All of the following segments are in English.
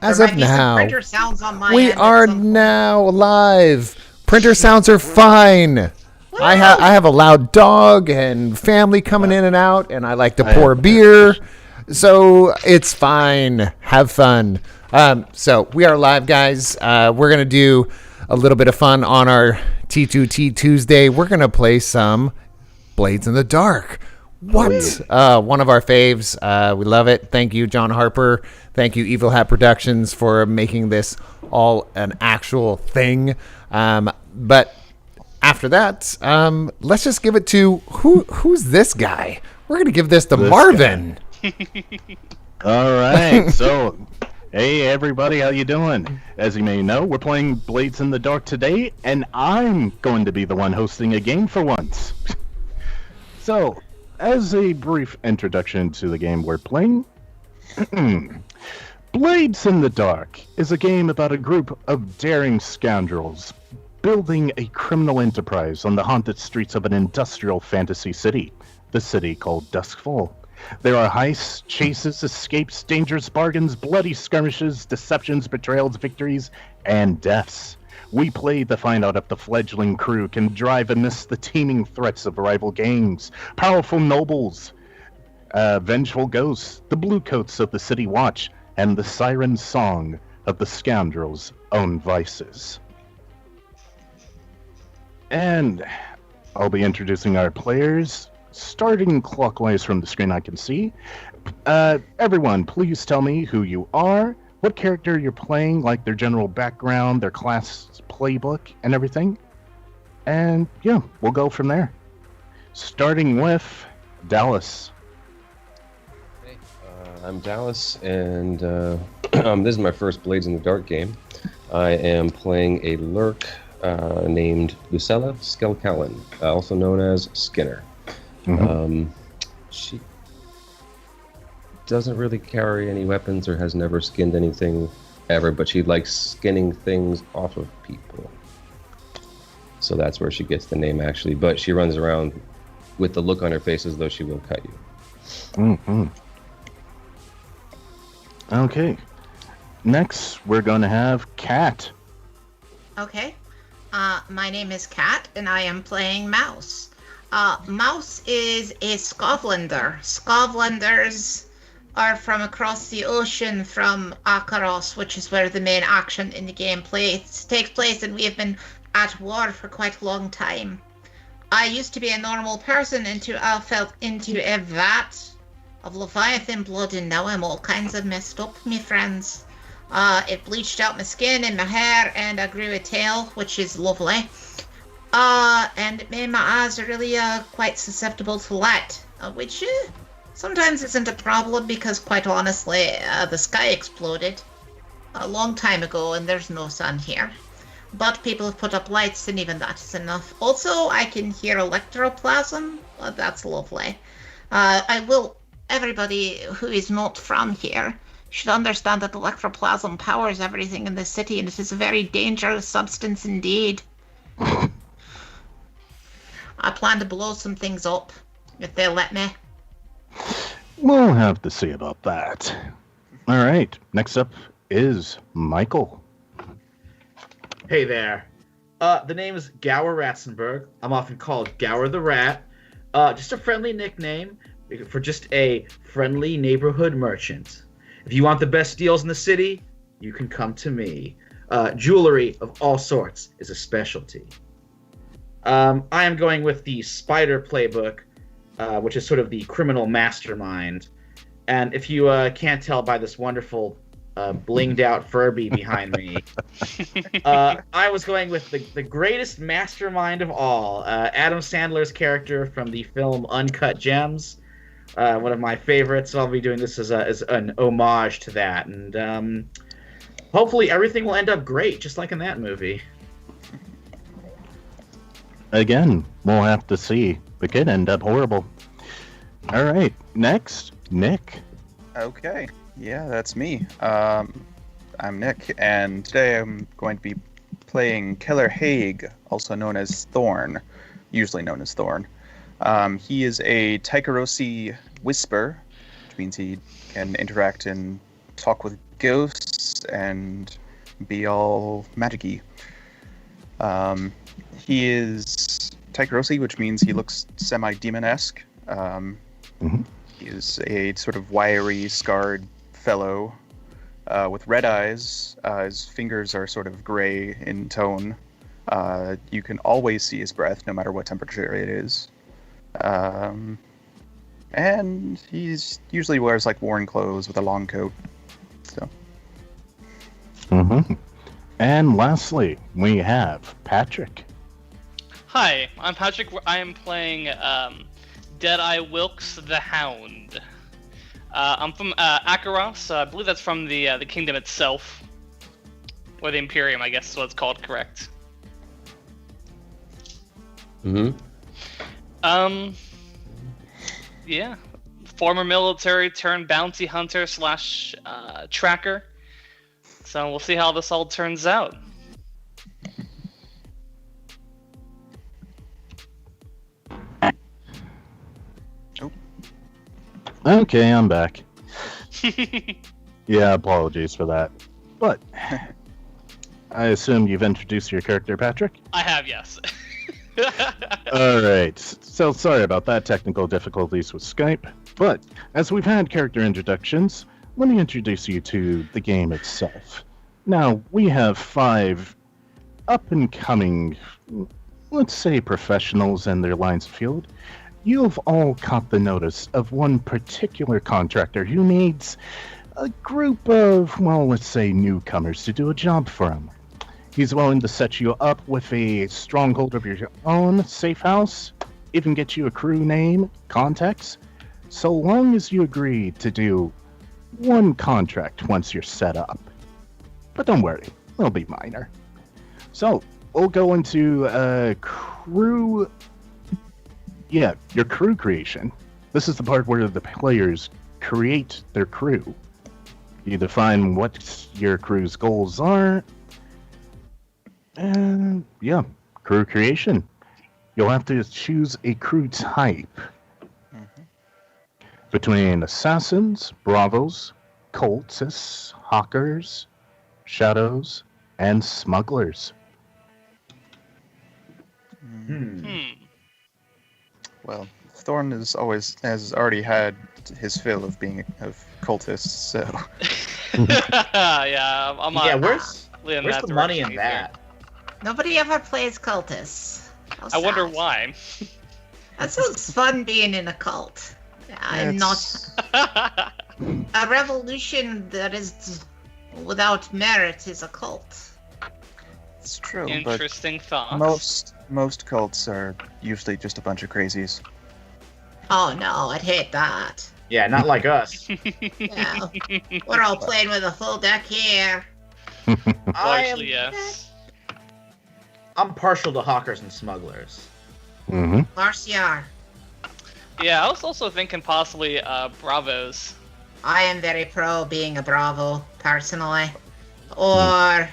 As There of might be some now, printer sounds on my we end at are some point. now live. Printer sounds are fine. I Woo! have a loud dog and family coming in and out, and I like to I pour have beer, so it's fine. Have fun. So we are live, guys. We're gonna do a little bit of fun on our T2T Tuesday. We're gonna play some Blades in the Dark. What? One of our faves. We love it. Thank you, John Harper. Thank you, Evil Hat Productions, for making this all an actual thing. But after that, let's just give it to who's this guy? We're gonna give this to Marvin. All right. So, hey everybody, how you doing? As you may know, we're playing Blades in the Dark today, and I'm going to be the one hosting a game for once. So, as a brief introduction to the game we're playing, Blades in the Dark is a game about a group of daring scoundrels building a criminal enterprise on the haunted streets of an industrial fantasy city, the city called Duskfall. There are heists, chases, escapes, dangerous bargains, bloody skirmishes, deceptions, betrayals, victories, and deaths. We play to find out if the fledgling crew can drive amidst the teeming threats of rival gangs, powerful nobles, vengeful ghosts, the bluecoats of the city watch, and the siren song of the scoundrels' own vices. And I'll be introducing our players, starting clockwise from the screen I can see. Everyone, please tell me who you are, what character you're playing, like their general background, their class playbook, and everything. And yeah, we'll go from there. Starting with Dallas. Hey, I'm Dallas, and this is my first Blades in the Dark game. I am playing a lurk named Lucella Skelcallan, also known as Skinner. She doesn't really carry any weapons or has never skinned anything ever, but she likes skinning things off of people. So that's where she gets the name, actually. But she runs around with the look on her face as though she will cut you. Okay. Next, we're going to have Kat. Okay. My name is Kat, and I am playing Mouse. Mouse is a Scotlander. Scotlanders are from across the ocean from Akaros, which is where the main action in the game takes place, and we have been at war for quite a long time. I used to be a normal person until I fell into a vat of Leviathan blood, and now I'm all kinds of messed up, me friends. It bleached out my skin and my hair, and I grew a tail, which is lovely. And it made my eyes really quite susceptible to light, which sometimes isn't a problem because, quite honestly, the sky exploded a long time ago and there's no sun here. But people have put up lights, and even that is enough. Also, I can hear electroplasm. That's lovely. Everybody who is not from here should understand that electroplasm powers everything in the city, and it is a very dangerous substance indeed. I plan to blow some things up, if they'll let me. We'll have to see about that. All right, next up is Michael. Hey there. The name is Gower Ratzenberg. I'm often called Gower the Rat. Just a friendly nickname for just a friendly neighborhood merchant. If you want the best deals in the city, you can come to me. Jewelry of all sorts is a specialty. I am going with the Spider playbook, which is sort of the criminal mastermind. And if you can't tell by this wonderful blinged out Furby behind me, I was going with the greatest mastermind of all, Adam Sandler's character from the film Uncut Gems. One of my favorites. So I'll be doing this as an homage to that. And hopefully everything will end up great, just like in that movie. Again, we'll have to see. It could end up horrible. All right, next, Nick. Okay, yeah, that's me. I'm Nick, and today I'm going to be playing Keller Haig, also known as Thorn, usually known as Thorn. He is a Taikarosi whisper, which means he can interact and talk with ghosts and be all magic-y. He is Tychrosi, which means he looks semi-demon-esque. He is a sort of wiry, scarred fellow with red eyes. His fingers are sort of gray in tone. You can always see his breath, no matter what temperature it is. And he's usually wears like worn clothes with a long coat. So. And lastly, we have Patrick. Hi, I'm Patrick. I am playing Deadeye Wilkes the Hound. I'm from Akaros. I believe that's from the kingdom itself, or the Imperium, I guess is what it's called. Correct. Yeah. Former military turned bounty hunter / tracker. So we'll see how this all turns out. Okay, I'm back. Yeah, apologies for that. But I assume you've introduced your character, Patrick? I have, yes. Alright, so sorry about that, technical difficulties with Skype. But as we've had character introductions, let me introduce you to the game itself. Now, we have 5 up-and-coming, let's say professionals in their lines of field. You've all caught the notice of one particular contractor who needs a group of, well, let's say newcomers to do a job for him. He's willing to set you up with a stronghold of your own, safe house, even get you a crew name, contacts, so long as you agree to do one contract once you're set up. But don't worry, it'll be minor. So, we'll go into crew... Yeah, your crew creation. This is the part where the players create their crew. You define what your crew's goals are. And yeah, crew creation. You'll have to choose a crew type. Between assassins, bravos, cultists, hawkers, shadows, and smugglers. Well, Thorn has already had his fill of being of cultists, so. Yeah, I'm not. Yeah, where's that the money in direction that? Nobody ever plays cultists. How I wonder sad. why. That sounds fun being in a cult. And not a revolution that is without merit is a cult. It's true, Interesting thoughts. but most cults are usually just a bunch of crazies. Oh no, I'd hate that. Yeah, not like us. Yeah, we're all playing with a full deck here. Largely, yes. I'm partial to hawkers and smugglers. Marciar, Yeah, I was also thinking possibly Bravos. I am very pro being a Bravo, personally. Or,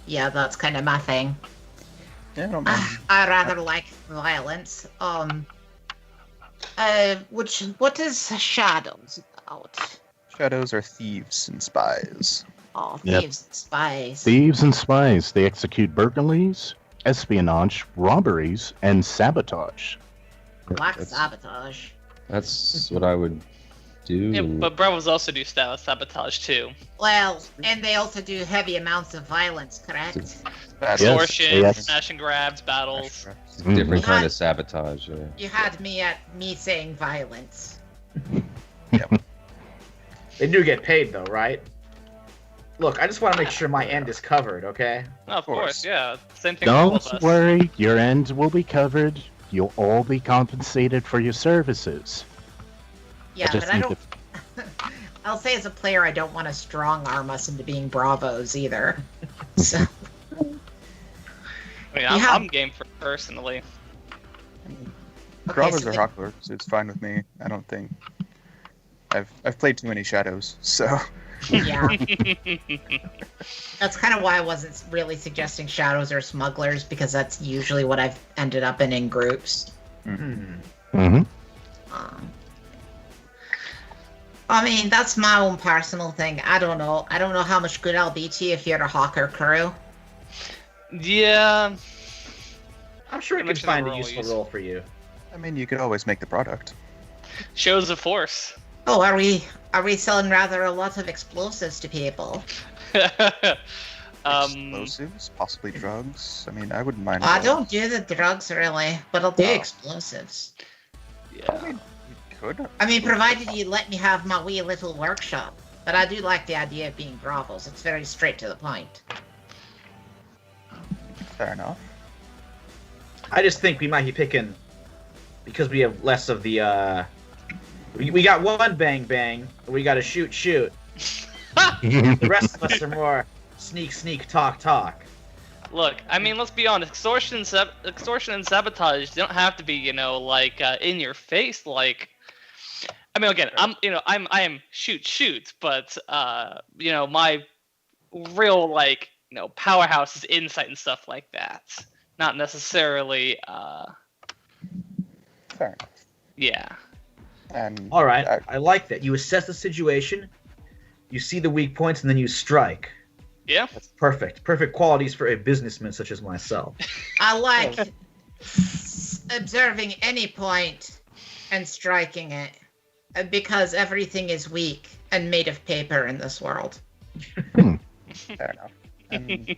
yeah, that's kind of my thing. Yeah, I don't mind. I rather like violence. What is Shadows about? Shadows are thieves and spies. Oh, Yep. thieves and spies. Thieves and spies. They execute burglaries, espionage, robberies, and sabotage. Black That's- sabotage. That's what I would do. Yeah, and- but Bravos also do sabotage too. Well, and they also do heavy amounts of violence, correct? Extortion, yes. smash and grabs, battles. It's a different Mhm. kind of sabotage. Yeah. You had me at me saying violence. They do get paid though, right? Look, I just want to make sure my end is covered, okay? Oh, of course, course. yeah. Same thing for all of Don't us. worry, your end will be covered. You'll all be compensated for your services. Yeah, just but I need don't. I'll say as a player, I don't want to strong arm us into being Bravos either. So, I mean, I'm, Yeah. I'm game for personally. Bravos so or hawklers, it's fine with me. I don't think I've played too many shadows, so yeah, that's kind of why I wasn't really suggesting Shadows or Smugglers, because that's usually what I've ended up in groups. Mm-hmm. Um, I mean, that's my own personal thing. I don't know. I don't know how much good I'll be to you if you're a hawker crew. Yeah. I'm sure I How can much of find the a role useful is- role for you. I mean, you could always make the product. Shows of force. Oh, are we selling rather a lot of explosives to people? Explosives, possibly drugs. I mean, I wouldn't mind. I drugs. don't do the drugs really, but I'll do Oh. explosives. Yeah. You could. I mean, provided you let me have my wee little workshop. But I do like the idea of being Bravos. It's very straight to the point. Fair enough. I just think we might be picking because we have less of the. We got one bang bang. We got a shoot shoot. The rest of us are more sneak sneak talk talk. Look, I mean, let's be honest. Extortion and sabotage don't have to be, like in your face. Like, I mean, again, I am shoot, but my real powerhouse is insight and stuff like that. Not necessarily, Fair enough. yeah. And All right, I like that. You assess the situation, you see the weak points, and then you strike. Yeah. That's perfect. Perfect qualities for a businessman such as myself. I like observing any point and striking it, because everything is weak and made of paper in this world. fair enough. And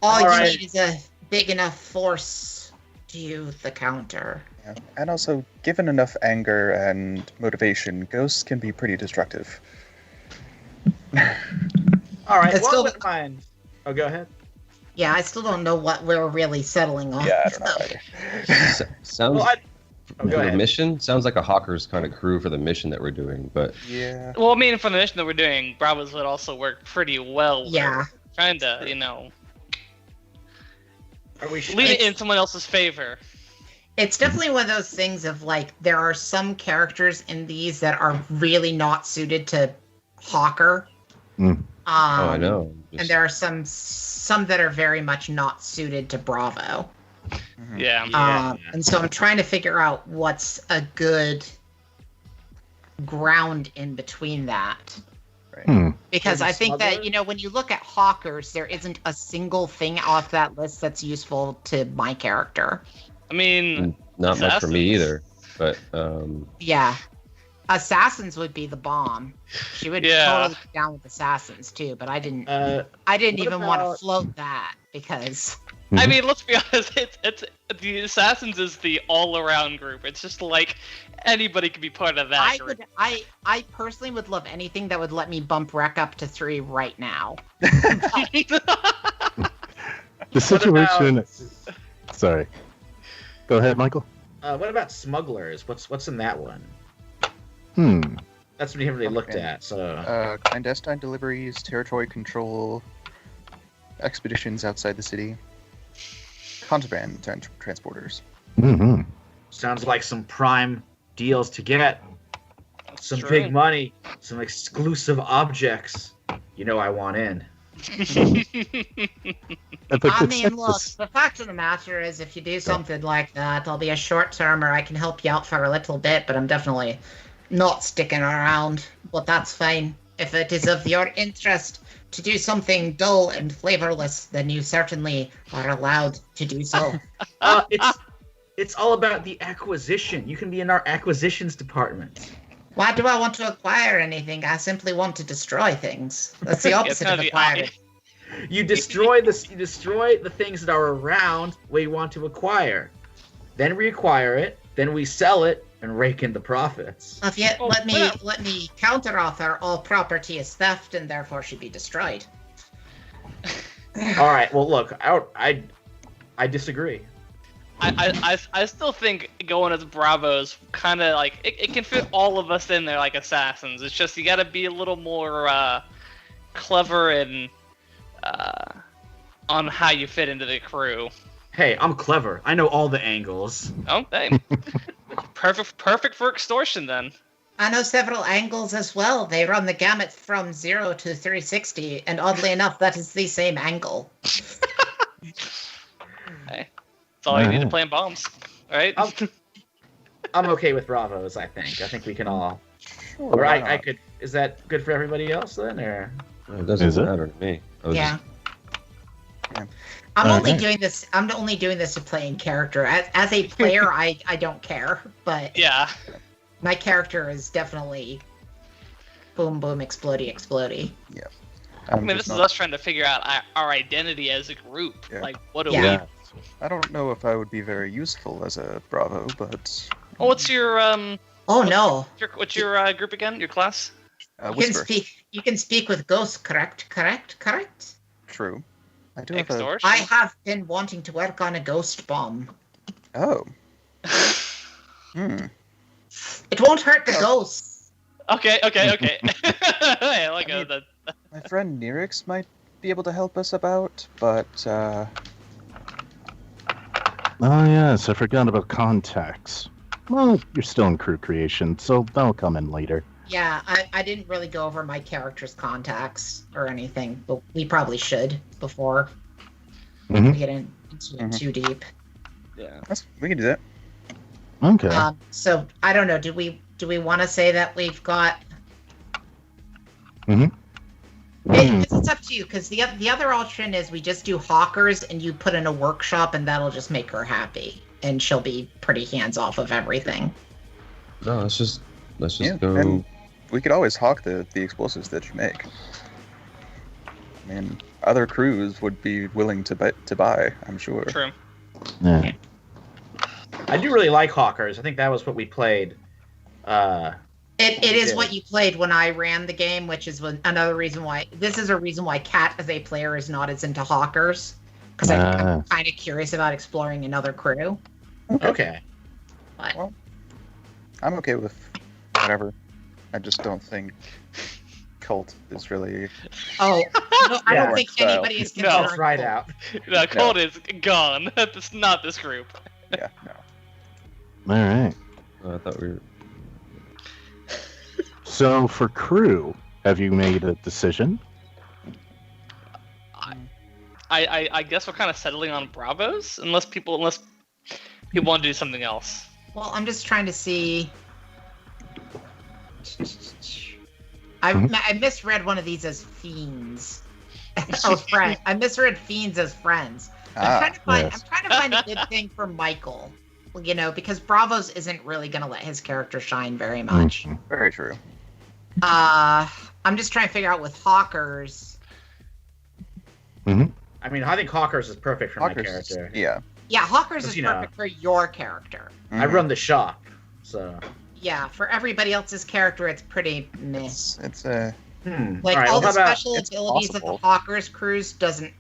All you right. need is a big enough force to use the counter. yeah. And also, given enough anger and motivation, ghosts can be pretty destructive. All right, It's well, still- with mine. Oh, go ahead. Yeah, I still don't know what we're really settling on. Yeah, I don't know either. Sounds Well, for go the ahead. mission sounds like a hawker's kind of crew for the mission that we're doing, but Yeah. Well, I mean, for the mission that we're doing, Bravos would also work pretty well. Yeah. Trying to, Are we lead it in someone else's favor. It's definitely one of those things of like, there are some characters in these that are really not suited to Hawker. Mm. oh, I know. And there are some that are very much not suited to Bravo. Mhm. Yeah. And so I'm trying to figure out what's a good ground in between that. Because Maybe I think that, smuggler? when you look at Hawkers, there isn't a single thing off that list that's useful to my character. I mean, Not much for me Assassins. either. But Yeah. Assassins would be the bomb. She would Yeah. totally be down with assassins too, but I didn't what even want to about- float that because I mean, let's be honest. It's the Assassins is the all-around group. It's just like anybody could be part of that group. I personally would love anything that would let me bump Rec up to 3 right now. The situation. Sorry. Go ahead, Michael. What about smugglers? What's in that one? That's what we haven't really looked Okay. at. So Clandestine deliveries, territory control, expeditions outside the city, contraband transporters. Mm-hmm. sounds like some prime deals to get. Some True. big money, some exclusive objects. I want in. I mean, look, the fact of the matter is, if you do something like that, I'll be a short-termer. I can help you out for a little bit, but I'm definitely not sticking around. But that's fine. If it is of your interest to do something dull and flavorless, then you certainly are allowed to do so. It's all about the acquisition. You can be in our acquisitions department. Why do I want to acquire anything? I simply want to destroy things. That's the opposite kinda of the acquiring. You destroy the things that are around where you want to acquire. Then we acquire it, then we sell it and rake in the profits. If yet, Oh, let wow. me counteroffer. All property is theft and therefore should be destroyed. All right. Well, look, I disagree. I still think going as Bravos kind of like it can fit all of us in there like assassins. It's just you got to be a little more clever and on how you fit into the crew. Hey, I'm clever. I know all the angles. Oh, hey, perfect for extortion then. I know several angles as well. They run the gamut from 0 to 360, and oddly enough, that is the same angle. That's all you need to Alright. plant bombs, right? I'm okay with Bravos. I think we can all Sure. Or why I not? could. Is that good for everybody else then, or? It doesn't Is it? matter to me. I was Yeah. Yeah. I'm only Okay. doing this. I'm only doing this to play in character. As a player, I don't care, but Yeah. my character is definitely boom boom explodey explodey. I mean, this is us trying to figure out our identity as a group. Yeah. Like, what do Yeah. I don't know if I would be very useful as a Bravo, but we? Oh, what's your Oh no! what's your group again? Your class? You can Whisper. speak. You can speak with ghosts. Correct. True. I do have a. Extortion. I have been wanting to work on a ghost bomb. Oh. It won't hurt the ghosts. Okay. I like that. My friend Nerix might be able to help us about, but Oh, yes, I forgot about contacts. Well, you're still in crew creation, so that'll come in later. Yeah, I didn't really go over my character's contacts or anything, but we probably should before Mhm. we get into it too deep. Yeah. we can do that. Okay. So I don't know. Do we want to say that we've got? Hmm. It's up to you, because the other option is we just do hawkers and you put in a workshop and that'll just make her happy and she'll be pretty hands off of everything. No, let's just Yeah, go. and we could always hawk the explosives that you make. I mean, other crews would be willing to buy, I'm sure. True. Yeah. Oh, I do really like hawkers. I think that was what we played. It is Yeah. what you played when I ran the game, which is another reason why this is a reason why Kat as a player is not as into hawkers, because I'm kind of curious about exploring another crew. Okay. But Well, I'm okay with whatever. I just don't think cult is really. no, I Yeah. don't think Style. anybody is No. considering That's right cult. out. The cult is gone. It's not this group. Yeah, no. All right. I thought we were. So for crew, have you made a decision? I guess we're kind of settling on Bravos, unless people want to do something else. Well, I'm just trying to see. I misread one of these as fiends. Or friend. I misread fiends as friends. I'm trying to find. yes. I'm trying to find a good thing for Michael. You know, because Bravos isn't really going to let his character shine very much. Mhm. Very true. I'm just trying to figure out with Hawkers. I mean, I think hawkers is perfect for my character. Yeah. Yeah, Hawkers is You know. perfect for your character. I run the shop, so. Yeah, for everybody else's character, it's pretty meh. It's a. Like Alright, all well, the how about- special it's abilities possible. of the Hawkers crews doesn't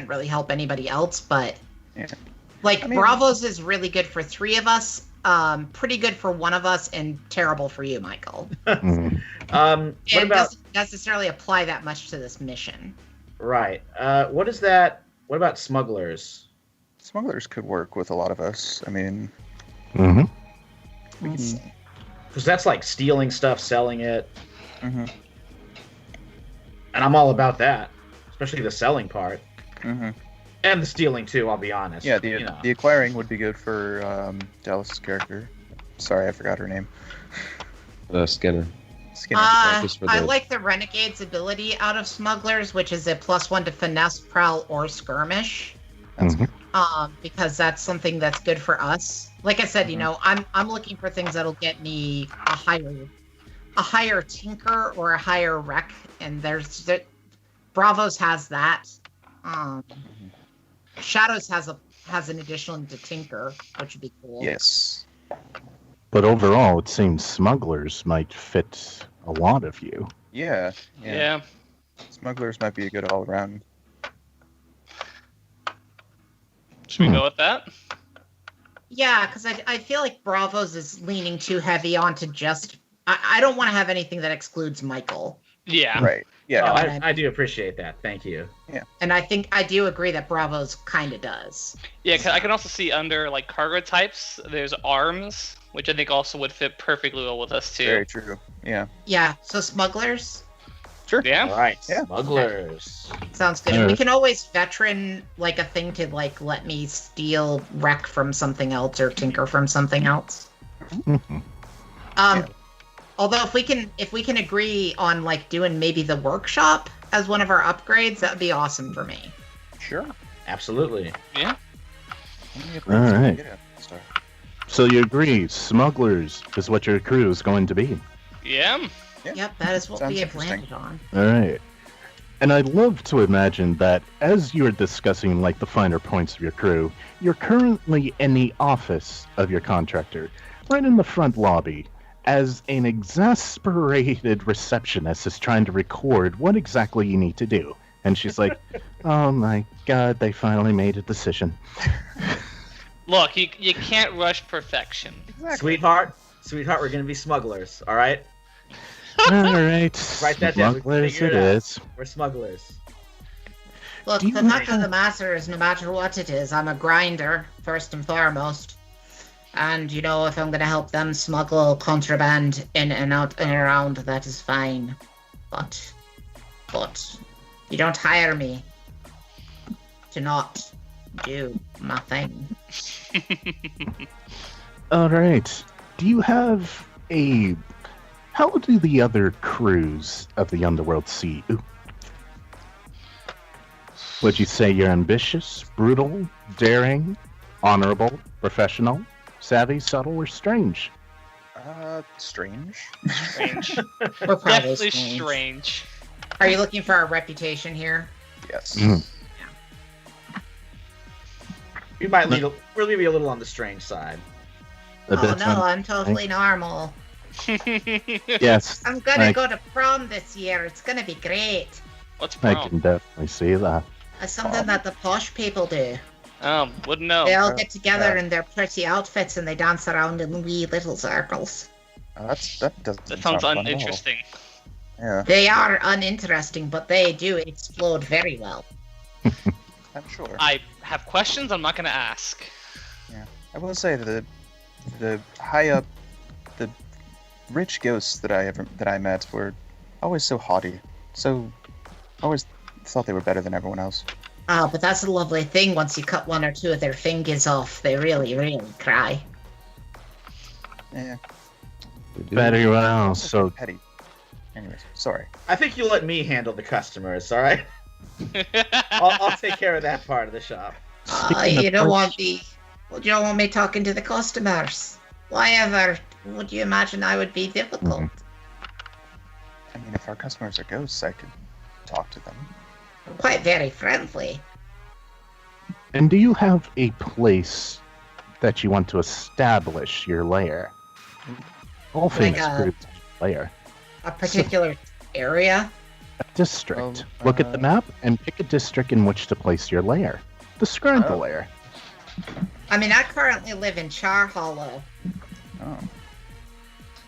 really help anybody else, but Yeah. like I mean- Bravos is really good for 3 of us, pretty good for 1 of us, and terrible for you, Michael. Mhm. What It about doesn't necessarily apply that much to this mission. right? What is that? What about smugglers? Smugglers could work with a lot of us. I mean, Mhm. Let's see. Because that's like stealing stuff, selling it, mhm, and I'm all about that, especially the selling part mhm. and the stealing too. I'll be honest. Yeah, you know. the acquiring would be good for Dallas's character. Sorry, I forgot her name. Skinner. Skinner. Just for I the- like the Renegade's ability out of Smugglers, which is a +1 to finesse, prowl, or skirmish. That's Mhm. Because that's something that's good for us. Like I said, you know, I'm looking for things that'll get me a higher tinker or a higher wreck, and Bravos has that. Shadows has an additional to tinker, which would be cool. Yes. But overall, it seems smugglers might fit a lot of you. Yeah. Yeah. Smugglers might be a good all around. Should we go with that? Yeah, because I feel like Bravos is leaning too heavy onto just. I don't want to have anything that excludes Michael. Yeah. Right. Yeah. I do appreciate that. Thank you. And I do agree that Bravos kind of does. Yeah, 'cause I can also see under like cargo types, there's arms, which I think also would fit perfectly well with us too. Very true. Yeah. Yeah, so smugglers Sure. Yeah. All right, Yeah. smugglers. sounds good. Alright. We can always veteran like a thing to like let me steal wreck from something else or tinker from something else. Mhm. Um, Although if we can agree on like doing maybe the workshop as one of our upgrades, that would be awesome for me. Sure. Absolutely. Yeah. All right. Yeah, start. So you agree, smugglers is what your crew is going to be. Yeah. Yeah. Yep, that is what Sounds we have interesting. landed on. All right. And I'd love to imagine that as you're discussing like the finer points of your crew, you're currently in the office of your contractor, right in the front lobby, as an exasperated receptionist is trying to record what exactly you need to do. And she's like, oh my god, they finally made a decision. Look, you can't rush perfection. Sweetheart, we're gonna be smugglers, all right? All right. Write that down. We Smugglers figured it it out. is. We're smugglers. Look, Do you the fact have- of the matter is, no matter what it is, I'm a grinder, first and foremost. And, you know, if I'm going to help them smuggle contraband in and out and around, that is fine. But, you don't hire me to not do my thing. All right. Do you have a... How do the other crews of the Underworld see you? Would you say you're ambitious, brutal, daring, honorable, professional, savvy, subtle, or strange? Strange. Strange. We're probably Definitely strange. strange. Are you looking for our reputation here? Yes. Mm. We might we're maybe a little on the strange side. A Oh bit no, some- I'm totally normal. Yes, I'm gonna I- go to prom this year. It's gonna be great. What's I prom? can definitely see that. It's something that the posh people do. Wouldn't know. They all Oh, get together yeah. in their pretty outfits and they dance around in wee little circles. That doesn't That sounds sound fun at all. uninteresting. Yeah, They are uninteresting, but they do explode very well. I'm sure. I have questions I'm not gonna ask. I will say that the high up, the rich ghosts that I met were always so haughty. So always thought they were better than everyone else. Oh, but that's a lovely thing. Once you cut one or two of their fingers off, they really, really cry. Yeah. Very well. Also So petty. Anyways, sorry. I think you let me handle the customers, all right? I'll take care of that part of the shop. speaking of You don't which- want the... Well, you don't want me talking to the customers. Why ever would you imagine I would be difficult? I mean, if our customers are ghosts, I could talk to them. I'm quite very friendly. And do you have a place that you want to establish your lair? All Like famous a- groups have a lair. A particular area? A district. Well, Look at the map and pick a district in which to place your lair. Describe the Oh. lair. I mean, I currently live in Char Hollow. Oh.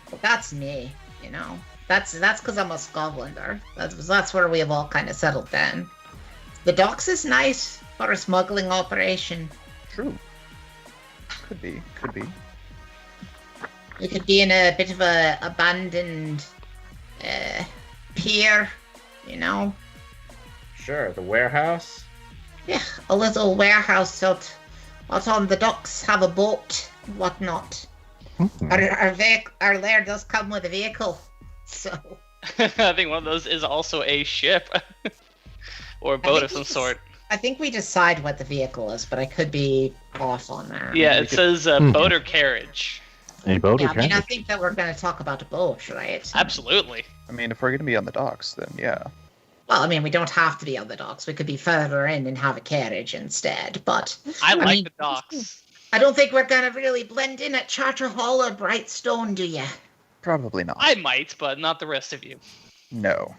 But that's me, you know. That's because I'm a Scotlander. That's where we have all kind of settled then. The docks is nice for a smuggling operation. True. Could be. We could be in a bit of a abandoned pier, you know. Sure, the warehouse. Yeah, a little warehouse out on the docks, have a boat, and whatnot. Hmm. Our lair does come with a vehicle, so I think one of those is also a ship. Or a boat think of some we just- sort. I think we decide what the vehicle is, but I could be off on that. Yeah, we it could- says Hmm. boat or carriage. A boat Yeah, or I mean, I carriage? think that we're going to talk about a boat, right? Absolutely. I mean, if we're gonna be on the docks, then yeah. Well, I mean, we don't have to be on the docks. We could be further in and have a carriage instead. But I like mean, the docks. I don't think we're going to really blend in at Charter Hall or Brightstone, do you? Probably not. I might, but not the rest of you. No.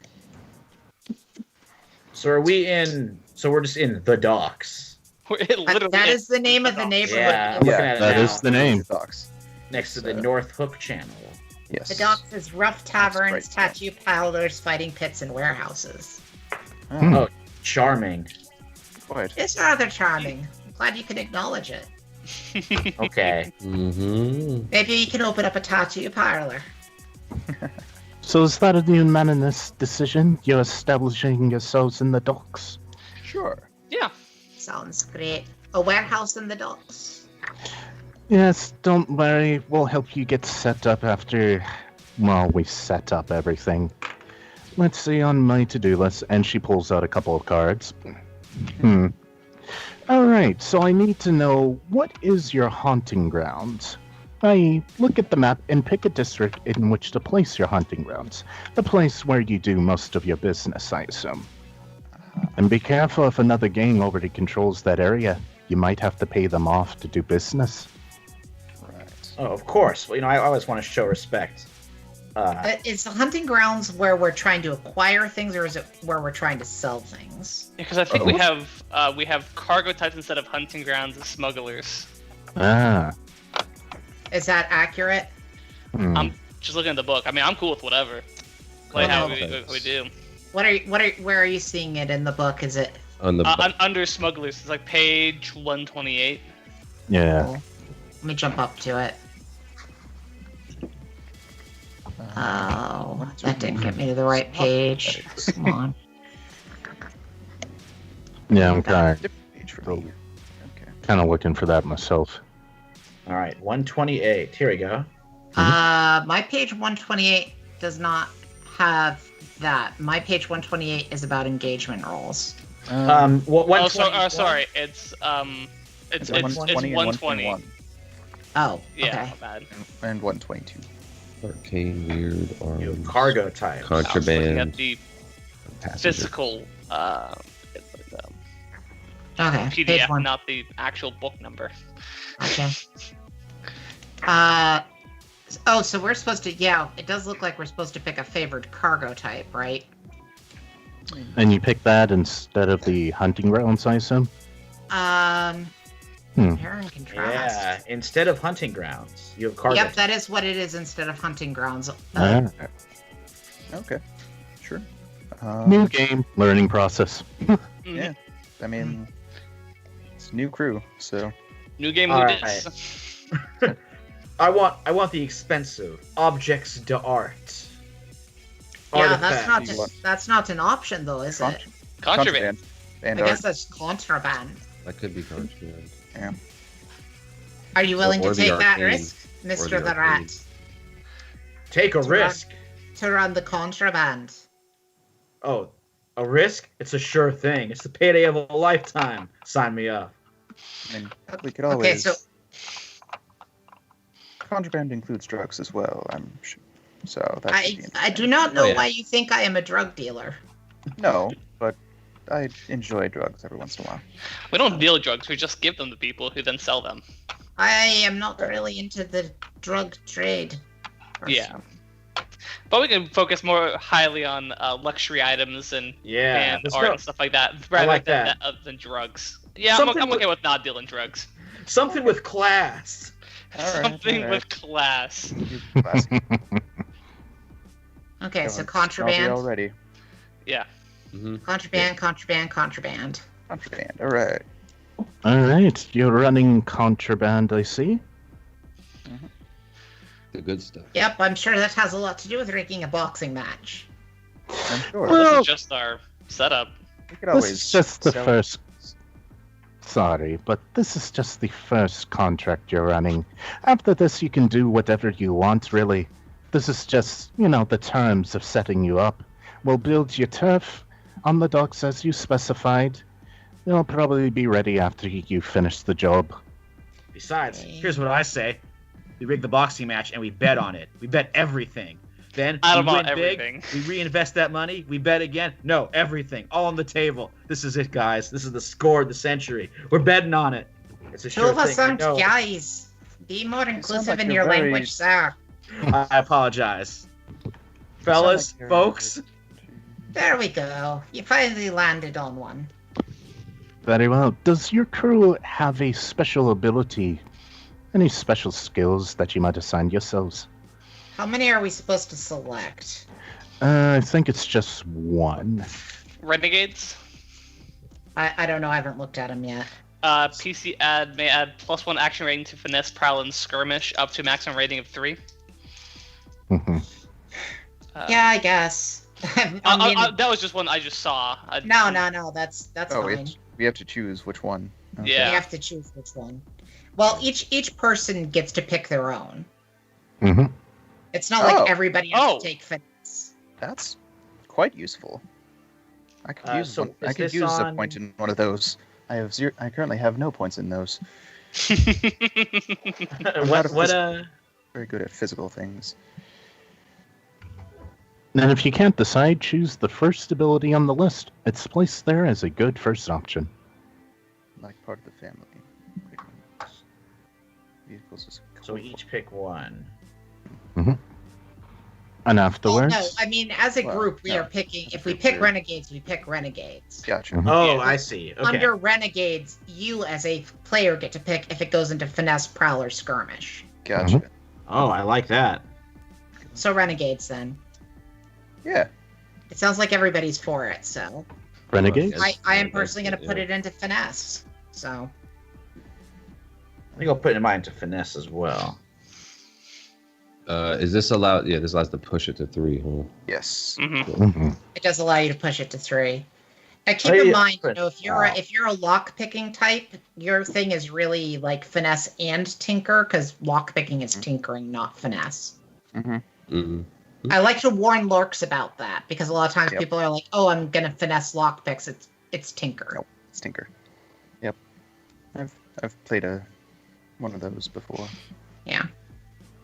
So are we in? So we're just in the docks. It literally That is the name of the neighborhood. Yeah, I'm looking at it that now. is the name. The docks. Next to the North Hook Channel. Yes. The docks is rough taverns, right. tattoo parlors, fighting pits, and warehouses. Hmm. Oh, charming. Quite. It's rather charming. I'm glad you can acknowledge it. Okay. Mm-hmm. Maybe you can open up a tattoo parlor. So is that a unanimous decision? You're establishing yourselves in the docks? Sure. Yeah. Sounds great. A warehouse in the docks. Yes, don't worry. We'll help you get set up after while we set up everything. Let's see on my to-do list, and she pulls out a couple of cards. All right, so I need to know, what is your haunting grounds? I look at the map and pick a district in which to place your hunting grounds. The place where you do most of your business, I assume. And be careful if another gang already controls that area. You might have to pay them off to do business. Right. Oh, of course. Well, I always want to show respect. Is the hunting grounds where we're trying to acquire things, or is it where we're trying to sell things? Because I think we have cargo types instead of hunting grounds as smugglers. Ah. Is that accurate? I'm just looking at the book. I mean, I'm cool with whatever. Like how we do. Where are you seeing it in the book? Is it On the under smugglers? It's like page 128. Yeah. Cool. Let me jump up to it. Oh, that didn't get me to the right page. Come on. Yeah, I'm kind Different page for me. Okay. of looking for that myself. All right, 128. Here we go. My page 128 does not have that. My page 128 is about engagement roles. Oh, sorry. It's 120. Oh, Yeah, okay. not bad. And 122. arcane, weird, You arms, cargo type. I was looking contraband, at the passenger. physical Okay. Page PDF, one. not the actual book number. Okay. So we're supposed to, it does look like we're supposed to pick a favored cargo type, right? And you pick that instead of the hunting grounds, I assume? Compare and contrast. Yeah, instead of hunting grounds, you have cargo. Yep, that is what it is instead of hunting grounds. Ah. Okay. Sure. New game, learning process. Yeah. I mean, it's a new crew, so. New game, All new right. disc. I want the expensive objects d'art. Yeah, Artifacts. that's not an option though, is it? Contraband. And I guess that's contraband. That could be contraband. Are you willing Or to the take that arcane. risk, Mr. the the arcane. Rat, Take a To risk. to run the contraband? Oh, a risk? It's a sure thing. It's the payday of a lifetime. Sign me up. I mean, we could always. Okay, so Contraband includes drugs as well, I'm sure. So that should be I do interesting. not know Oh, yeah. why you think I am a drug dealer. No, but I enjoy drugs every once in a while. We don't deal drugs, we just give them to people who then sell them. I am not really into the drug trade. Yeah. But we can focus more highly on luxury items and Yeah, and let's art go. and stuff like that, rather like than, that. Than drugs. Yeah, Something I'm with- okay with not dealing drugs. Something with class. Something with class. Classy. Okay, so I'll be contraband, already. Yeah. Mm-hmm. contraband. Contraband. All right. All right, you're running contraband, I see. The good stuff. Yep, I'm sure that has a lot to do with rigging a boxing match. I'm sure. Well, This is just our setup. we could always This is just the sell- first. Sorry, but this is just the first contract you're running. After this, you can do whatever you want, really. This is just, the terms of setting you up. We'll build your turf on the docks as you specified. You'll probably be ready after you finish the job. Besides, here's what I say. We rig the boxing match and we bet on it. We bet everything. Then I don't we want win everything. big, we reinvest that money, we bet again. No, everything. All on the table. This is it, guys. This is the score of the century. We're betting on it. It's a sure Two of us thing. I aren't know. guys. Be more inclusive like in you're your very- language, sir. I apologize. Fellas, like you're- folks. There we go. You finally landed on one. Very well. Does your crew have a special ability? Any special skills that you might assign yourselves? How many are we supposed to select? I think it's just one. Renegades. I don't know. I haven't looked at them yet. PC add may add +1 action rating to finesse, prowl, and skirmish, up to a maximum rating of 3. Mhm. Yeah, I guess. I mean, That was just one I just saw. no. That's Oh, fine. we have to choose which one. Okay. Yeah. We have to choose which one. Well, each person gets to pick their own. Mhm. It's not like Oh. everybody has Oh. to take finesse. That's quite useful. I could use so one. I is could this use a on- point in one of those. I have zero. I currently have no points in those. What Very good at physical things. And if you can't decide, choose the first ability on the list. It's placed there as a good first option. Like part of the family. Vehicles is So we each pick one. And Oh, afterwards, no, I mean, as a Well, group, we no. are picking. If we pick renegades, we pick renegades. Gotcha. Mhm. Oh, Yeah. I see. Okay. Under renegades, you as a player get to pick if it goes into finesse, prowl, or skirmish. Gotcha. Oh, I like that. So renegades, then. Yeah. It sounds like everybody's for it. So Renegades? I am personally going to put it into finesse. So I think I'll put in mind to finesse as well. Is this allowed? Yeah, this allows to push it to 3. Huh? Yes. Mhm. it does allow you to push it to 3. And keep Oh, in yeah. mind, if you're a lock picking type, your thing is really like finesse and tinker, because lock picking is tinkering, not finesse. Mm-hmm. Mm-hmm. I like to warn lorks about that because a lot of times Yep. people are like, "Oh, I'm gonna finesse lock picks." It's tinker. Nope. Stinker. Yep. I've played one of those before. Yeah.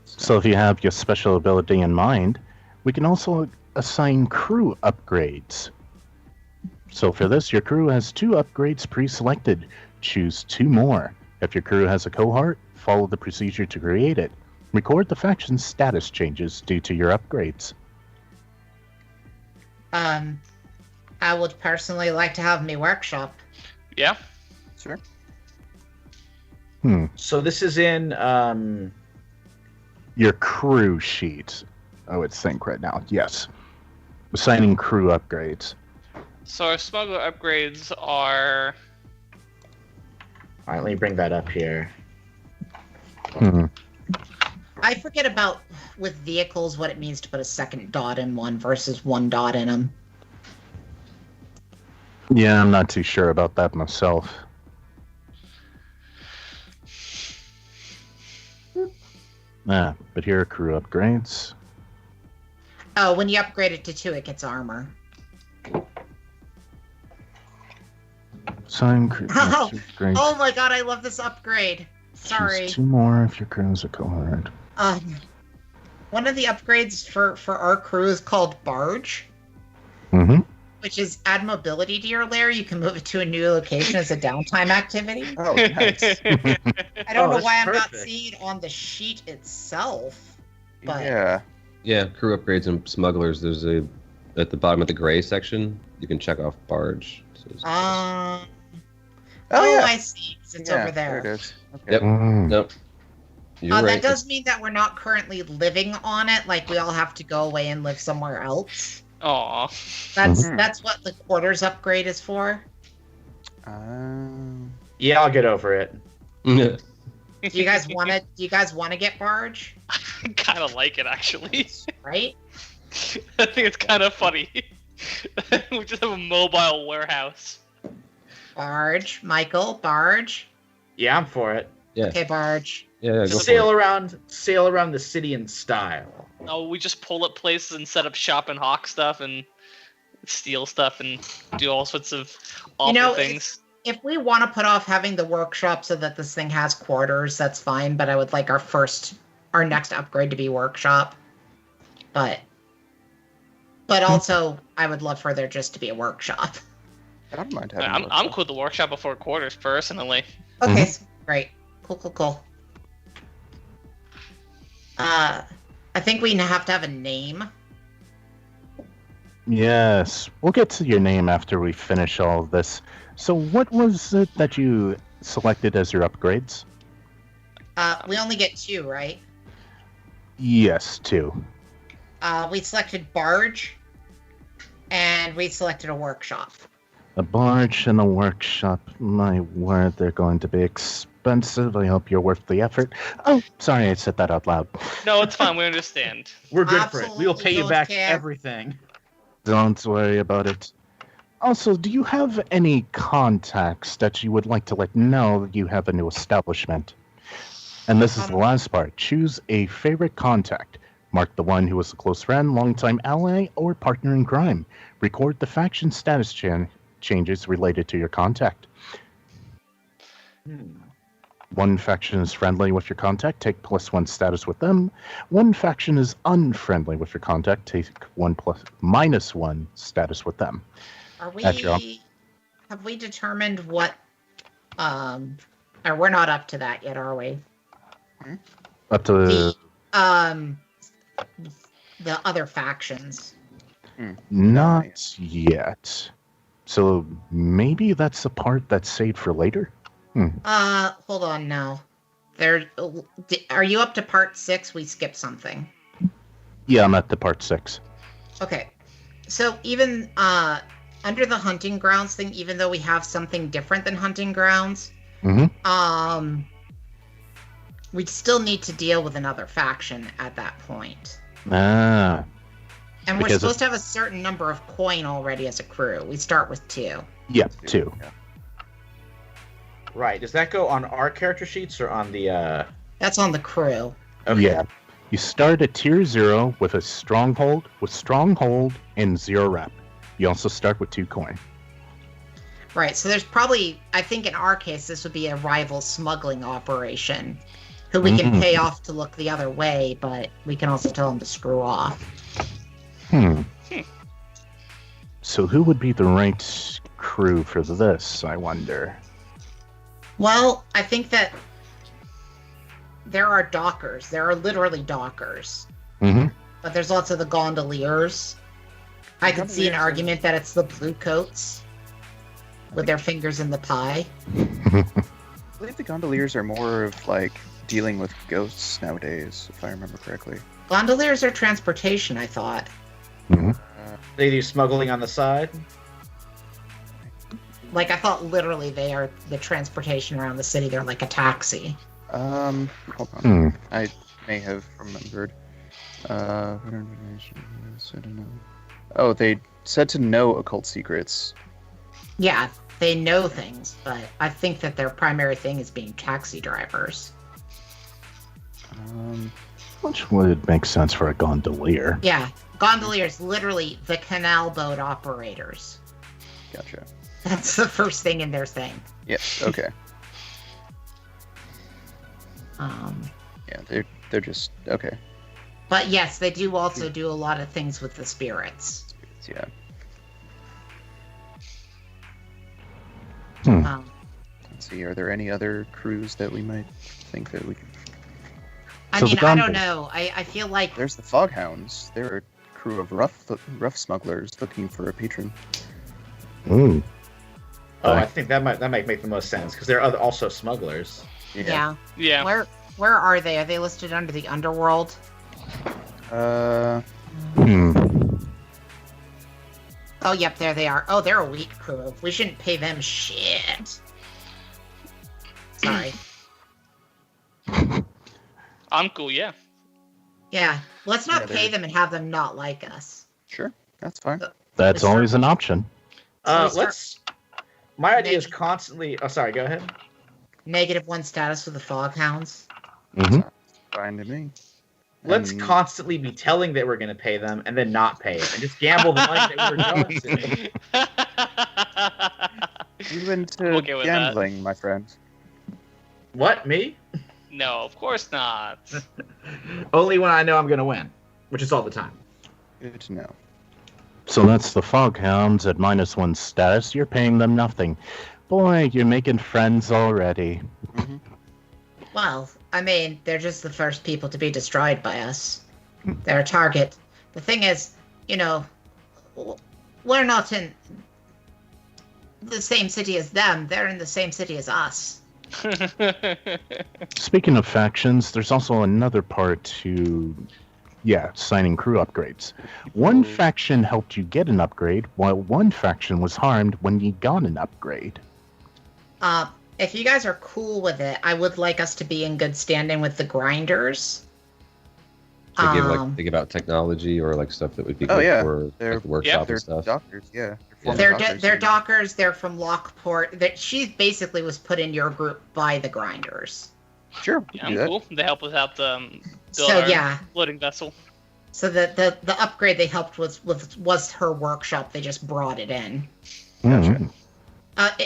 So if you have your special ability in mind, we can also assign crew upgrades. So for this, your crew has 2 upgrades pre-selected. Choose 2 more. If your crew has a cohort, follow the procedure to create it. Record the faction's status changes due to your upgrades. I would personally like to have me workshop. Yeah. Sure. So this is in Your crew sheet. Oh, it's sync right now. Yes. Assigning crew upgrades. So our smuggler upgrades are. all right, let me bring that up here. Hmm. I forget about with vehicles what it means to put a second dot in one versus 1 dot in them. Yeah, I'm not too sure about that myself. But here are crew upgrades. Oh, when you upgrade it to 2, it gets armor. Assign crew Oh, upgrades. Oh my god, I love this upgrade. Sorry. Choose 2 more if your crew is a cohort. One of the upgrades for our crew is called Barge, Mm-hmm. which is add mobility to your lair. You can move it to a new location as a downtime activity. Oh, nice. I don't know that's why I'm not perfect. seeing it on the sheet itself. But Yeah. Yeah, crew upgrades and smugglers. There's at the bottom of the gray section. You can check off barge. So it's- oh, yeah. I see. 'Cause it's Yeah, over there. it is. Okay. Yep. Nope. You're right. That does mean that we're not currently living on it. Like we all have to go away and live somewhere else. Aw. That's what the quarters upgrade is for. Yeah, I'll get over it. Do you guys want to? Do you guys want to get Barge? I kind of like it actually. Right? I think it's kind of funny. We just have a mobile warehouse. Barge, Michael, Barge. Yeah, I'm for it. Yeah. Okay, Barge. Yeah, go Just for it. sail around the city in style. Oh, we just pull up places and set up shop and hawk stuff and steal stuff and do all sorts of awful things. If we want to put off having the workshop so that this thing has quarters, that's fine. But I would like our next upgrade to be workshop. But also, I would love for there just to be a workshop. I don't mind having. I'm cool with the workshop before quarters personally. Okay, great. Cool. I think we have to have a name. Yes, we'll get to your name after we finish all of this. So what was it that you selected as your upgrades? We only get 2, right? Yes, 2. We selected Barge, and we selected a workshop. A barge and a workshop. My word, they're going to be expensive. I hope you're worth the effort. Oh, sorry, I said that out loud. No, it's fine. We understand. We're good for it. We will pay you Absolutely back don't care. everything. Don't worry about it. Also, do you have any contacts that you would like to let know that you have a new establishment? And this is the last part. Choose a favorite contact. Mark the one who was a close friend, longtime ally, or partner in crime. Record the faction status changes related to your contact. One faction is friendly with your contact, take +1 status with them. One faction is unfriendly with your contact, take -1 status with them. Are we? At your Have we determined what? Or we're not up to that yet, are we? Up to The other factions. not yet. So maybe that's the part that's saved for later? Hold on now. Are you up to part 6? We skipped something. Yeah, I'm at the part 6. Okay. So even under the hunting grounds thing, even though we have something different than hunting grounds, we still need to deal with another faction at that point. Ah. And we're Because supposed to have a certain number of coin already as a crew. We start with 2. Yeah, 2. Yeah. Right. Does that go on our character sheets or on the? That's on the crew. Okay. Yeah. You start at tier 0 with a stronghold, and 0 rep. You also start with 2 coin. Right, so there's probably, I think in our case, this would be a rival smuggling operation who we can pay off to look the other way, but we can also tell them to screw off. So who would be the right crew for this, I wonder? Well, I think that there are dockers. There are literally dockers. But there's also the gondoliers. I could see an argument that it's the blue coats with their fingers in the pie. I believe the gondoliers are more of like dealing with ghosts nowadays, if I remember correctly. Gondoliers are transportation, I thought. They do smuggling on the side. Like, I thought literally they are the transportation around the city. They're like a taxi. Hold on. I may have remembered. Oh, they said to know occult secrets. Yeah, they know things, but I think that their primary thing is being taxi drivers. Which would make sense for a gondolier. Yeah, gondoliers, literally the canal boat operators. Gotcha. That's the first thing in their thing. Yep. Okay. Yeah, they're just okay. But yes, they do also do a lot of things with the spirits. Yeah. Let's see. Are there any other crews that we might think that we can? I So mean, the I don't gondol- know. I feel like There's the Foghounds. They're a crew of rough smugglers looking for a patron. Ooh. Oh, I think that might make the most sense because they're also smugglers. yeah. Yeah. Where are they? Are they listed under the underworld? Oh, yep, there they are. Oh, they're a weak crew. We shouldn't pay them shit. Sorry. I'm cool, yeah. Yeah, let's not Yeah, pay them and have them not like us. Sure, that's fine. That's always an option. My idea is constantly. Oh, sorry. Go ahead. -1 status with the Foghounds. Fine to me. Let's And- constantly be telling that we're going to pay them and then not pay it, and just gamble the money that we're going to. You into Okay with that. gambling, my friend. What, me? No, of course not. Only when I know I'm going to win, which is all the time. Good to know. So that's the Foghounds at -1 status. You're paying them nothing. Boy, you're making friends already. Well, I mean, they're just the first people to be destroyed by us. They're a target. The thing is, you know, we're not in the same city as them. They're in the same city as us. Speaking of factions, there's also another part to, signing crew upgrades. One faction helped you get an upgrade, while one faction was harmed when you got an upgrade. If you guys are cool with it, I would like us to be in good standing with the grinders. To give out technology or like stuff that would be good for They're- like, the workshop They're and stuff. doctors, yeah. They're dockers. They're from Lockport. She basically was put in your group by the grinders. Sure, Yeah, do I'm that. cool. They help us out build So our yeah, floating vessel. So the upgrade they helped was her workshop. They just brought it in. Mm.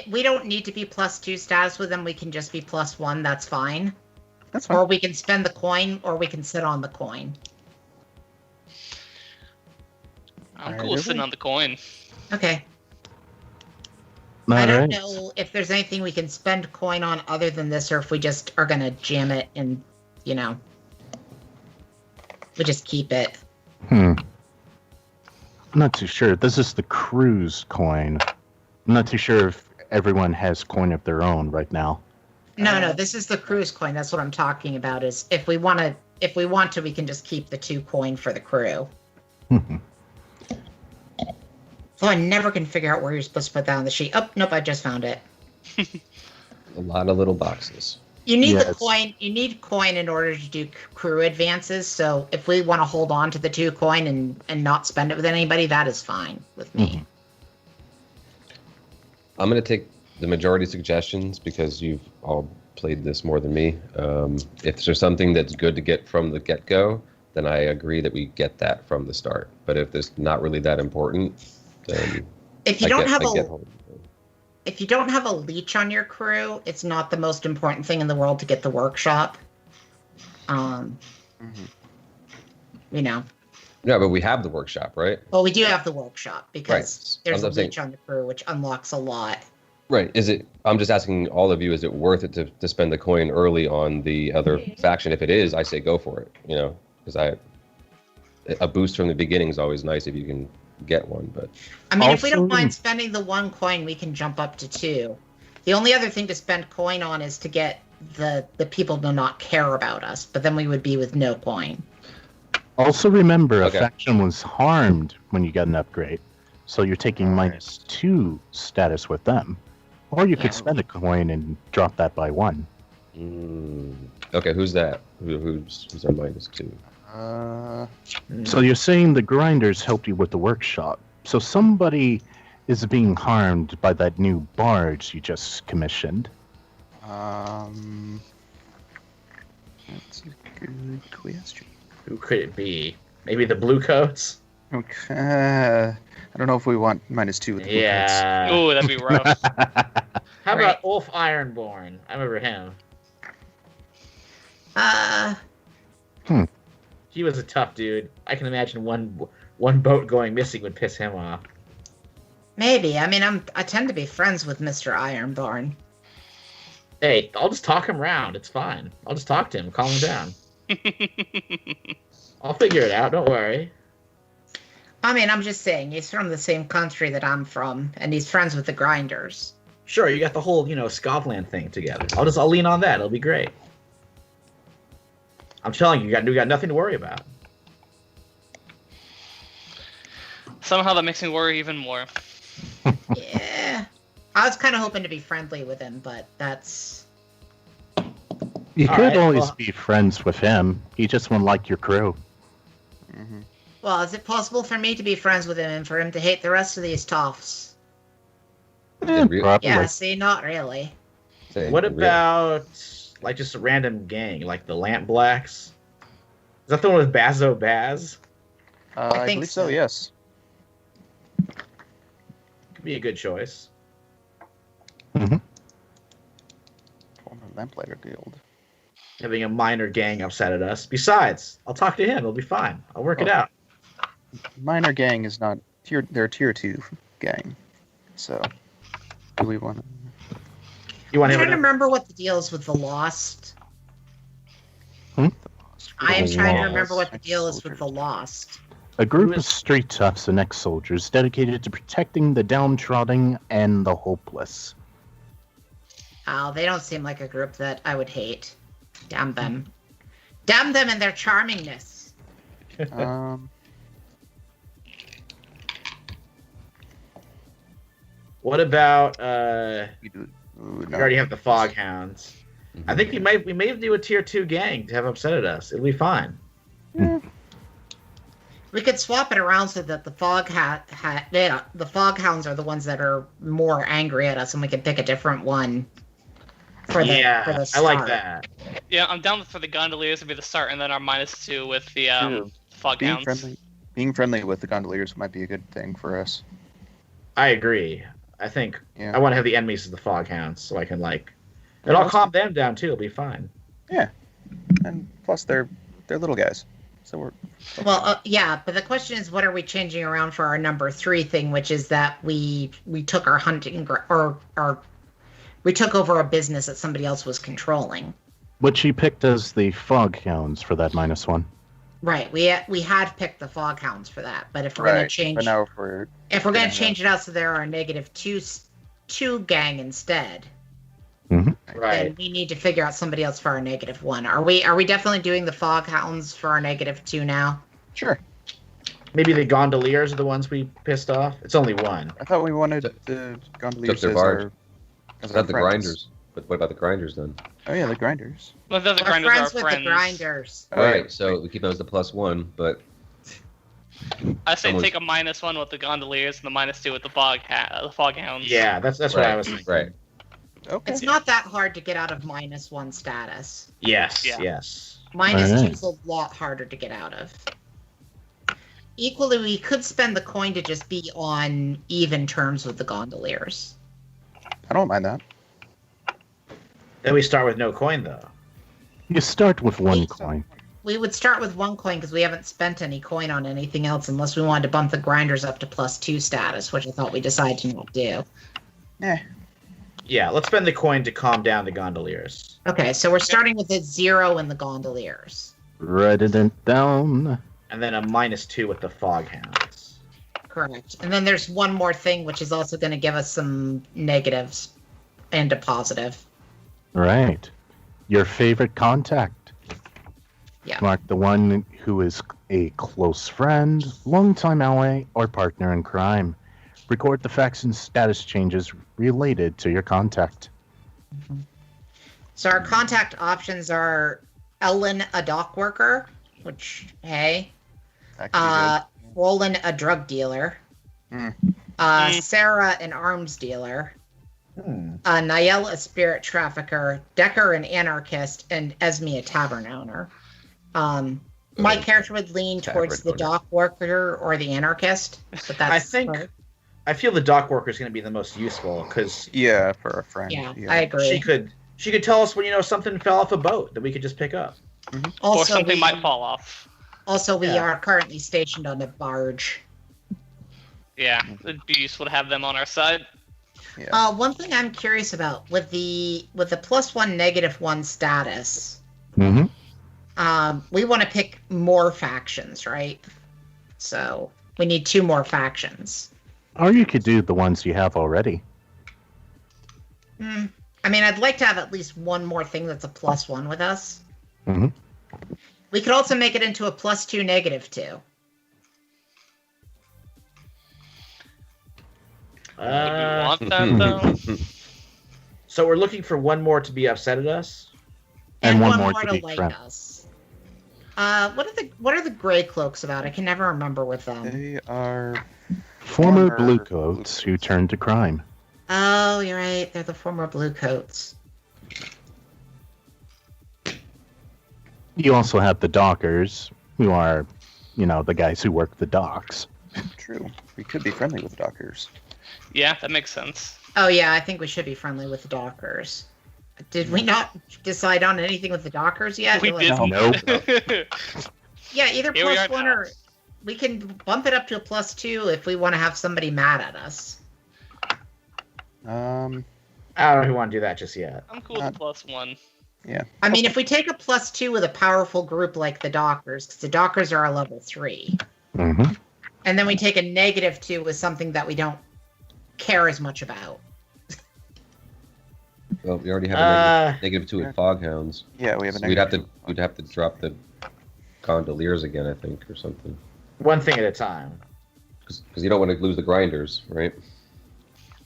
We don't need to be +2 status with them. We can just be +1. That's fine. That's Or fine. we can spend the coin, or we can sit on the coin. I'm cool with sitting on the coin. Okay. I don't Alright. know if there's anything we can spend coin on other than this, or if we just are gonna jam it and, we just keep it. I'm not too sure. This is the cruise coin. I'm not too sure if everyone has coin of their own right now. No, this is the cruise coin. That's what I'm talking about. Is if we want to, we can just keep the 2 coin for the crew. So I never can figure out where you're supposed to put that on the sheet. Oh, nope, I just found it. A lot of little boxes. You need the Yes. coin. You need coin in order to do crew advances. So if we want to hold on to the 2 coin and not spend it with anybody, that is fine with me. I'm going to take the majority suggestions because you've all played this more than me. If there's something that's good to get from the get-go, then I agree that we get that from the start. But if it's not really that important, then If you don't have I get a hold of it. if you don't have a leech on your crew, it's not the most important thing in the world to get the workshop. Yeah, but we have the workshop, right? Well, we do have the workshop because Right. there's a I'm saying- leech on the crew, which unlocks a lot. Right. I'm just asking all of you, is it worth it to spend the coin early on the other faction? If it is, I say go for it, because a boost from the beginning is always nice if you can get one, but I mean, if we don't Also- mind spending the 1 coin, we can jump up to 2. The only other thing to spend coin on is to get the people to not care about us, but then we would be with no coin. Also remember, Okay. a faction was harmed when you got an upgrade. So you're taking -2 status with them. Or you could Yeah. spend a coin and drop that by 1. Okay, who's that? Who's our -2? So you're saying the grinders helped you with the workshop. So somebody is being harmed by that new barge you just commissioned. That's a good question. Who could it be? Maybe the blue coats? Okay. I don't know if we want -2 with the blue coats. Yeah. Ooh, that'd be rough. How Right. about Ulf Ironborn? I remember him. He was a tough dude. I can imagine one boat going missing would piss him off. Maybe. I mean, I tend to be friends with Mr. Ironborn. Hey, I'll just talk him round. It's fine. I'll just talk to him, calm him down. I'll figure it out. Don't worry. I mean, I'm just saying, he's from the same country that I'm from, and he's friends with the grinders. Sure, you got the whole, Scotland thing together. I'll lean on that. It'll be great. I'm telling you, you got nothing to worry about. Somehow that makes me worry even more. Yeah. I was kind of hoping to be friendly with him, but that's... You All could right, always well- be friends with him. He just won't like your crew. Well, is it possible for me to be friends with him and for him to hate the rest of these toffs? Probably. Yeah, see, not really. What about, just a random gang, like the Lamp Blacks? Is that the one with Bazo Baz? I think believe so, so. yes. Could be a good choice. Former Lamplighter Guild. Having a minor gang upset at us. Besides, I'll talk to him. It'll be fine. I'll work it out. Minor gang is not tier. They're tier 2 gang. So, do we want to? You want I'm trying to him? remember what the deal is with the Lost. Hmm? I am The trying to Lost. remember what the deal is with the Lost. A group Who of is- street toughs and ex-soldiers dedicated to protecting the downtrodden and the hopeless. Oh, they don't seem like a group that I would hate. Damn them. Damn them and their charmingness. What about We do. Ooh, we no. already have the Foghounds. I think we may do a tier 2 gang to have upset at us. It'll be fine. We could swap it around so that the the Foghounds are the ones that are more angry at us, and we could pick a different one. For the I like start. that. Yeah, I'm down for the gondoliers to be the start, and then our -2 with the fog Being hounds. friendly with the gondoliers might be a good thing for us. I agree. I think Yeah. I want to have the enemies as the foghounds, so I can and I'll calm them down too. It'll be fine. Yeah, and plus they're little guys, so we're Well, yeah, but the question is, what are we changing around for our number 3 thing, which is that we took our hunting or we took over a business that somebody else was controlling. Which she picked as the Foghounds for that -1. Right. We had picked the Foghounds for that, but if we're going to change, But now if we're going to change it out so there are a -2 gang instead, Mhm. Right. then we need to figure out somebody else for our -1. Are we definitely doing the Foghounds for our -2 now? sure. Maybe the gondoliers are the ones we pissed off. It's only one. I thought we wanted the gondoliers their as barge. as Not the friends. grinders. But what about the grinders then? Oh yeah, the grinders. Well, the We're grinders are friends with friends. the grinders. Oh, All yeah. right, so we keep them as the +1, but I say Someone's- take a -1 with the gondoliers and the -2 with the fog hounds. Yeah, that's what I was thinking. right. Okay. It's not that hard to get out of -1 status. Yes. Yeah. Yes. -2 is a lot harder to get out of. Equally, we could spend the coin to just be on even terms with the gondoliers. I don't mind that. Then we start with no coin though. You start with 1 coin. We would start with 1 coin because we haven't spent any coin on anything else unless we wanted to bump the grinders up to +2 status, which I thought we decided to not do. Yeah, let's spend the coin to calm down the gondoliers. Okay, so we're starting with a 0 in the gondoliers. Write it down. And then a -2 with the foghounds. Correct. And then there's one more thing, which is also going to give us some negatives and a positive. Right. Your favorite contact. Yeah. Mark the one who is a close friend, longtime ally, or partner in crime. Record the facts and status changes related to your contact. So our contact options are Ellen, a dock worker, which, hey. That could be Roland, a drug dealer. Sarah, an arms dealer. Niall, a spirit trafficker. Decker, an anarchist. And Esme, a tavern owner. My character would lean towards the Tavern owner. dock worker or the anarchist. But that's I feel the dock worker is going to be the most useful because good. Yeah, for a friend. Yeah, I agree. she could tell us when something fell off a boat that we could just pick up. Also, Or something might fall off. Also, we Yeah. are currently stationed on a barge. Yeah, it'd be useful to have them on our side. Yeah. One thing I'm curious about with the +1 -1 status, Mm-hmm. we want to pick more factions, right? So we need 2 more factions. Or you could do the ones you have already. I mean, I'd like to have at least one more thing that's a +1 with us. Mhm. We could also make it into a +2 -2. Would we want that though? So we're looking for one more to be upset at us. And one one more more to to be like friend. us. What are the gray cloaks about? I can never remember with them. They are. Former Former bluecoats who turned to crime. Oh, you're right. They're the former bluecoats. You also have the dockers, who are, the guys who work the docks. True. We could be friendly with the dockers. Yeah, that makes sense. Oh yeah, I think we should be friendly with the dockers. Did we not decide on anything with the dockers yet? We Or didn't. Nope. Yeah, either Here we are +1 now. or we can bump it up to a +2 if we want to have somebody mad at us. I don't know if we want to do that just yet. I'm cool with +1. I mean, if we take a +2 with a powerful group like the dockers, because the dockers are a level 3, Mm-hmm. and then we take a -2 with something that we don't care as much about. Well, we already have a -2 with foghounds. Yeah, we have a So we'd have to drop the gondoliers again, I think, or something. One thing at a time. Because you don't want to lose the grinders, right?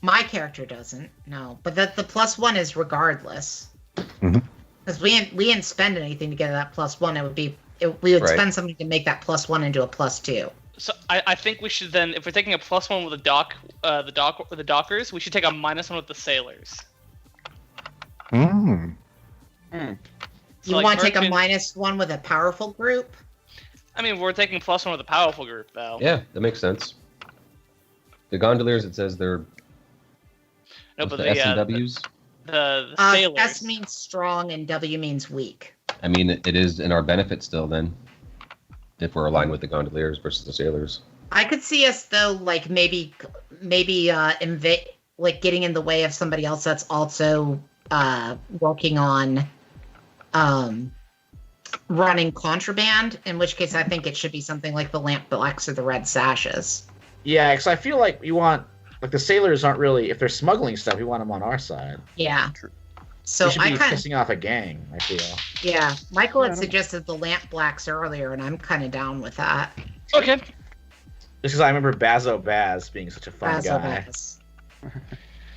My character doesn't, no. But the +1 is regardless. Mhm. Because we didn't spend anything to get that +1. We would Right. spend something to make that +1 into a +2. So I think we should then, if we're taking a +1 with the dockers, we should take a -1 with the sailors. Mm. You So, like, want to take a Merchant- -1 with a powerful group? I mean, we're taking +1 with a powerful group, though. Yeah, that makes sense. The gondoliers, it says they're No, what's but the the S and W's. the sailors. S means strong and W means weak. I mean, it is in our benefit still then, if we're aligned with the gondoliers versus the sailors. I could see us though, like maybe like getting in the way of somebody else that's also working on running contraband. In which case, I think it should be something like the lamp blacks or the red sashes. Yeah, because I feel like we want, like, the sailors aren't really, if they're smuggling stuff, we want them on our side. Yeah. True. So we should I be kind of, pissing off a gang, I feel. yeah. Michael had Yeah, I don't- suggested the lamp blacks earlier, and I'm kind of down with that. Okay. Just because I remember Bazo Baz being such a fun Basil guy. Bass.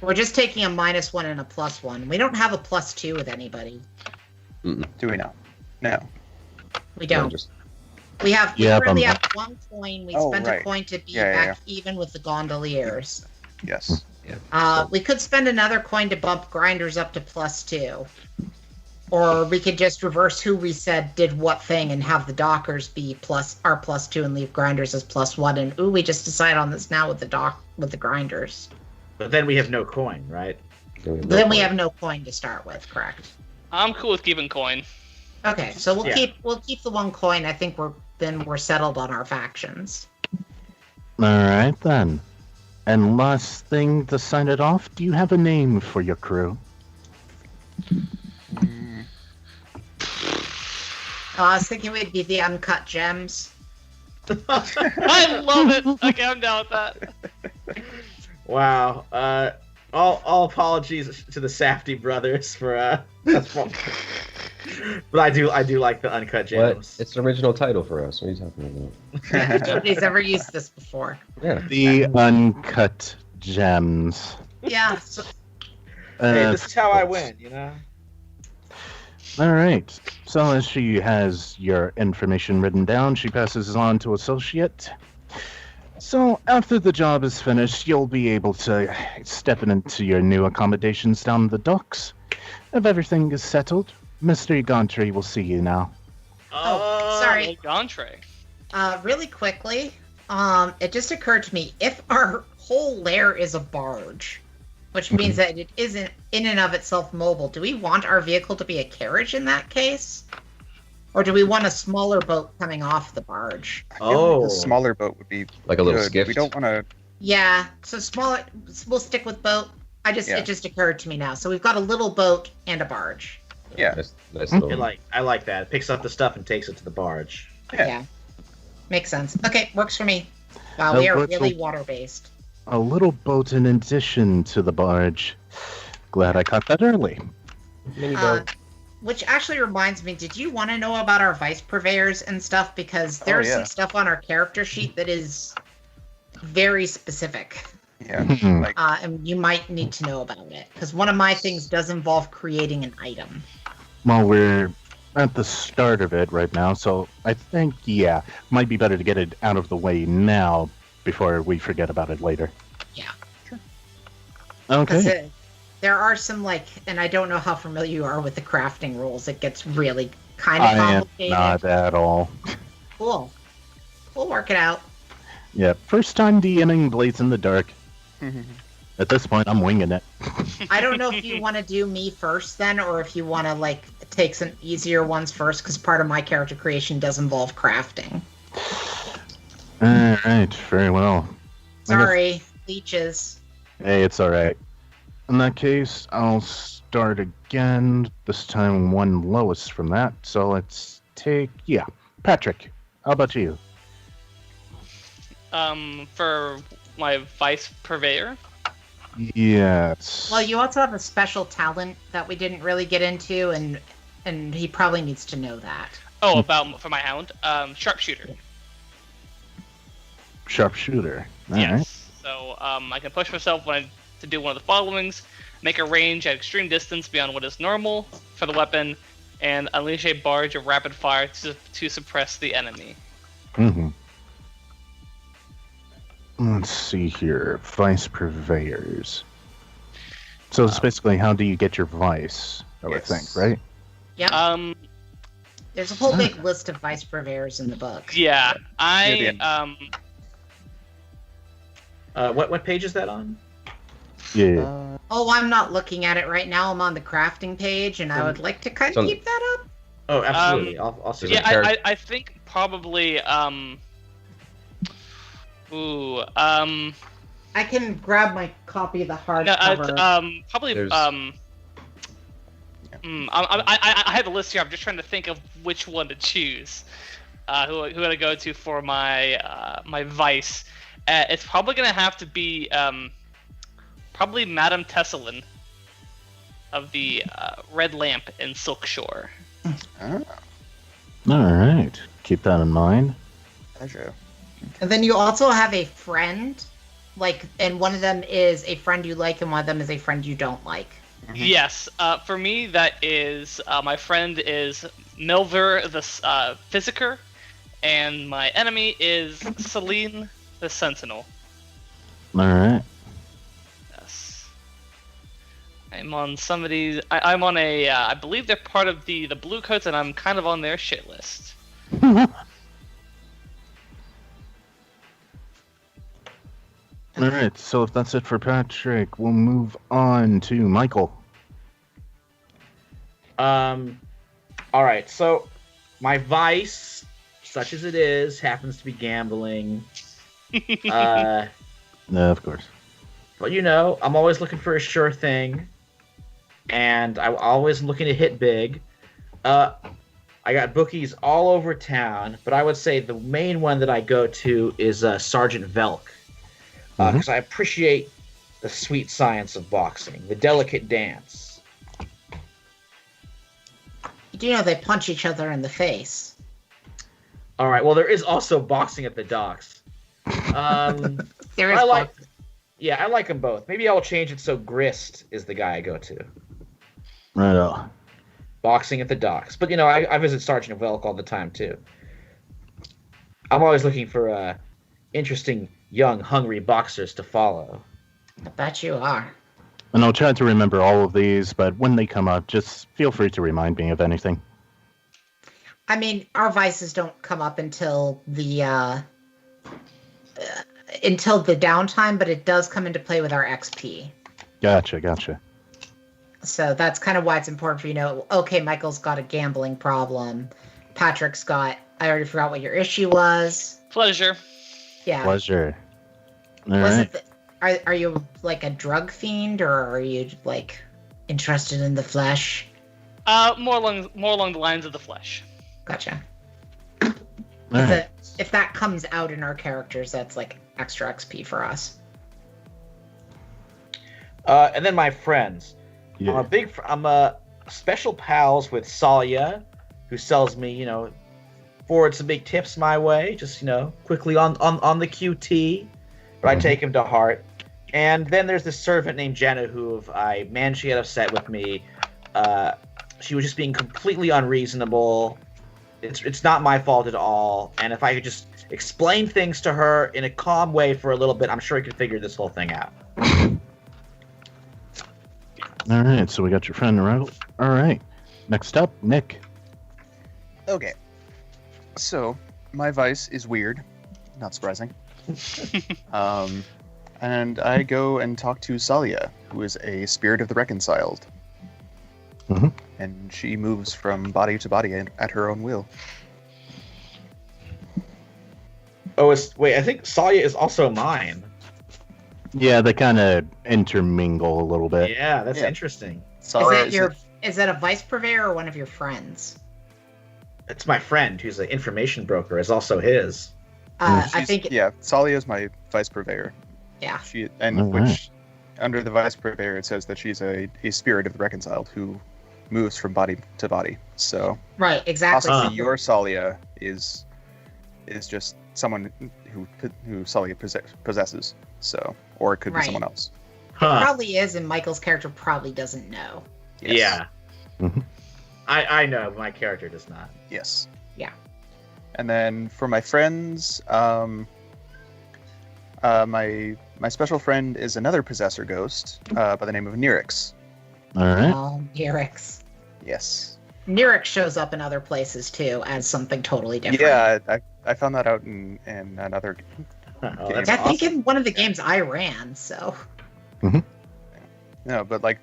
We're just taking a -1 and a +1. We don't have a +2 with anybody. Do we know? No. We No, don't. just We Yeah, currently I'm- have 1 coin. We Oh, spent right. a coin to be Yeah, back even with the gondoliers. Yes. We could spend another coin to bump grinders up to +2. Or we could just reverse who we said did what thing and have the dockers be our +2 and leave grinders as +1. And we just decide on this now with the grinders. But then we have no coin, right? Then we have no coin to start with, correct? I'm cool with keeping coin. Okay, so we'll Yeah. keep the 1 coin. I think we're settled on our factions. All right, then. And last thing to sign it off, do you have a name for your crew? Mm, I was thinking we'd be the Uncut Gems. I love it. Okay, I'm down with that. Wow. All apologies to the Safdie brothers for that's fun. But I do like the Uncut what? Gems. It's an original title for us. What are you talking about? Nobody's ever used this before. Yeah. The Uncut Gems. Yeah. So, Hey, this is how I win, you know? All right. So as she has your information written down, she passes it on to Associate. So after the job is finished, you'll be able to step into your new accommodations down the docks. If everything is settled, Mr. Gauntry will see you now. Oh, sorry. Gauntry. Really quickly, it just occurred to me, if our whole lair is a barge, which means that it isn't in and of itself mobile, do we want our vehicle to be a carriage in that case? Or do we want a smaller boat coming off the barge? I feel like a smaller boat would be Like a little good. skiff? We don't want to. Yeah, so smaller, we'll stick with boat. Yeah. It just occurred to me now. So we've got a little boat and a barge. Yeah. Nice little. I like that. It picks up the stuff and takes it to the barge. Yeah. Makes sense. Okay, works for me. Wow, Oh, we are what's really the- water-based. A little boat in addition to the barge. Glad I caught that early. Mini Uh, boat. which actually reminds me, did you want to know about our vice purveyors and stuff? Because there's yeah. some stuff on our character sheet that is very specific. Yeah. Mhm. Like, And you might need to know about it. Because one of my things does involve creating an item. Well, we're at the start of it right now, so I think, yeah, might be better to get it out of the way now before we forget about it later. Yeah. Sure. Because Okay. there are some, like, and I don't know how familiar you are with the crafting rules. It gets really kind of I am complicated. not at all. Cool. We'll work it out. Yeah, first time DMing Blades in the Dark. At this point, I'm winging it. I don't know if you want to do me first then, or if you want to, like, take some easier ones first, because part of my character creation does involve crafting. Alright, very well. Sorry, leeches. Hey, it's alright. In that case, I'll start again, this time one lowest from that. So let's take, yeah, Patrick, how about you? For my vice purveyor. Yes. Well, you also have a special talent that we didn't really get into, and he probably needs to know that. Oh, for my hound. Sharpshooter. Sharpshooter. Alright. Yes. So I can push myself to do one of the followings: make a range at extreme distance beyond what is normal for the weapon, and unleash a barge of rapid fire to suppress the enemy. Mm-hmm. Let's see here. Vice purveyors. So it's basically how do you get your vice, I would think, Yes. right? Yep. There's a whole big list of vice purveyors in the book. Yeah, Near the end. What page is that on? Yeah. Oh, I'm not looking at it right now. I'm on the crafting page, and I would like to kind of keep that up. Oh, absolutely. I'll see. Yeah, that. I think probably I can grab my copy of the no, hardcover. probably There's- I have a list here. I'm just trying to think of which one to choose. Who to go to for my my vice? It's probably gonna have to be probably Madame Tesselin of the Red Lamp in Silkshore. Ah, All right. Keep that in mind. pleasure. And then you also have a friend, and one of them is a friend you like, and one of them is a friend you don't like. Yes, for me that is my friend is Milver the Physiker, and my enemy is Celine the Sentinel. All right. Yes, I'm on somebody's. I'm on a. I believe they're part of the Blue Coats, and I'm kind of on their shit list. All right. So if that's it for Patrick, we'll move on to Michael. All right. So my vice, such as it is, happens to be gambling. No, of course. But I'm always looking for a sure thing, and I'm always looking to hit big. I got bookies all over town, but I would say the main one that I go to is Sergeant Velk, because I appreciate the sweet science of boxing, the delicate dance. You do know they punch each other in the face. All right. Well, there is also boxing at the docks. There is I like them both. Maybe I'll change it so Grist is the guy I go to. Right on. Boxing at the docks. But, I visit Sergeant Velk all the time, too. I'm always looking for interesting, young, hungry boxers to follow. I bet you are. And I'll try to remember all of these, but when they come up, just feel free to remind me of anything. I mean, our vices don't come up until the downtime, but it does come into play with our XP. Gotcha. So that's kind of why it's important for you to know, okay, Michael's got a gambling problem. Patrick's got, I already forgot what your issue was. Pleasure. Yeah. Pleasure. All Was right. it are you like a drug fiend, or are you like interested in the flesh? More along the lines of the flesh. Gotcha. All right. If that comes out in our characters, that's like extra XP for us. And then my friends. Yeah. I'm special pals with Salia, who sells me, forward some big tips my way, just quickly on the QT, but I take him to heart. And then there's this servant named Jenna who I managed to get upset with me. She was just being completely unreasonable. It's not my fault at all. And if I could just explain things to her in a calm way for a little bit, I'm sure I could figure this whole thing out. All right, so we got your friend around. All right. Next up, Nick. Okay. So, my vice is weird. Not surprising. And I go and talk to Salia, who is a spirit of the reconciled. Mhm. And she moves from body to body at her own will. Oh, wait, I think Salia is also mine. Yeah, they kind of intermingle a little bit. Yeah, that's Yeah. interesting. Salia Is that a vice purveyor or one of your friends? It's my friend who's an information broker, is also his. I think Salia is my vice purveyor. yeah. Which under the vice purveyor it says that she's a spirit of the reconciled who moves from body to body. So Right, exactly. possibly your Salia is just someone who Salia possesses. So, or it could be Right. someone else. Probably is, and Michael's character probably doesn't know. Yes. Yeah. Mhm. I know, but my character does not. Yes. Yeah. And then for my friends, my special friend is another possessor ghost by the name of Nirix. All right. Oh, Eric's. Yes. Nirek shows up in other places too as something totally different. Yeah, I found that out in another. Oh, Yeah, that's I think awesome. in one of the games I ran. So No, but like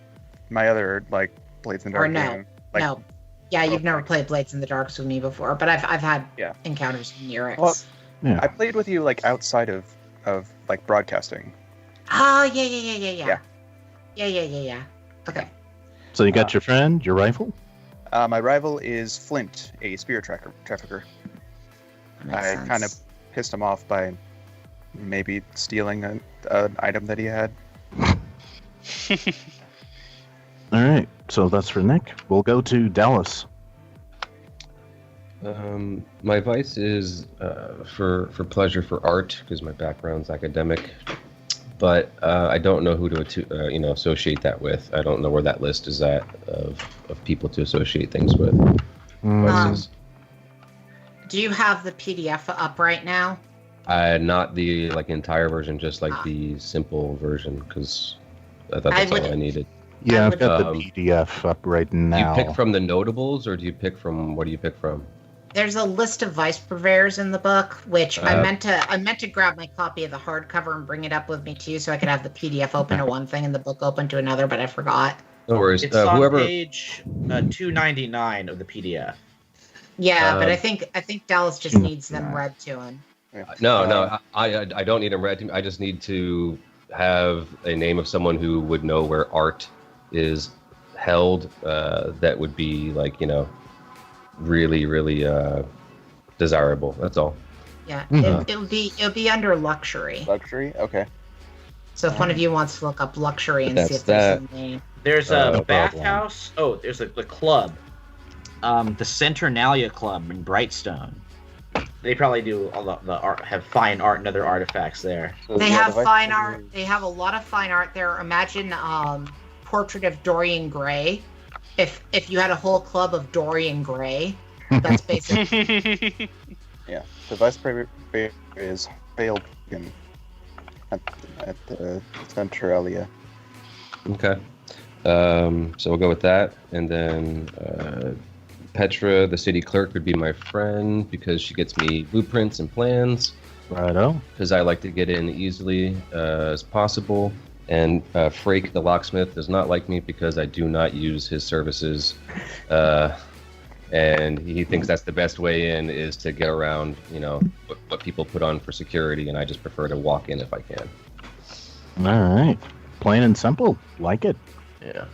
my other like Blades in the or Dark no, game. Like, no, yeah, you've never okay. played Blades in the Darks with me before, but I've had Yeah. encounters with Nirek's. Well, Yeah. I played with you like outside of like broadcasting. Oh yeah. Okay. So you got your friend, your rifle? My rival is Flint, a spear trafficker. Makes I sense. kind of pissed him off by maybe stealing an item that he had. All right. So that's for Nick. We'll go to Dallas. My vice is for pleasure for art because my background's academic, but I don't know who to associate that with. I don't know where that list is at of people to associate things with. Vices. Do you have the PDF up right now? Not the entire version, just like the simple version because I thought that's all I needed. Yeah, I've would- got the PDF up right Do you now. pick from the notables or do you pick from what do you pick from? There's a list of vice purveyors in the book, which I meant to grab my copy of the hardcover and bring it up with me too, so I could have the PDF open to one thing and the book open to another, but I forgot. No worries. It's on Whoever. page 299 of the PDF. Yeah, but Um, I think Dallas just needs them read to him. No, I don't need them read to me. I just need to have a name of someone who would know where art is held. That would be really, really desirable. That's all. Yeah, Mhm. it'll be under luxury. Luxury? Okay. So if one of you wants to look up luxury and That's see if there's that. a name. There's No a problem. bathhouse. Oh, there's the club. The Centernalia Club in Brightstone. They probably do a lot the art, have fine art and other artifacts there. They have fine art. They have a lot of fine art there. Imagine portrait of Dorian Gray. If you had a whole club of Dorian Gray, that's basically. Yeah, the vice president is failed at the Centralia. Okay. So we'll go with that, and then Petra, the city clerk, would be my friend because she gets me blueprints and plans. Righto. Because I like to get in easily as possible. And Frake, the locksmith, does not like me because I do not use his services. And he thinks that's the best way in is to get around, what people put on for security, and I just prefer to walk in if I can. All right. Plain and simple. Like it. Yeah.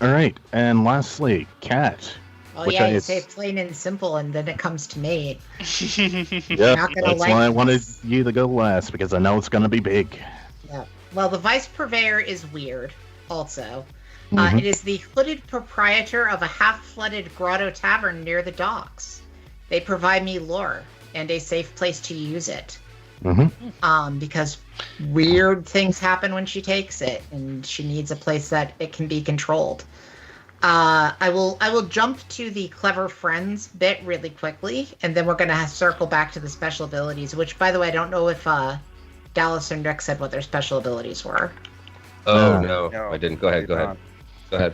All right. And lastly, Kat. Oh Which yeah, I- you say plain and simple, and then it comes to me. Yeah, Not gonna that's like why I wanted this. you to go last because I know it's going to be big. Yeah. Well, the vice purveyor is weird. Also, Mhm. it is the hooded proprietor of a half-flooded grotto tavern near the docks. They provide me lore and a safe place to use it. Because weird things happen when she takes it, and she needs a place that it can be controlled. I will jump to the clever friends bit really quickly, and then we're gonna circle back to the special abilities. Which, by the way, I don't know if Dallas and Rick said what their special abilities were. Oh, No. no, I didn't. Go ahead. Go ahead.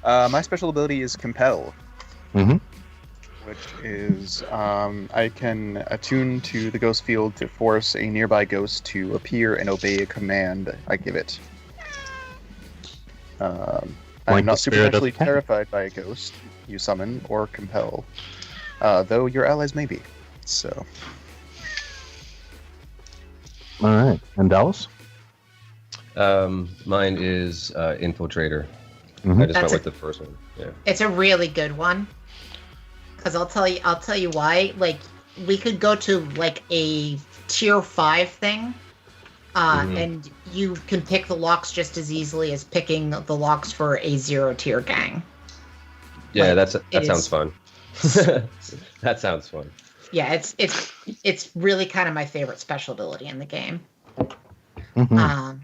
My special ability is Compel, Mhm. which is I can attune to the ghost field to force a nearby ghost to appear and obey a command I give it. Like I'm the not spirit of supernaturally Cat. terrified by a ghost you summon or compel, though your allies may be. So All right. And Dallas? Mine is Infiltrator. Mhm. I just went That's with the first one. Yeah. It's a really good one. Because I'll tell you why. Like, we could go to like a tier 5 thing, and you can pick the locks just as easily as picking the locks for a 0 tier gang. Yeah, Like, that it sounds is- fun. That sounds fun. Yeah, it's really kind of my favorite special ability in the game. Mhm.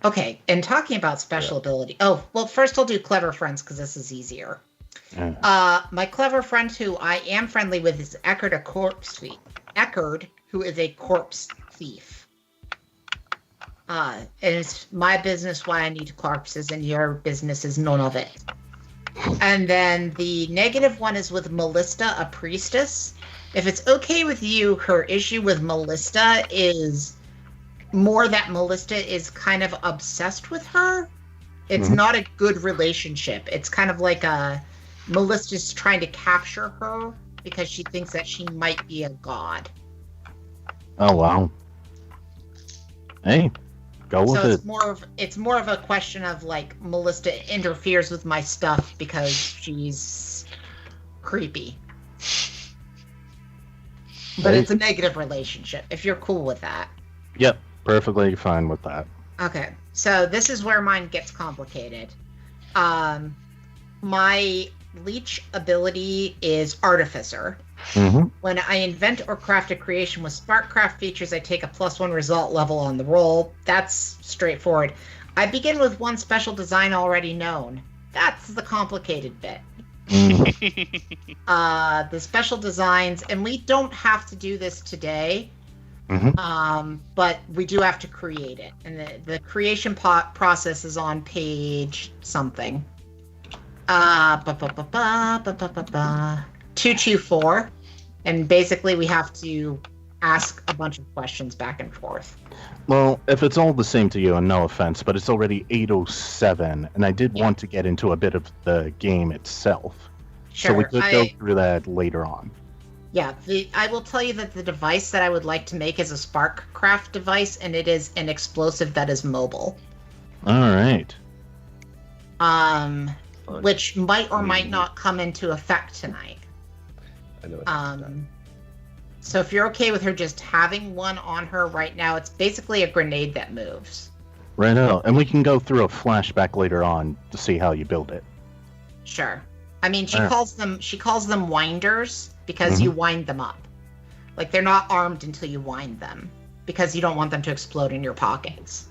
Okay, and talking about special ability. Oh, well, first I'll do clever friends because this is easier. Yeah. My clever friend who I am friendly with is Eckard, a corpse thief. Eckard, who is a corpse thief. And it's my business why I need corpses, and your business is none of it. And then the negative one is with Melista, a priestess. If it's okay with you, her issue with Melista is more that Melista is kind of obsessed with her. It's not a good relationship. It's kind of like Melista's trying to capture her because she thinks that she might be a god. Oh wow. Hey, go with So it. it's more of a question of like Melista interferes with my stuff because she's creepy. But it's a negative relationship, if you're cool with that. Yep, perfectly fine with that. Okay, so this is where mine gets complicated. My leech ability is Artificer. Mm-hmm. When I invent or craft a creation with Sparkcraft features, I take a +1 result level on the roll. That's straightforward. I begin with one special design already known. That's the complicated bit. The special designs, and we don't have to do this today, but we do have to create it. And the creation process is on page something. 224, and basically we have to ask a bunch of questions back and forth. Well, if it's all the same to you, and no offense, but it's already 8:07, and I did want to get into a bit of the game itself. Sure. So we could go through that later on. Yeah, I will tell you that the device that I would like to make is a Sparkcraft device, and it is an explosive that is mobile. All right. Which might or might not come into effect tonight. I know it's So if you're okay with her just having one on her right now, it's basically a grenade that moves. Right on. And we can go through a flashback later on to see how you build it. Sure. I mean, she calls them winders because you wind them up. Like, they're not armed until you wind them because you don't want them to explode in your pockets.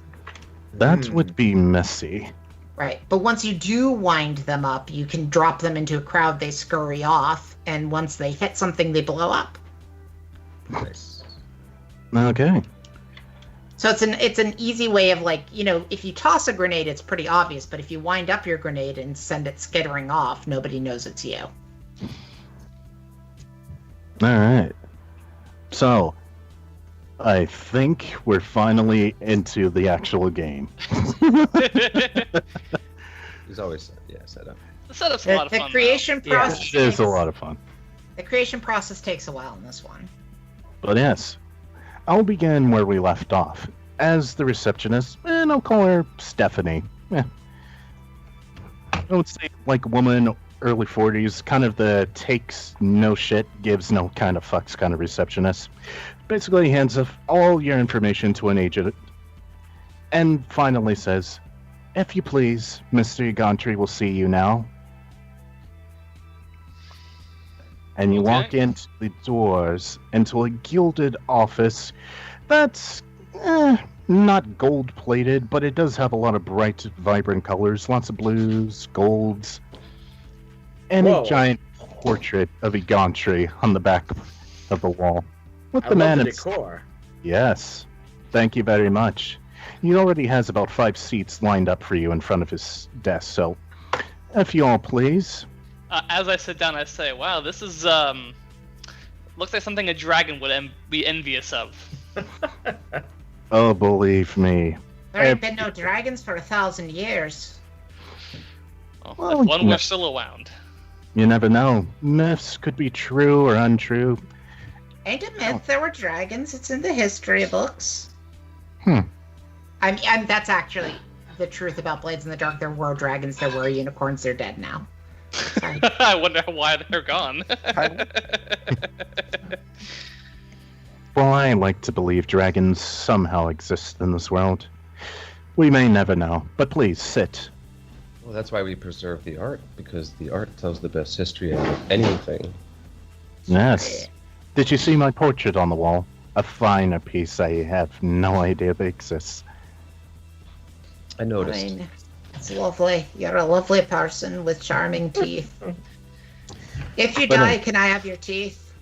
That would be messy. Right. But once you do wind them up, you can drop them into a crowd, they scurry off, and once they hit something, they blow up. nice. Okay. So it's an easy way of, like, you know, if you toss a grenade, it's pretty obvious, but if you wind up your grenade and send it skittering off, nobody knows it's you. All right. So, I think we're finally into the actual game. He's always set up. The setup's a lot of The fun. creation process It is a lot of fun. The creation process takes a while in this one. But yes, I'll begin where we left off. As the receptionist, and I'll call her Stephanie. I would say like a woman, early 40s, kind of the takes no shit, gives no kind of fucks kind of receptionist. Basically hands off all your information to an agent and finally says, "If you please, Mr. Gauntry will see you now." And you walk into the doors into a gilded office that's not gold-plated, but it does have a lot of bright, vibrant colors, lots of blues, golds, and Whoa. a giant portrait of a Gauntry on the back of the wall. With I the man love the himself. decor. Yes, thank you very much. He already has about 5 seats lined up for you in front of his desk, so if you all please. As I sit down, I say, "Wow, this is looks like something a dragon would be envious of." Oh, believe me. There ain't been no dragons for 1,000 years. Well, if one no. were still around. You never know. Myths could be true or untrue. Ain't a myth, there were dragons. It's in the history books. Hmm. I mean, that's actually the truth about Blades in the Dark. There were dragons, there were unicorns, they're dead now. Sorry. I wonder why they're gone. Well, I like to believe dragons somehow exist in this world. We may never know, but please sit. Well, that's why we preserve the art, because the art tells the best history out of anything. Yes. Did you see my portrait on the wall? A finer piece I have no idea that exists. I noticed. I mean, it's lovely. You're a lovely person with charming teeth. If you But, die, can I have your teeth?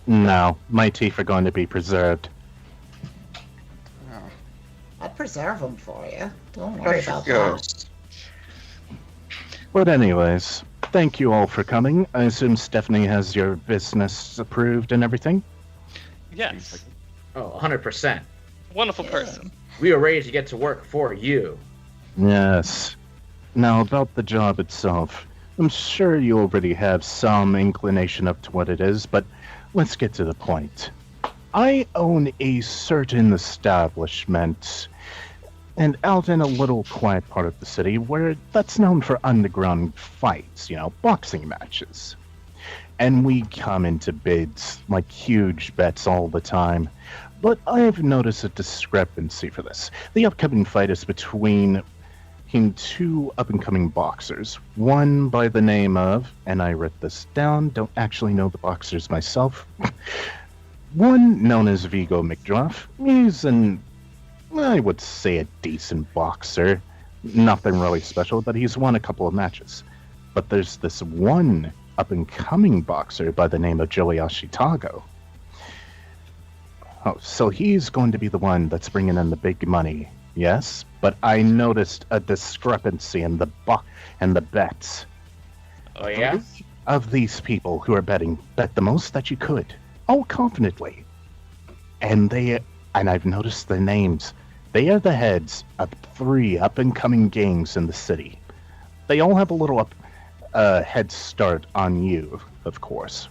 No, my teeth are going to be preserved. I'd preserve them for you. Don't worry about that. Ghost. But anyways, thank you all for coming. I assume Stephanie has your business approved and everything? Yes. Oh, 100%. Wonderful person. We are ready to get to work for you. Yes. Now, about the job itself, I'm sure you already have some inclination up to what it is, but let's get to the point. I own a certain establishment, and out in a little quiet part of the city where that's known for underground fights, boxing matches. And we come into bids, like huge bets all the time. But I've noticed a discrepancy for this. The upcoming fight is between two up-and-coming boxers. One by the name of, and I wrote this down, don't actually know the boxers myself. One known as Vigo McDruff. He's I would say a decent boxer. Nothing really special, but he's won a couple of matches. But there's this one up-and-coming boxer by the name of Joey Ashitago. Oh, so he's going to be the one that's bringing in the big money, yes? But I noticed a discrepancy in the bets. Oh, yeah? Of these people who are betting, bet the most that you could, all confidently. And I've noticed their names. They are the heads of 3 up-and-coming gangs in the city. They all have a little head start on you, of course.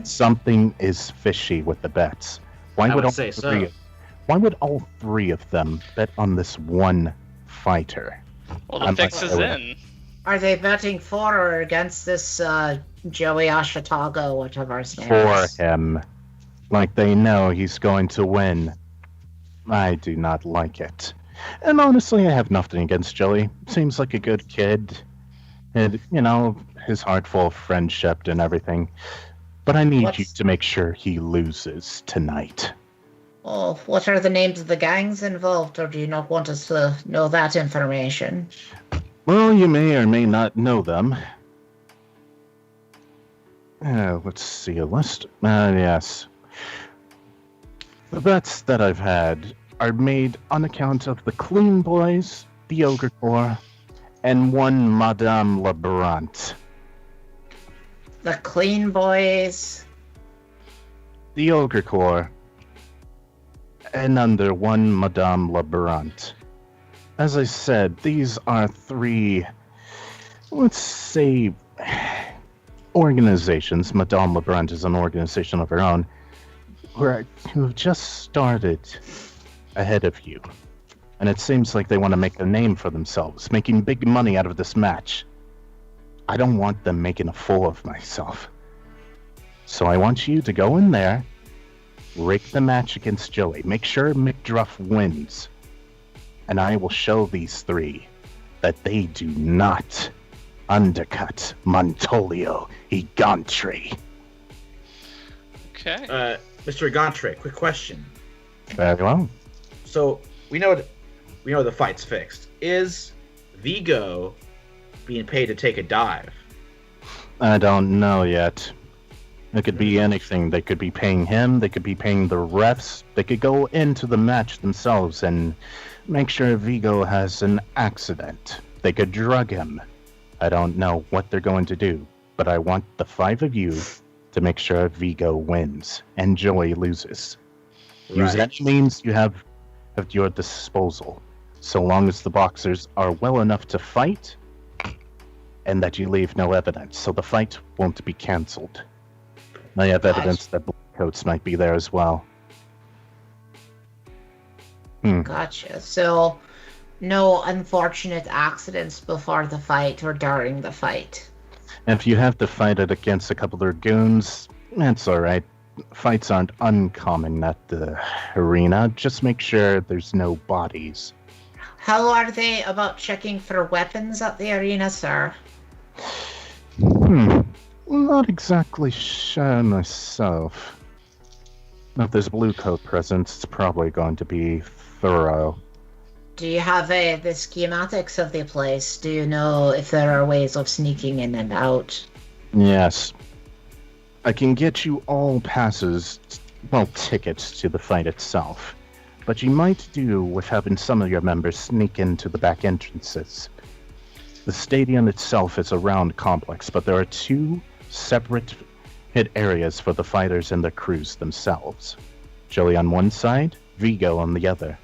Something is fishy with the bets. Why would all 3 of them bet on this one fighter? Well, the fix is in. Are they betting for or against this Joey Ashitago, whatever his name For is? him. Like they know he's going to win. I do not like it. And honestly, I have nothing against Joey. Seems like a good kid. And, his heart full of friendship and everything. But I need you to make sure he loses tonight. Oh, what are the names of the gangs involved, or do you not want us to know that information? Well, you may or may not know them. Let's see a list. Yes. The bets that I've had are made on account of the Clean Boys, the Ogre Corps, and one Madame Lebrant. The Clean Boys. The Ogre Corps, and under one Madame Lebrant. As I said, these are 3, let's say, organizations. Madame Lebrant is an organization of her own, who have just started ahead of you. And it seems like they want to make a name for themselves, making big money out of this match. I don't want them making a fool of myself. So I want you to go in there, rake the match against Joey, make sure McDruff wins, and I will show these 3 that they do not undercut Montolio Egantri. Okay. Mr. Egantre, quick question. Very well. So we know the fight's fixed. Is Vigo being paid to take a dive? I don't know yet. It could be anything. They could be paying him, they could be paying the refs, they could go into the match themselves and make sure Vigo has an accident. They could drug him. I don't know what they're going to do, but I want the 5 of you to make sure Vigo wins and Joey loses. Use any means you have at your disposal, so long as the boxers are well enough to fight and that you leave no evidence, so the fight won't be cancelled. I have evidence that Coats might be there as well. Gotcha. So, no unfortunate accidents before the fight or during the fight. If you have to fight it against a couple of goons, that's alright. Fights aren't uncommon at the arena. Just make sure there's no bodies. How are they about checking for weapons at the arena, sir? Not exactly sure myself. If there's blue coat present, it's probably going to be thorough. Do you have the schematics of the place? Do you know if there are ways of sneaking in and out? Yes. I can get you all passes, tickets to the fight itself. But you might do with having some of your members sneak into the back entrances. The stadium itself is a round complex, but there are two separate hit areas for the fighters and their crews themselves. Joey on one side, Vigo on the other.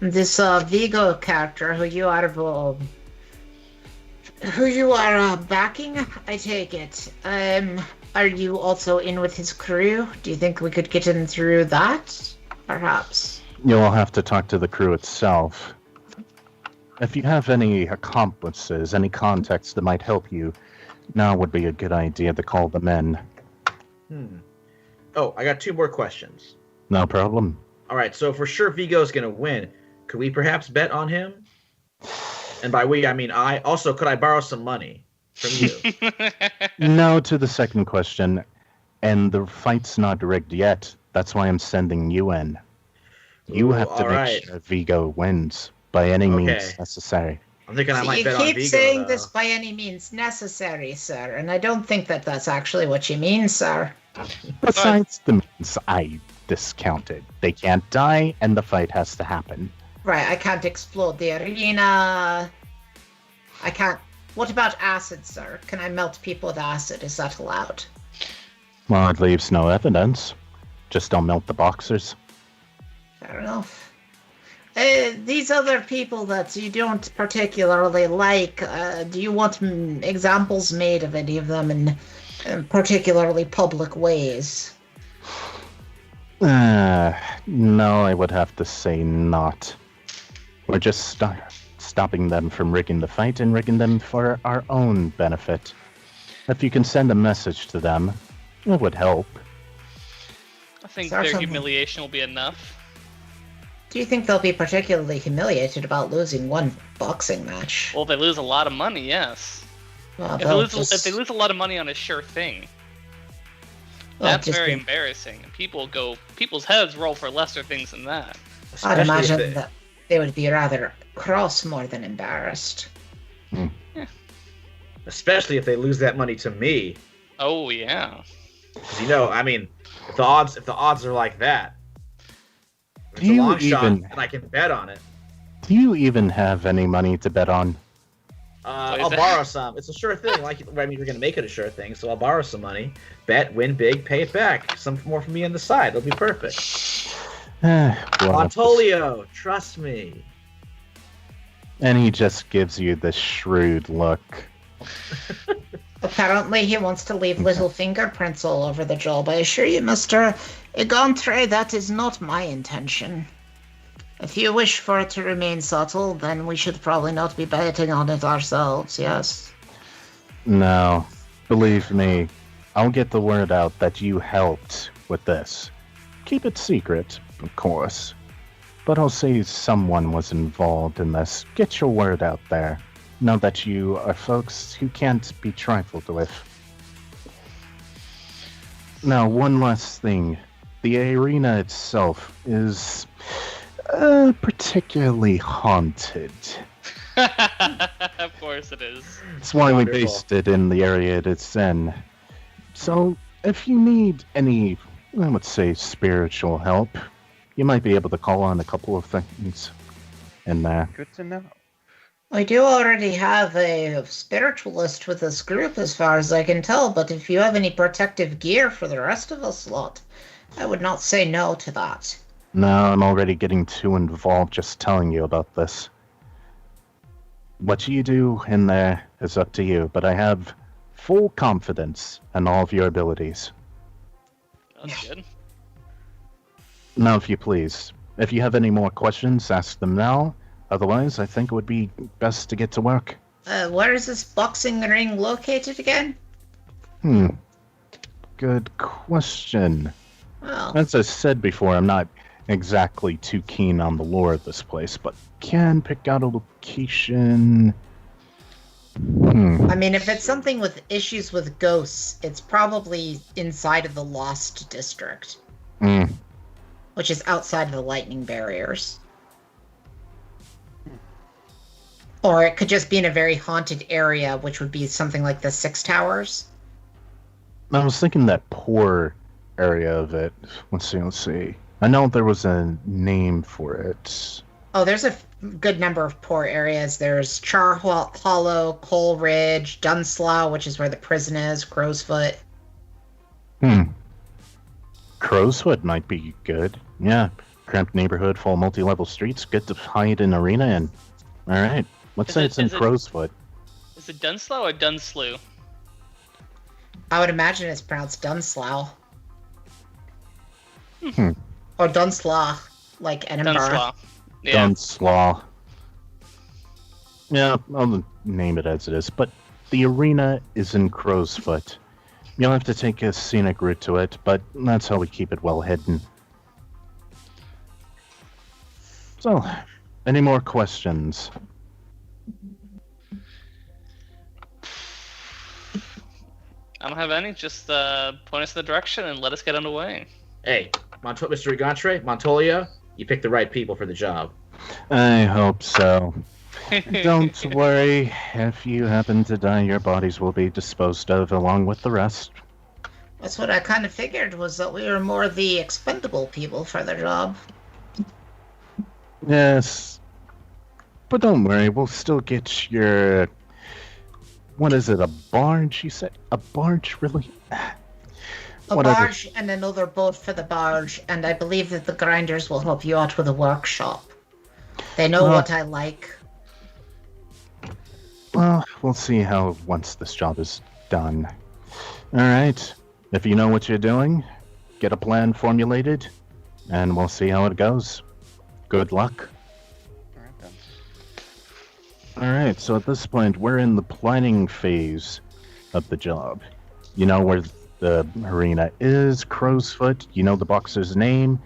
This Vigo character who you are backing, I take it. Are you also in with his crew? Do you think we could get in through that? Perhaps. You'll have to talk to the crew itself. If you have any accomplices, any contacts that might help you, now would be a good idea to call them in. Oh, I got 2 more questions. No problem. All right, so if we're sure Vigo's going to win, could we perhaps bet on him? And by we, I mean I. Also, could I borrow some money from you? No to the second question, and the fight's not rigged yet. That's why I'm sending you in. You have to make sure Vigo wins by any means necessary. I'm thinking I might bet on Vigo. You keep saying this by any means necessary, sir, and I don't think that that's actually what you mean, sir. Besides the means I discounted. They can't die, and the fight has to happen. Right, I can't explode the arena. I can't... What about acid, sir? Can I melt people with acid? Is that allowed? Well, it leaves no evidence. Just don't melt the boxers. Fair enough. These other people that you don't particularly like, do you want examples made of any of them in particularly public ways? No, I would have to say not. We're just stopping them from rigging the fight and rigging them for our own benefit. If you can send a message to them, it would help. I think their humiliation will be enough. Do you think they'll be particularly humiliated about losing one boxing match? Well, if they lose a lot of money, yes. Well, if they lose a lot of money on a sure thing, that's very embarrassing. People's heads roll for lesser things than that. I'd imagine that they would be rather cross more than embarrassed. Yeah. Especially if they lose that money to me. Oh yeah. Because I mean, if the odds are like that, it's a long shot, and I can bet on it. Do you even have any money to bet on? I'll borrow some. It's a sure thing. We're going to make it a sure thing, so I'll borrow some money. Bet, win big, pay it back. Some more from me on the side. It'll be perfect. Montolio, trust me. And he just gives you this shrewd look. Apparently he wants to leave little fingerprints all over the job. I assure you, Mr. Egontre, that is not my intention. If you wish for it to remain subtle, then we should probably not be betting on it ourselves, yes? No. Believe me, I'll get the word out that you helped with this. Keep it secret, of course. But I'll say someone was involved in this. Get your word out there. Know that you are folks who can't be trifled with. Now, one last thing. The arena itself is particularly haunted. Of course it is. That's why we based it in the area it's in. So, if you need any, I would say, spiritual help, you might be able to call on a couple of things in there. Good to know. We do already have a spiritualist with this group, as far as I can tell, but if you have any protective gear for the rest of us lot, I would not say no to that. No, I'm already getting too involved just telling you about this. What you do in there is up to you, but I have full confidence in all of your abilities. That's good. Now, if you please, if you have any more questions, ask them now. Otherwise, I think it would be best to get to work. Where is this boxing ring located again? Good question. Well, As I said before, I'm not exactly too keen on the lore of this place, but can pick out a location. I mean, if it's something with issues with ghosts, it's probably inside of the Lost District. Which is outside of the lightning barriers. Or it could just be in a very haunted area, which would be something like the Six Towers. I was thinking that poor area of it. Let's see. I know there was a name for it. Oh, there's good number of poor areas. There's Hollow, Coal Ridge, Dunslough, which is where the prison is, Crowsfoot. Crowsfoot might be good. Yeah. Cramped neighborhood, full multi-level streets. Good to hide an arena in. Alright. Let's say it's in Crowsfoot. Is it Dunslough or Dunslough? I would imagine it's pronounced Dunslough. Hmm. Or Dunslough, like Edinburgh. Dunslough. Yeah. Dunslough. Yeah, I'll name it as it is. But the arena is in Crowsfoot. You'll have to take a scenic route to it, but that's how we keep it well hidden. So, any more questions? I don't have any. Just point us in the direction and let us get underway. Hey, Mr. Rigantre, Montolia, you picked the right people for the job. I hope so. Don't worry. If you happen to die, your bodies will be disposed of along with the rest. That's what I kind of figured, was that we were more the expendable people for the job. Yes. But don't worry, we'll still get your... What is it, a barge, you said? A barge, really? A barge and another boat for the barge, and I believe that the grinders will help you out with a workshop. They know what I like. Well, we'll see how once this job is done. Alright, if you know what you're doing, get a plan formulated, and we'll see how it goes. Good luck. Alright then. Alright, so at this point, we're in the planning phase of the job. You know where the arena is, Crowsfoot, you know the boxer's name,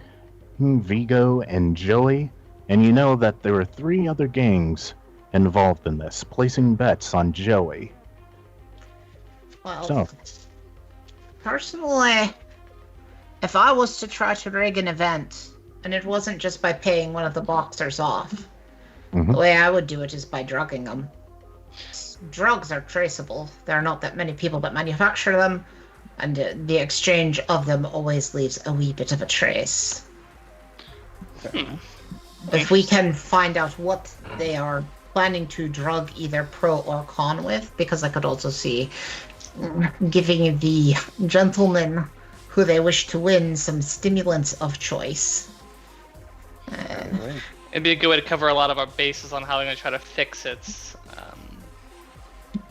Vigo and Joey, and you know that there are 3 other gangs involved in this, placing bets on Joey. Well, So, personally, if I was to try to rig an event, and it wasn't just by paying one of the boxers off, Mhm. the way I would do it is by drugging them. Drugs are traceable. There are not that many people that manufacture them, and the exchange of them always leaves a wee bit of a trace. If we can find out what they are planning to drug either pro or con with, because I could also see giving the gentleman who they wish to win some stimulants of choice. Alright. It'd be a good way to cover a lot of our bases on how we're going to try to fix it.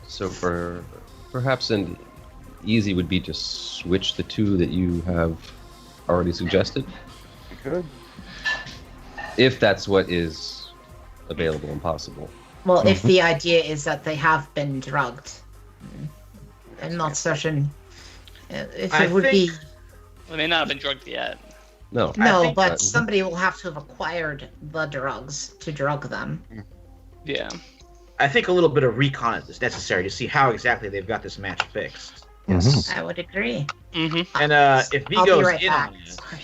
So perhaps an easy would be to switch the 2 that you have already suggested, We could. if that's what is available and possible. Well, if the idea is that they have been drugged. I'm not certain if I it would be... They may not have been drugged yet. No. No, think but that- somebody will have to have acquired the drugs to drug them. Yeah. I think a little bit of recon is necessary to see how exactly they've got this match fixed. mhm. I would agree. Mm-hmm. And if I'll be Vigo's right in back. on it, Sorry.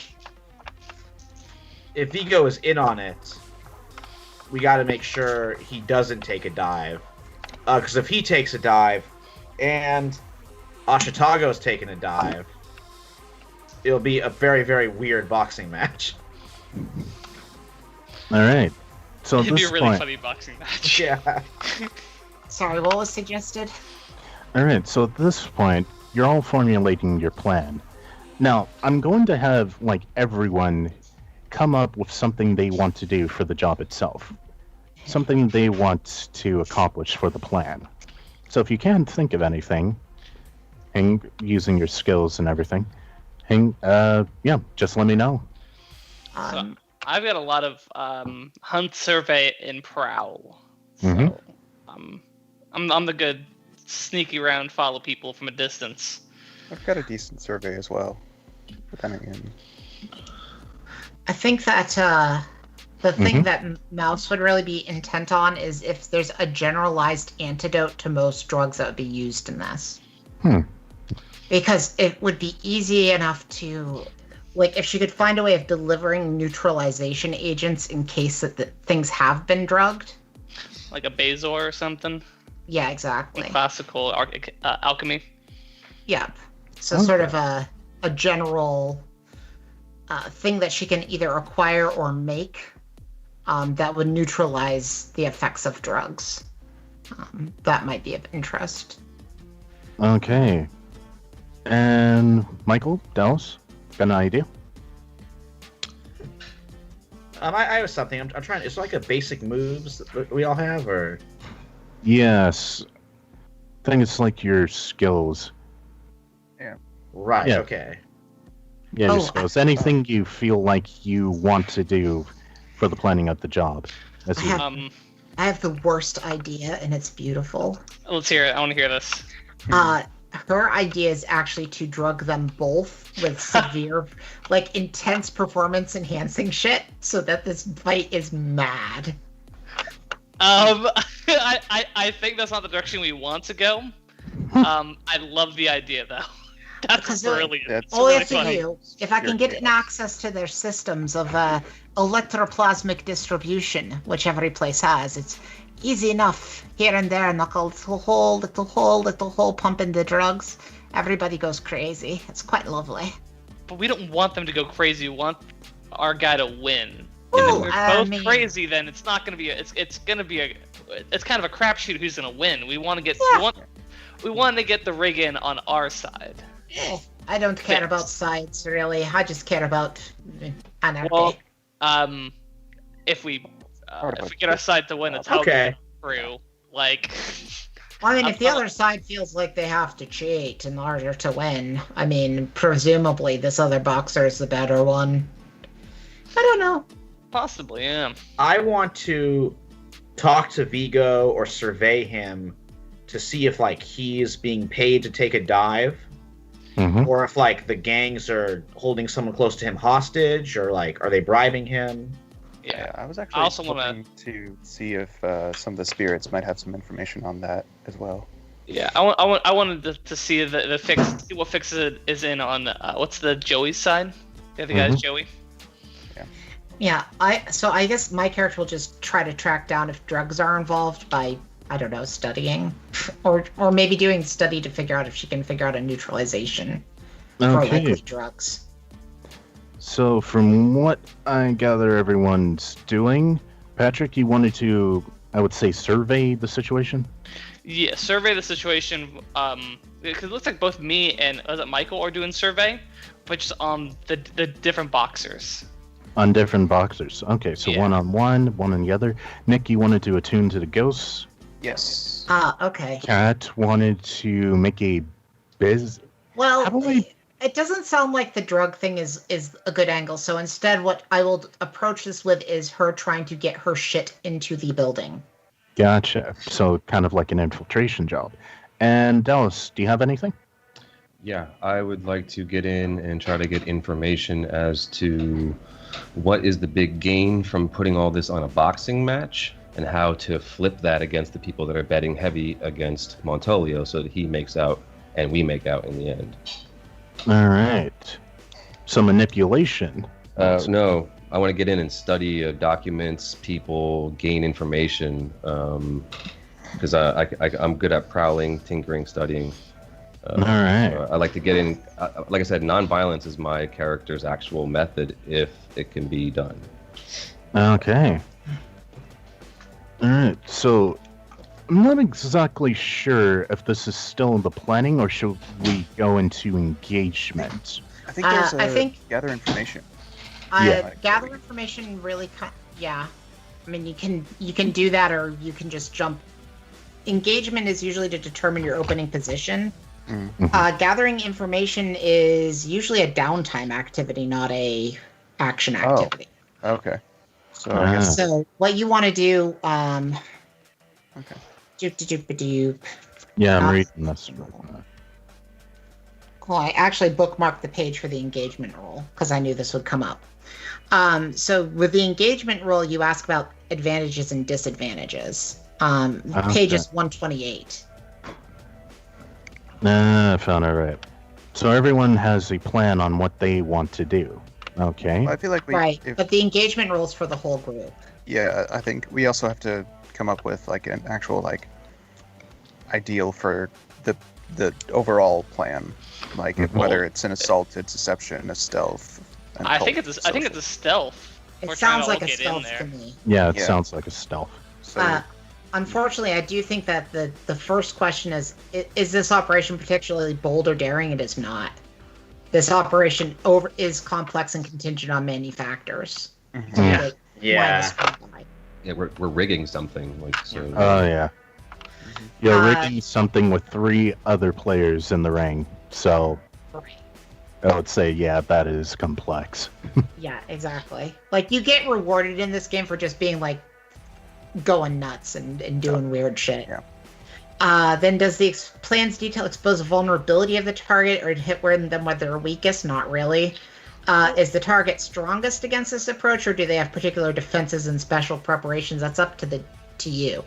if Vigo is in on it, we got to make sure he doesn't take a dive. Because if he takes a dive, and Ashitago's taking a dive, it'll be a very, very weird boxing match. Alright. So at It'd be this a really point... funny boxing match. Yeah. Sorry, what was suggested? Alright, so at this point, you're all formulating your plan. Now, I'm going to have, like, everyone come up with something they want to do for the job itself. Something they want to accomplish for the plan. So if you can't think of anything, and using your skills and everything, yeah, just let me know. Um, I've got a lot of hunt, survey, and prowl. So Mhm. I'm the good sneaky around, follow people from a distance. I've got a decent survey as well. But then again, I think that the thing that Mouse would really be intent on is if there's a generalized antidote to most drugs that would be used in this. Because it would be easy enough to, like, if she could find a way of delivering neutralization agents in case that things have been drugged. Like a Bazor or something. Yeah, exactly. Classical alchemy. Yep. So sort of a general thing that she can either acquire or make that would neutralize the effects of drugs. That might be of interest. Okay. And Michael, Dallas, got an idea? I have something. I'm trying. It's like a basic moves that we all have, or Yes. I think it's like your skills. right? Yeah. Okay. Yeah, your Oh, skills. Anything you feel like you want to do for the planning of the job. As you, I have the worst idea, and it's beautiful. Let's hear it. I want to hear this. Her idea is actually to drug them both with severe, like intense performance enhancing shit, so that this fight is mad. I think that's not the direction we want to go. I love the idea though. That's Because brilliant. That's all I have to funny. do, if I can get an access to their systems of electroplasmic distribution, which every place has, it's easy enough. Here and there, knock a little hole, pump in the drugs. Everybody goes crazy. It's quite lovely. But we don't want them to go crazy. We want our guy to win. Well, And if I we're both mean- crazy, then it's not going to be. It's going to be it's kind of a crapshoot who's going to win. We want to get. Yeah. We want to get the rig in on our side. I don't care Fixed. about sides, really. I just care about anarchy. Well, if we get our side to win, that's how Okay. we get through. Like, I mean, if the other side feels like they have to cheat in order to win, I mean, presumably this other boxer is the better one. I don't know. possibly, yeah. I want to talk to Vigo or survey him to see if like he's being paid to take a dive, Mhm. or if like the gangs are holding someone close to him hostage, or like are they bribing him? Yeah. I was actually also wanna- hoping to see if some of the spirits might have some information on that as well. Yeah, I wanted to see the fix, see what fix it is in on what's the Joey's side? The other guy's Joey. Yeah, I guess my character will just try to track down if drugs are involved by, I don't know, studying, or maybe doing study to figure out if she can figure out a neutralization for Okay. likely drugs. So, from what I gather everyone's doing, Patrick, you wanted to, I would say, survey the situation? Yeah, survey the situation. Because it looks like both me and was it Michael are doing survey, but just on the different boxers. On different boxers. Okay, so Yeah. one on one on the other. Nick, you wanted to attune to the ghosts. Yes. Okay. Kat wanted to make a biz. Well, How do I- it doesn't sound like the drug thing is a good angle. So instead, what I will approach this with is her trying to get her shit into the building. Gotcha. So, kind of like an infiltration job. And Dallas, do you have anything? Yeah, I would like to get in and try to get information as to what is the big gain from putting all this on a boxing match, and how to flip that against the people that are betting heavy against Montolio so that he makes out and we make out in the end. All right. So, manipulation. No, I want to get in and study documents, people, gain information, because I'm good at prowling, tinkering, studying. All right. I like to get in. Like I said, nonviolence is my character's actual method if it can be done. Okay. All right. So, I'm not exactly sure if this is still in the planning or should we go into engagement. I think there's I think- gather information. Yeah. Gather information really yeah. I mean, you can do that, or you can just jump. Engagement is usually to determine your opening position. Gathering information is usually a downtime activity, not a action activity. Okay. So I guess So what you want to do, Okay. doop-de-doop-a-doop. Yeah, I'm Uh, reading this. Well, I actually bookmarked the page for the engagement roll because I knew this would come up. So with the engagement roll, you ask about advantages and disadvantages. Page is 128. I found it right. So everyone has a plan on what they want to do. Okay. Well, I feel like we. Right, If, but the engagement roll is for the whole group. yeah, I think we also have to come up with like an actual like ideal for the overall plan, like if, whether it's an assault, a deception, a stealth. and I think cult, it's a stealth. It We're trying sounds to all like a get in stealth there. to me. Yeah, it Yeah. sounds like a stealth. So Unfortunately, I do think that the first question is this operation particularly bold or daring? It is not. This operation is complex and contingent on many factors. mhm. So we Yeah. get Yeah. -1 die. Yeah, we're rigging something like so. Oh, yeah. You're Uh, rigging something with 3 other players in the ring. So I would say, yeah, that is complex. Yeah, exactly. Like, you get rewarded in this game for just being, like, going nuts and doing weird shit. Yeah. Then does the plan's detail expose the vulnerability of the target or hit them where they're weakest? Not really. Is the target strongest against this approach, or do they have particular defenses and special preparations? That's up to you.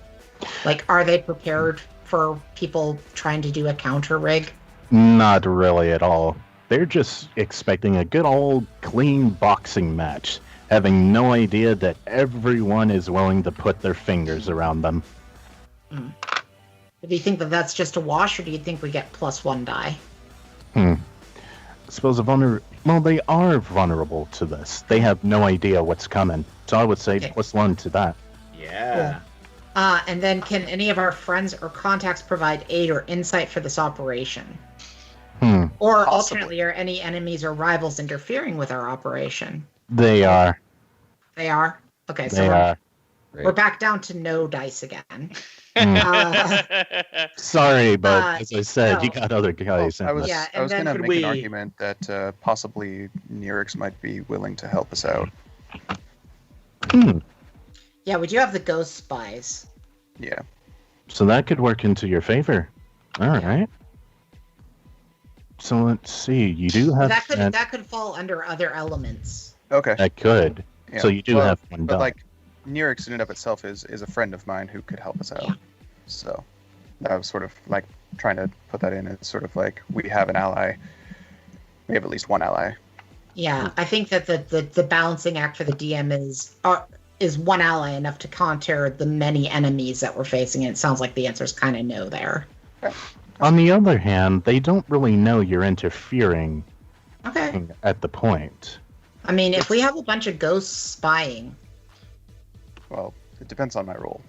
Like, are they prepared for people trying to do a counter rig? Not really at all. They're just expecting a good old clean boxing match, having no idea that everyone is willing to put their fingers around them. Do you think that that's just a wash, or do you think we get +1 die? I suppose well, they are vulnerable to this. They have no idea what's coming. So I would say Okay. +1 to that. Yeah. And then can any of our friends or contacts provide aid or insight for this operation? Or Possibly. alternately, are any enemies or rivals interfering with our operation? They are. They are? Okay, so They are. we're back down to no dice again. Sorry, but as I said, no. you got other guys in I was this. Yeah, I was and gonna then- make Could an we- argument that possibly Nurix might be willing to help us out. Yeah, we do have the ghost spies. Yeah. So that could work into your favor. All right. So let's see. You do have That could fall under other elements. Okay. that could. Yeah. So you do Well, have one But done. like, Nurix in and of itself is a friend of mine who could help us out. Yeah. So I was sort of like trying to put that in. It's sort of like we have an ally. We have at least one ally. Yeah, I think that the balancing act for the DM is one ally enough to counter the many enemies that we're facing. And it sounds like the answer is kind of no there. On the other hand, they don't really know you're interfering Okay. at the point. I mean, if we have a bunch of ghosts spying, Well, it depends on my role.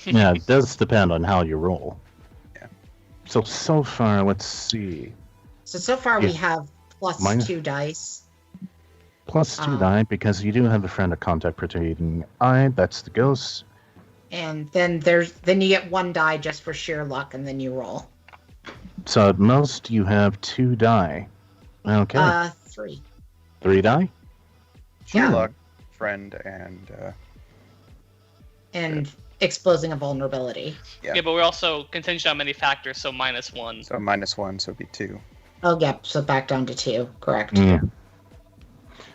Yeah, it does depend on how you roll. Yeah. So far, let's see. so far we Yeah. have +2 dice. +2 die because you do have a friend of contact protecting eye. That's the ghost. And then you get 1 die just for sheer luck, and then you roll. So at most, you have 2 die. Okay. 3. 3 die? Sheer Yeah. luck, friend, And exposing a vulnerability. Yeah. Yeah, but we're also contingent on many factors, so -1. so -1, so it'd be 2. Oh, yep. So back down to 2. Correct. Yeah.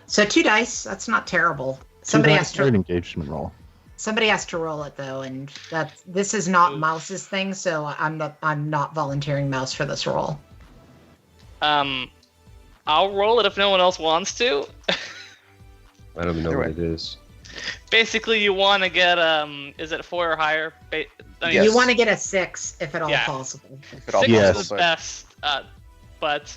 So 2 dice. That's not terrible. 2 Somebody die has third to. engagement roll. Somebody has to roll it though, and this is not Mouse's thing, so I'm not volunteering Mouse for this roll. I'll roll it if no one else wants to. I don't even know Either what way. it is. Basically, you want to get is it 4 or higher? I mean, Yes. You want to get a 6 if at all Yeah. possible. If it all 6 Yes. is the best, but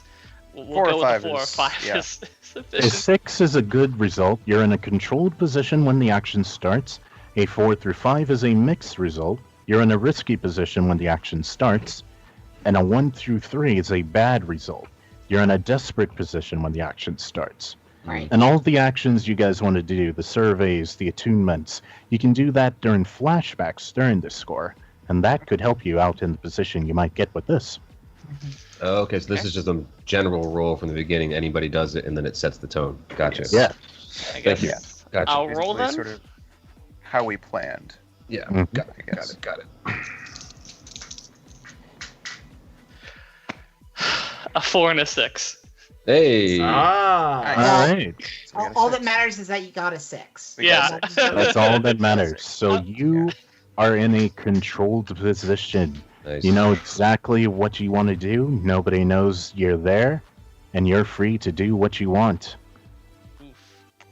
we'll 4 or go with 5 the 4 or is- 5 yeah. is A sufficient. 6 is a good result. You're in a controlled position when the action starts. A 4 through 5 is a mixed result. You're in a risky position when the action starts. And a 1 through 3 is a bad result. You're in a desperate position when the action starts. Right. And all the actions you guys want to do, the surveys, the attunements, you can do that during flashbacks during the score. And that could help you out in the position you might get with this. Oh, okay, so this is just a general roll from the beginning. Anybody does it, and then it sets the tone. Gotcha. Yeah. I guess. you. Gotcha. I'll roll Basically then. sort of how we planned. Yeah, Mhm. got I it, got guess. it, got it. A 4 and a 6. Hey! Ah. All right. So we got a All that 6. matters is that you got a 6. We got Yeah. a 6. That's all that matters. So Oh. you are in a controlled position. Nice. You know exactly what you want to do. Nobody knows you're there, and you're free to do what you want.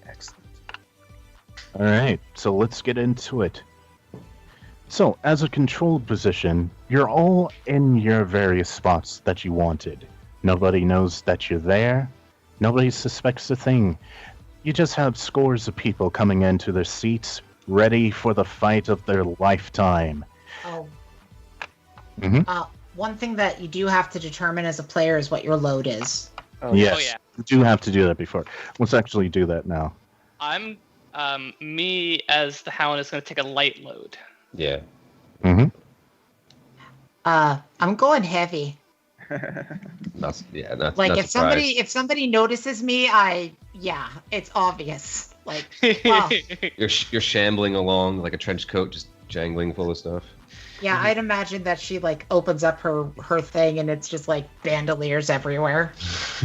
Excellent. All right, so let's get into it. So, as a controlled position, you're all in your various spots that you wanted. Nobody knows that you're there. Nobody suspects a thing. you just have scores of people coming into their seats, ready for the fight of their lifetime. Oh. Mhm. One thing that you do have to determine as a player is what your load is. Yes, Oh, yeah. you do have to do that before. Let's actually do that now. I'm me as the Hound is going to take a light load. Yeah. Mm-hmm. I'm going heavy. Not Like not if somebody notices me, it's obvious. Like, wow. You're shambling along like a trench coat, just jangling full of stuff. Yeah, I'd imagine that she like opens up her thing and it's just like bandoliers everywhere.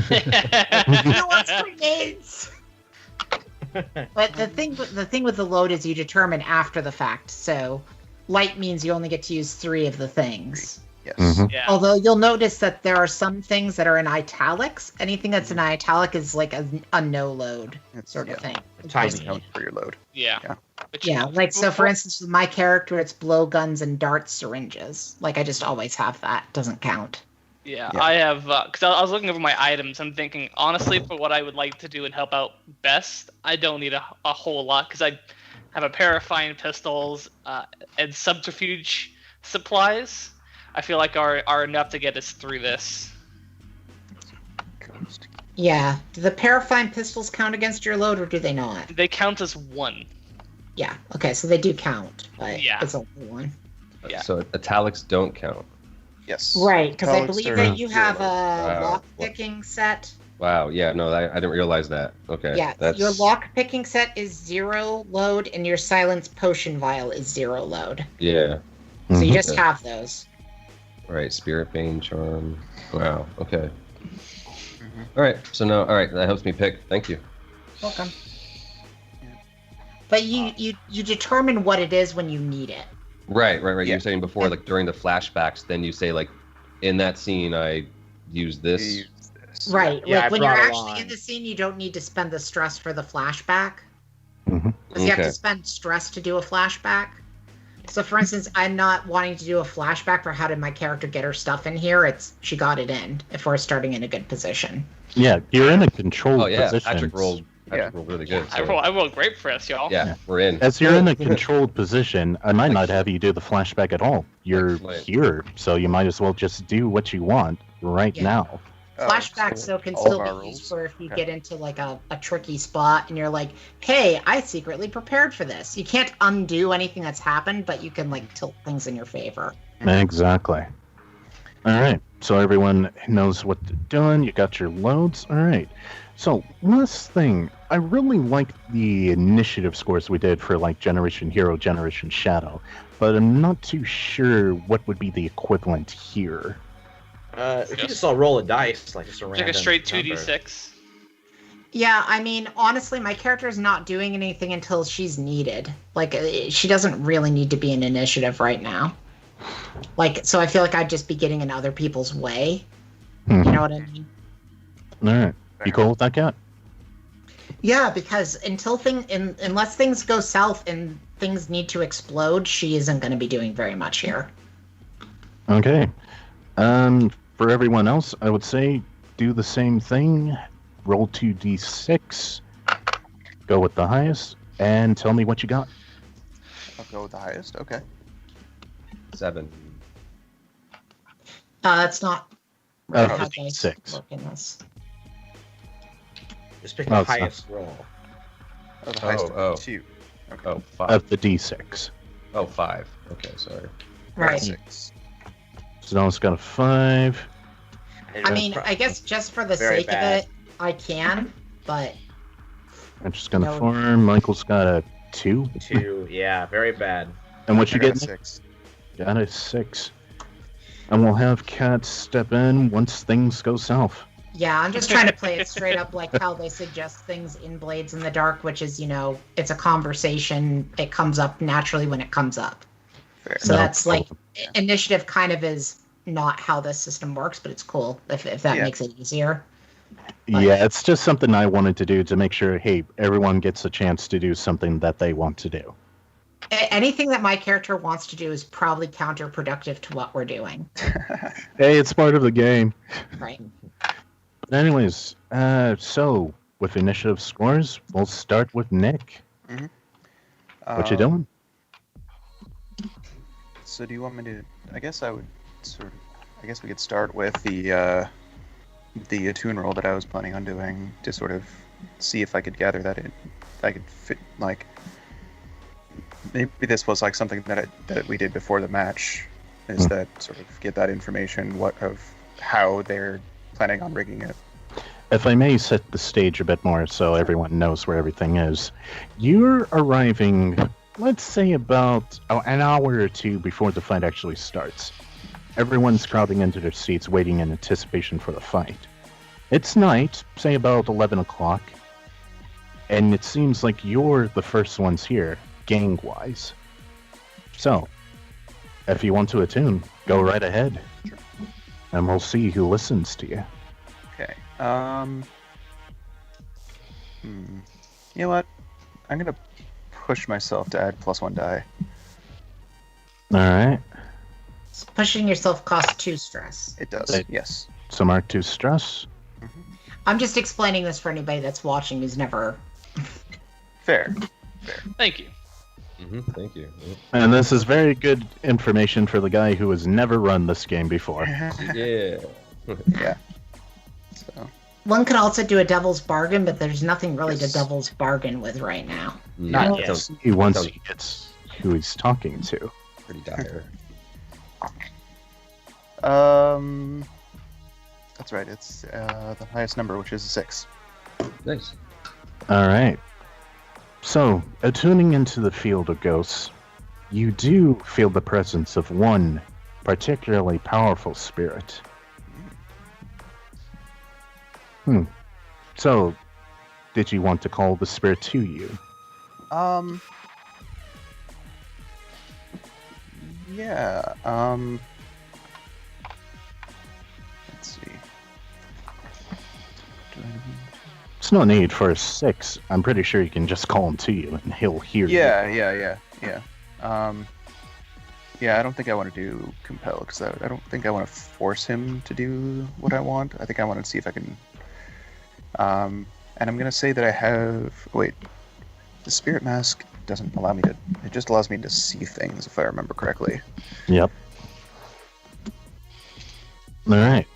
Who wants grenades? But the thing with the load is you determine after the fact. So light means you only get to use 3 of the things. Yes. Mhm. Yeah. Although you'll notice that there are some things that are in italics. Anything that's in italic is like a no load sort of thing. Doesn't count for your load. Yeah. Yeah. But Yeah, like so for instance, with my character, it's blowguns and dart syringes. Like I just always have that. Doesn't count. Yeah, Yeah. I have, because I was looking over my items. I'm thinking, honestly, for what I would like to do and help out best, I don't need a whole lot, because I have a pair of fine pistols and subterfuge supplies. I feel like are enough to get us through this. Yeah. Do the parafine pistols count against your load, or do they not? They count as 1. Yeah. Okay, so they do count, but Yeah. it's only 1. Yeah. So italics don't count. Yes. Right, because I Italics believe are that you have a 0. Wow. lock picking set. Wow. Yeah. No, I didn't realize that. Okay. Yeah, That's your lock picking set is 0 load, and your silence potion vial is 0 load. Yeah. So you Mhm. just have those. Right. Spirit Bane charm. Wow. Okay. All right. So now, all right. That helps me pick. Thank you. Welcome. But you determine what it is when you need it. Right. You Yeah. were saying before, like during the flashbacks, then you say like, in that scene, I used this. We use this. Right. Yeah, I like when you're brought actually along. in the scene, you don't need to spend the stress for the flashback. Mhm. Because you have Okay. to spend stress to do a flashback. So, for instance, I'm not wanting to do a flashback for how did my character get her stuff in here. It's she got it in if we're starting in a good position. Yeah, you're in a controlled Oh yeah. position. Patrick rolled really good. I So, rolled great for us, y'all. yeah, we're in. As you're in a controlled position, I might not have you do the flashback at all. You're Excellent. here, so you might as well just do what you want right Yeah. now. Oh, Flashbacks, so though, can all still of our be used rules? for if you Okay. get into like a tricky spot and you're like, hey, I secretly prepared for this. You can't undo anything that's happened, but you can like tilt things in your favor. Exactly. All right, so everyone knows what they're doing. You got your loads. All right. So last thing, I really like the initiative scores we did for like Generation Hero, Generation Shadow, but I'm not too sure what would be the equivalent here. If you just all roll a dice, like just a Like random a straight number. 2d6. Yeah, I mean, honestly, my character is not doing anything until she's needed. Like, she doesn't really need to be in initiative right now. Like, so I feel like I'd just be getting in other people's way. Mhm. You know what I mean? All right. You cool with that, Cat? Yeah, because unless things go south and things need to explode, she isn't going to be doing very much here. Okay. For everyone else, I would say do the same thing. Roll 2d6. Go with the highest, and tell me what you got. I'll go with the highest. Okay. 7. That's not Out how of the dice d6. work in this. Just pick Oh, the it's not- highest roll. Oh, the highest Oh, of 2. Okay. Oh, 5. Of the d6. Oh, 5. Okay, sorry. Right. 6. So now it's got a 5. I mean, I guess just for the Very sake bad. of it, I can, but I'm just gonna No. farm. Michael's got a 2. 2, yeah, very bad. And what you I got get? a 6. Got a 6. And we'll have Cat step in once things go south. yeah, I'm just trying to play it straight up like how they suggest things in Blades in the Dark, which is, it's a conversation. It comes up naturally when it comes up. Fair. So No that's like, Yeah. initiative kind of is not how this system works, but it's cool if that Yeah. makes it easier. Yeah, it's just something I wanted to do to make sure, hey, everyone gets a chance to do something that they want to do. Anything that my character wants to do is probably counterproductive to what we're doing. Hey, it's part of the game. Right. But anyways, so with initiative scores, we'll start with Nick. What you doing? So do you want me to? I guess I guess we could start with the attune roll that I was planning on doing to sort of see if I could gather that in. I could fit like maybe this was like something that we did before the match. Is that sort of get that information of how they're planning on rigging it. If I may set the stage a bit more so everyone knows where everything is. You're arriving, let's say about an hour or two before the fight actually starts. Everyone's crowding into their seats waiting in anticipation for the fight. It's night, say about 11 o'clock, and it seems like you're the first ones here, gang-wise. So, if you want to attune, go right ahead. Sure. And we'll see who listens to you. Okay. You know what? I'm gonna push myself to add +1 die. Alright. Pushing yourself costs 2 stress. It does. Right. Yes. So mark 2 stress. I'm just explaining this for anybody that's watching who's never. Fair. Thank you. Thank you. And this is very good information for the guy who has never run this game before. Yeah. Yeah. So. One could also do a devil's bargain, but there's nothing really to devil's bargain with right now. Yeah, yet. sounds Once he gets who he's talking to. pretty dire. That's right. It's the highest number, which is 6. Nice. Alright. So, attuning into the field of ghosts, you do feel the presence of one particularly powerful spirit. So, did you want to call the spirit to you? Yeah. Let's see. It's no need for a 6. I'm pretty sure you can just call him to you and he'll hear you. Yeah. Yeah, I don't think I want to do compel because I don't think I want to force him to do what I want. I think I want to see if I can. And I'm gonna say that I have. Wait, the spirit mask doesn't allow me to. It just allows me to see things, if I remember correctly. Yep. Alright.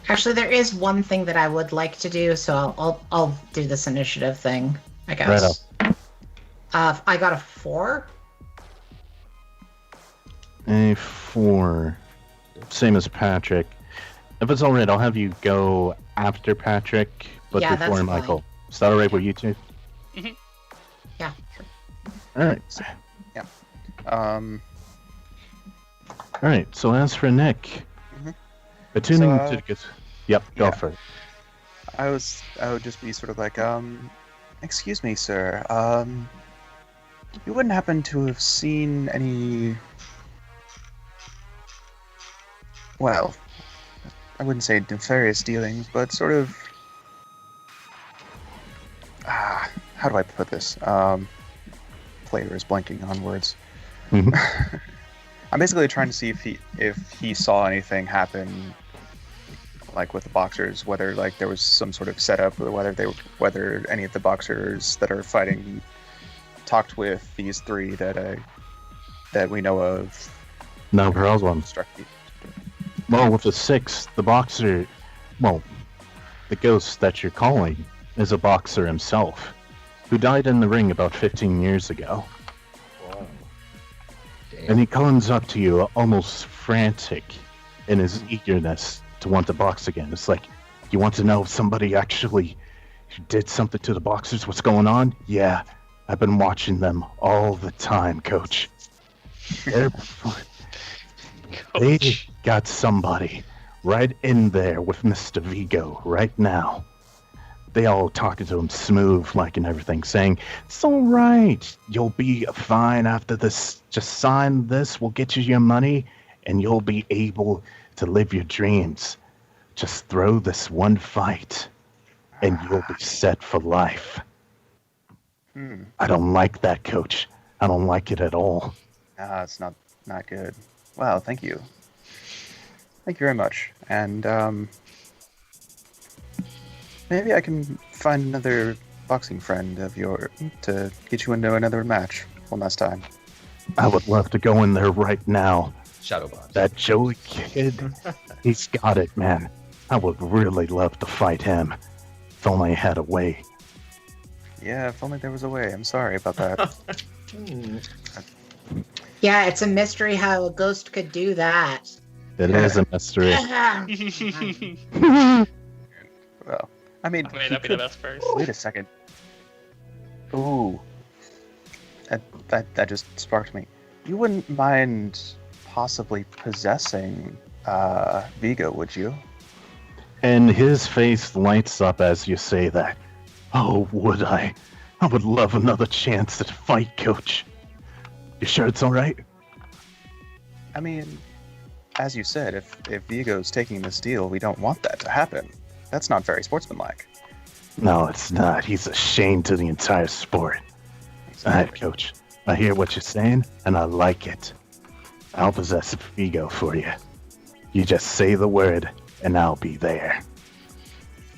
Actually, there is one thing that I would like to do, so I'll do this initiative thing, I guess. Right up. I got a 4. A 4. Same as Patrick. If it's alright, I'll have you go after Patrick, but Yeah, before that's Michael. Is that alright with you two? Yeah, sure. Alright. Yeah. Alright, so as for Nick, attuning to the... Yep, go yeah. for it. I would just be sort of like, excuse me, sir. You wouldn't happen to have seen any... Well, I wouldn't say nefarious dealings, but sort of... how do I put this? Player is blanking on words. Mhm. I'm basically trying to see if he saw anything happen, like with the boxers, whether like there was some sort of setup, or whether any of the boxers that are fighting talked with these 3 that we know of. No problem. Struck me. Well, with the 6, the boxer... Well, the ghost that you're calling is a boxer himself, who died in the ring about 15 years ago. Wow. Damn. And he comes up to you almost frantic in his eagerness to want to box again. It's like, you want to know if somebody actually did something to the boxers? What's going on? Yeah, I've been watching them all the time, coach. They got somebody right in there with Mr. Vigo right now. They all talking to him smooth like and everything, saying, it's all right, you'll be fine after this, just sign this, we'll get you your money, and you'll be able to live your dreams. Just throw this one fight, and you'll be set for life. I don't like that, coach. I don't like it at all. It's not good. Wow, thank you. Thank you very much. And Maybe I can find another boxing friend of yours to get you into another match one last time. I would love to go in there right now. Shadowbox. That Joey kid, he's got it, man. I would really love to fight him. If only I had a way. Yeah, if only there was a way. I'm sorry about that. Yeah, it's a mystery how a ghost could do that. It is a mystery. Well, I mean, May he not be the could- best first. Wait a second. Ooh. That just sparked me. You wouldn't mind possibly possessing Vigo, would you? And his face lights up as you say that. Oh, would I? I would love another chance at a fight, Coach. You sure it's alright? I mean, as you said, if Vigo's taking this deal, we don't want that to happen. That's not very sportsmanlike. No, it's not. He's a shame to the entire sport. Alright, Coach. I hear what you're saying, and I like it. I'll possess Vigo for you. You just say the word, and I'll be there.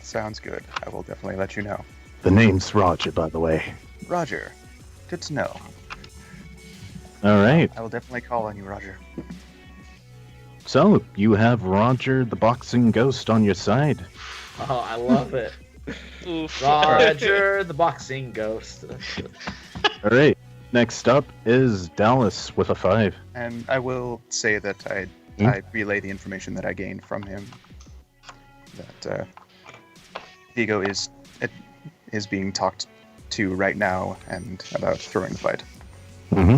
Sounds good. I will definitely let you know. The name's Roger, by the way. Roger, good to know. Alright, I will definitely call on you, Roger. so you have Roger the boxing ghost on your side. Oh, I love it. Oof. Roger, the boxing ghost. Alright, next up is Dallas with a 5. And I will say that I relay the information that I gained from him. That Vigo is being talked to right now and about throwing the fight. Mm-hmm.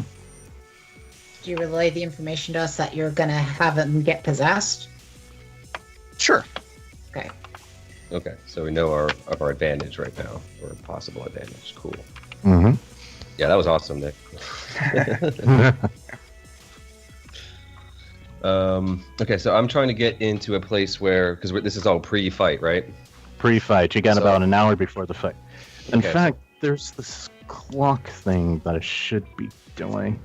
Do you relay the information to us that you're gonna have him get possessed? Sure. Okay. Okay, so we know our advantage right now, or possible advantage. Cool. Mm-hmm. Yeah, that was awesome, Nick. Okay, so I'm trying to get into a place where, because this is all pre-fight, right? Pre-fight, you got So- about an hour before the fight. In Okay, fact, there's this clock thing that I should be doing.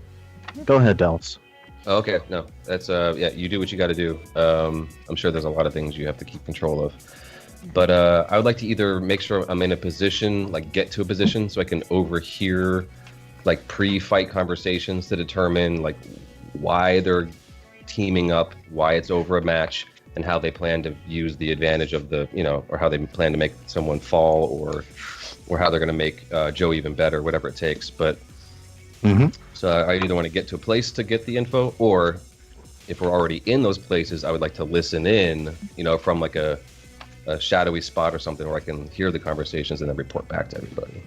Go ahead, Dallas. Oh, okay, no, that's yeah, you do what you got to do. I'm sure there's a lot of things you have to keep control of, but I would like to either make sure I'm in a position, like get to a position, so I can overhear like pre-fight conversations to determine like why they're teaming up, why it's over a match, and how they plan to use the advantage of the, or how they plan to make someone fall, or how they're going to make Joe even better, whatever it takes. But Mm-hmm. so I either want to get to a place to get the info, or if we're already in those places, I would like to listen in, from like a shadowy spot or something where I can hear the conversations and then report back to everybody.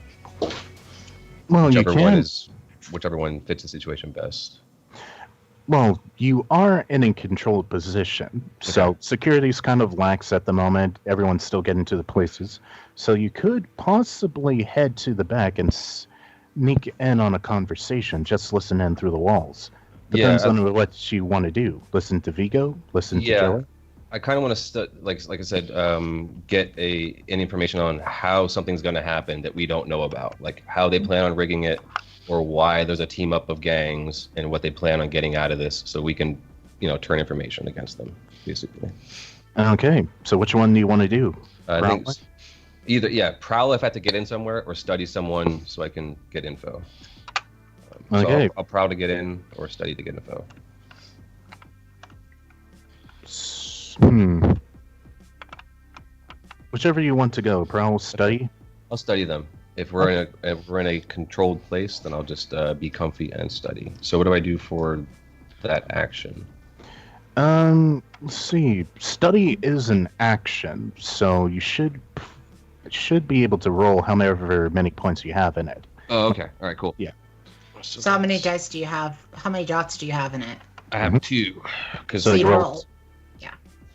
Well, Whichever one fits the situation best. Well, you are in a controlled position, so security's kind of lax at the moment. Everyone's still getting to the places, so you could possibly head to the back and sneak in on a conversation. Just listen in through the walls. Depends on what you want to do. Listen to Vigo. Listen to Joey. I kind of want to like I said, get any information on how something's going to happen that we don't know about, like how they plan on rigging it, or why there's a team up of gangs, and what they plan on getting out of this, so we can, turn information against them, basically. Okay, so which one do you want to do? I think either prowl if I have to get in somewhere, or study someone so I can get info. Okay. So I'll prowl to get in, or study to get info. Whichever you want to go. Prowl, study. I'll study them. If we're in a controlled place, then I'll just be comfy and study. So what do I do for that action? Let's see. Study is an action, so you should be able to roll however many points you have in it. Oh, okay. All right, cool. Yeah. So how many dice do you have? How many dots do you have in it? I have 2. So you you roll. roll.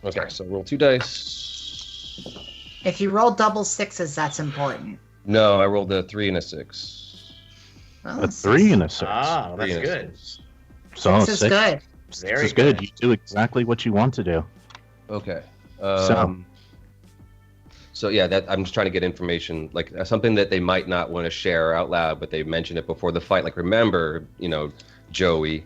Okay, so roll 2 dice. If you roll double sixes, that's important. No, I rolled a 3 and a 6. Well, A 3 and a 6. Oh, that's 3 and a good. 6. So six is good. This is good. You do exactly what you want to do. Okay. So yeah, that I'm just trying to get information, like something that they might not want to share out loud, but they mentioned it before the fight. Like, remember, Joey,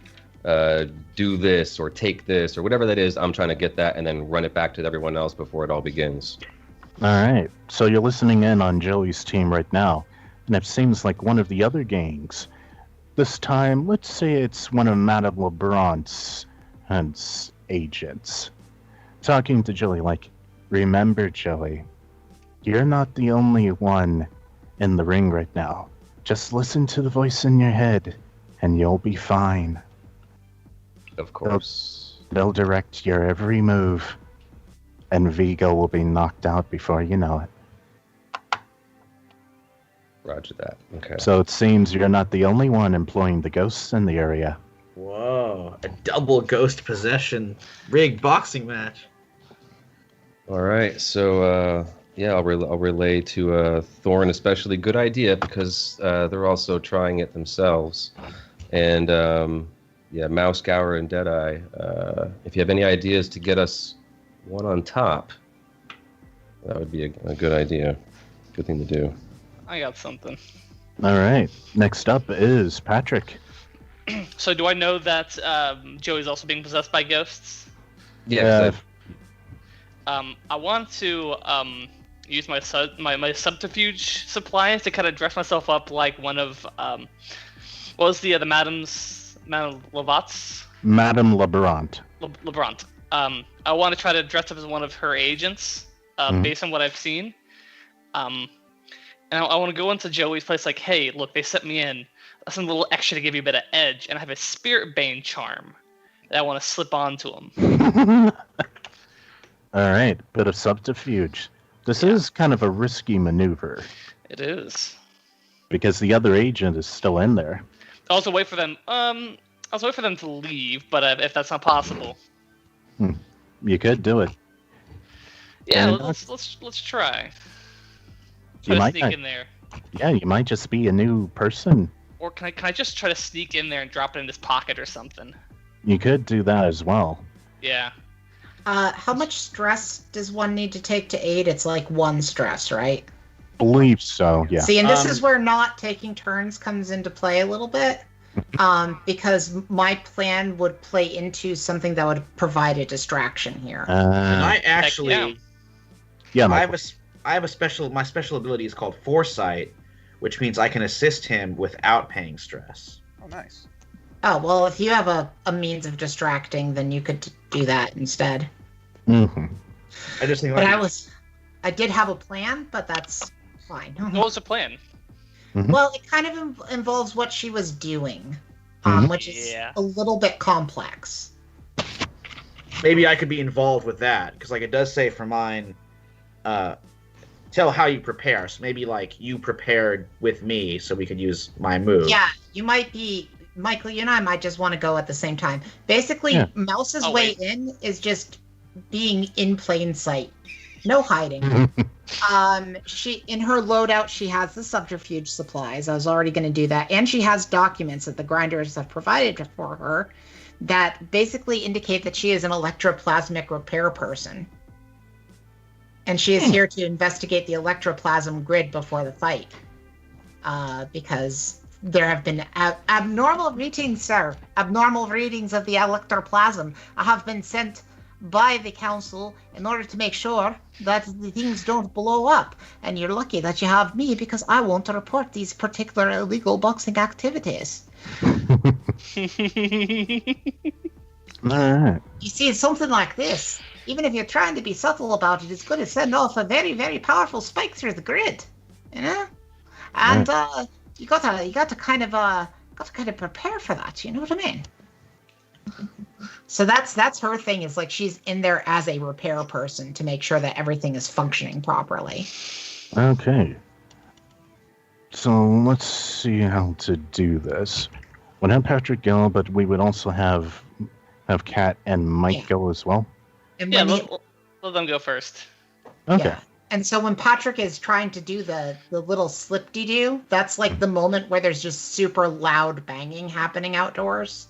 do this or take this or whatever that is. I'm trying to get that and then run it back to everyone else before it all begins. Alright, so you're listening in on Joey's team right now, and it seems like one of the other gangs. This time, let's say it's one of Madame LeBront's agents. Talking to Joey like, remember, Joey, you're not the only one in the ring right now. Just listen to the voice in your head, and you'll be fine. Of course. They'll direct your every move, and Vigo will be knocked out before you know it. Roger that. Okay. So it seems you're not the only one employing the ghosts in the area. Whoa, a double ghost possession rigged boxing match. All right. So yeah, I'll relay to Thorn especially. Good idea because they're also trying it themselves. And yeah, Mouse, Gower, and Deadeye. If you have any ideas to get us one on top, that would be a good idea. Good thing to do. I got something. All right. Next up is Patrick. So do I know that Joey's also being possessed by ghosts? Yeah. I want to use my subterfuge supplies to kind of dress myself up like one of what was the Madame Levat's? Madame LeBront. LeBront. I want to try to dress up as one of her agents, based on what I've seen. And I want to go into Joey's place like, hey, look, they sent me in. Some little extra to give you a bit of edge, and I have a Spirit Bane charm that I want to slip onto him. All right, bit of subterfuge. This is kind of a risky maneuver. It is. Because the other agent is still in there. I also wait for them. I was waiting for them to leave, but if that's not possible, You could do it. yeah, And let's try. You Try to might sneak not- in there, Yeah, you might just be a new person. or can I just try to sneak in there and drop it in his pocket or something? You could do that as well. Yeah. How much stress does one need to take to aid? It's like 1 stress, right? Believe so, yeah. See, and this is where not taking turns comes into play a little bit. Because my plan would play into something that would provide a distraction here. And I actually, yeah. I have a special. My special ability is called Foresight, which means I can assist him without paying stress. Oh, nice. Oh, well, if you have a means of distracting, then you could do that instead. Mm-hmm. I just think. But I did have a plan, but that's fine. What was the plan? Well, it kind of involves what she was doing, which is a little bit complex. Maybe I could be involved with that because, like, it does say for mine, tell how you prepare. So maybe like you prepared with me, so we could use my move. Yeah, you might be. Michael, you and I might just want to go at the same time. Basically, Mouse's way in is just being in plain sight. No hiding. She in her loadout, she has the subterfuge supplies. I was already going to do that. And she has documents that the grinders have provided for her that basically indicate that she is an electroplasmic repair person. And she is here to investigate the electroplasm grid before the fight. Because there have been abnormal readings, sir. Abnormal readings of the electroplasm have been sent by the council in order to make sure that the things don't blow up. And you're lucky that you have me because I won't report these particular illegal boxing activities. Alright. You see, it's something like this. Even if you're trying to be subtle about it, it's going to send off a very, very powerful spike through the grid. You know? And you got to kind of prepare for that. You know what I mean? So that's her thing. Is like she's in there as a repair person to make sure that everything is functioning properly. Okay. So let's see how to do this. We'll have Patrick go, but we would also have Kat and Mike go as well. And Yeah, when let them go first. Okay. Yeah. And so when Patrick is trying to do the little slip-de-doo, that's like the moment where there's just super loud banging happening outdoors.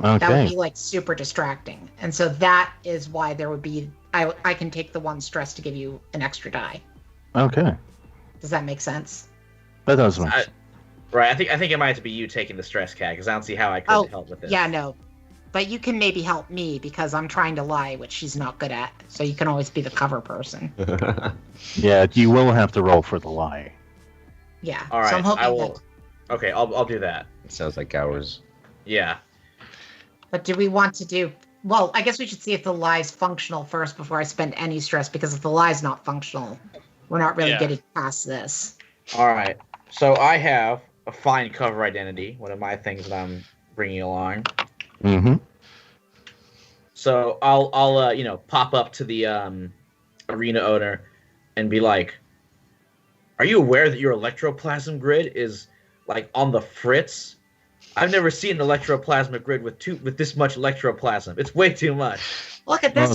Okay. That would be like super distracting. And so that is why there would be, I can take the 1 stress to give you an extra die. Okay. Does that make sense? That does make sense. Right. I think it might have to be you taking the stress, Cat, because I don't see how I could help with this. Yeah, no. but you can maybe help me because I'm trying to lie, which she's not good at. So you can always be the cover person. Yeah, you will have to roll for the lie. Yeah. All right, So I'm hoping I will. Okay, I'll do that. It sounds like ours. Yeah. But do we want to do? Well, I guess we should see if the lie's functional first before I spend any stress. Because if the lie's not functional, we're not really getting past this. All right. So I have a fine cover identity, one of my things that I'm bringing along. Mm-hmm. So I'll pop up to the arena owner and be like, "Are you aware that your electroplasm grid is like on the fritz? I've never seen an electroplasmic grid with this much electroplasm. It's way too much." Look at this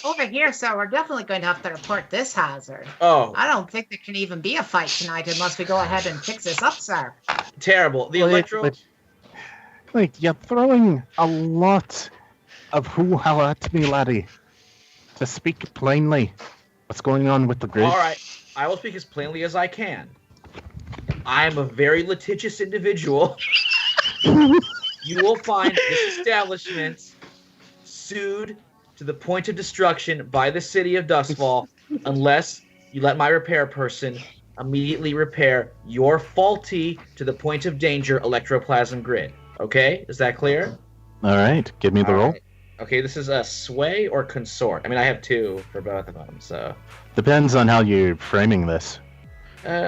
over here, sir. We're definitely going to have to report this hazard. Oh, I don't think there can even be a fight tonight unless we go ahead and fix this up, sir. terrible. The electro. Wait, you're throwing a lot of hoo-ha at me, laddie. To speak plainly, what's going on with the grid? All right, I will speak as plainly as I can. I am a very litigious individual. You will find this establishment sued to the point of destruction by the city of Dustfall unless you let my repair person immediately repair your faulty to the point of danger electroplasm grid. Okay? Is that clear? All right, give me the All roll. right. Okay, this is a sway or consort. I mean, I have 2 for both of them, so Depends on how you're framing this.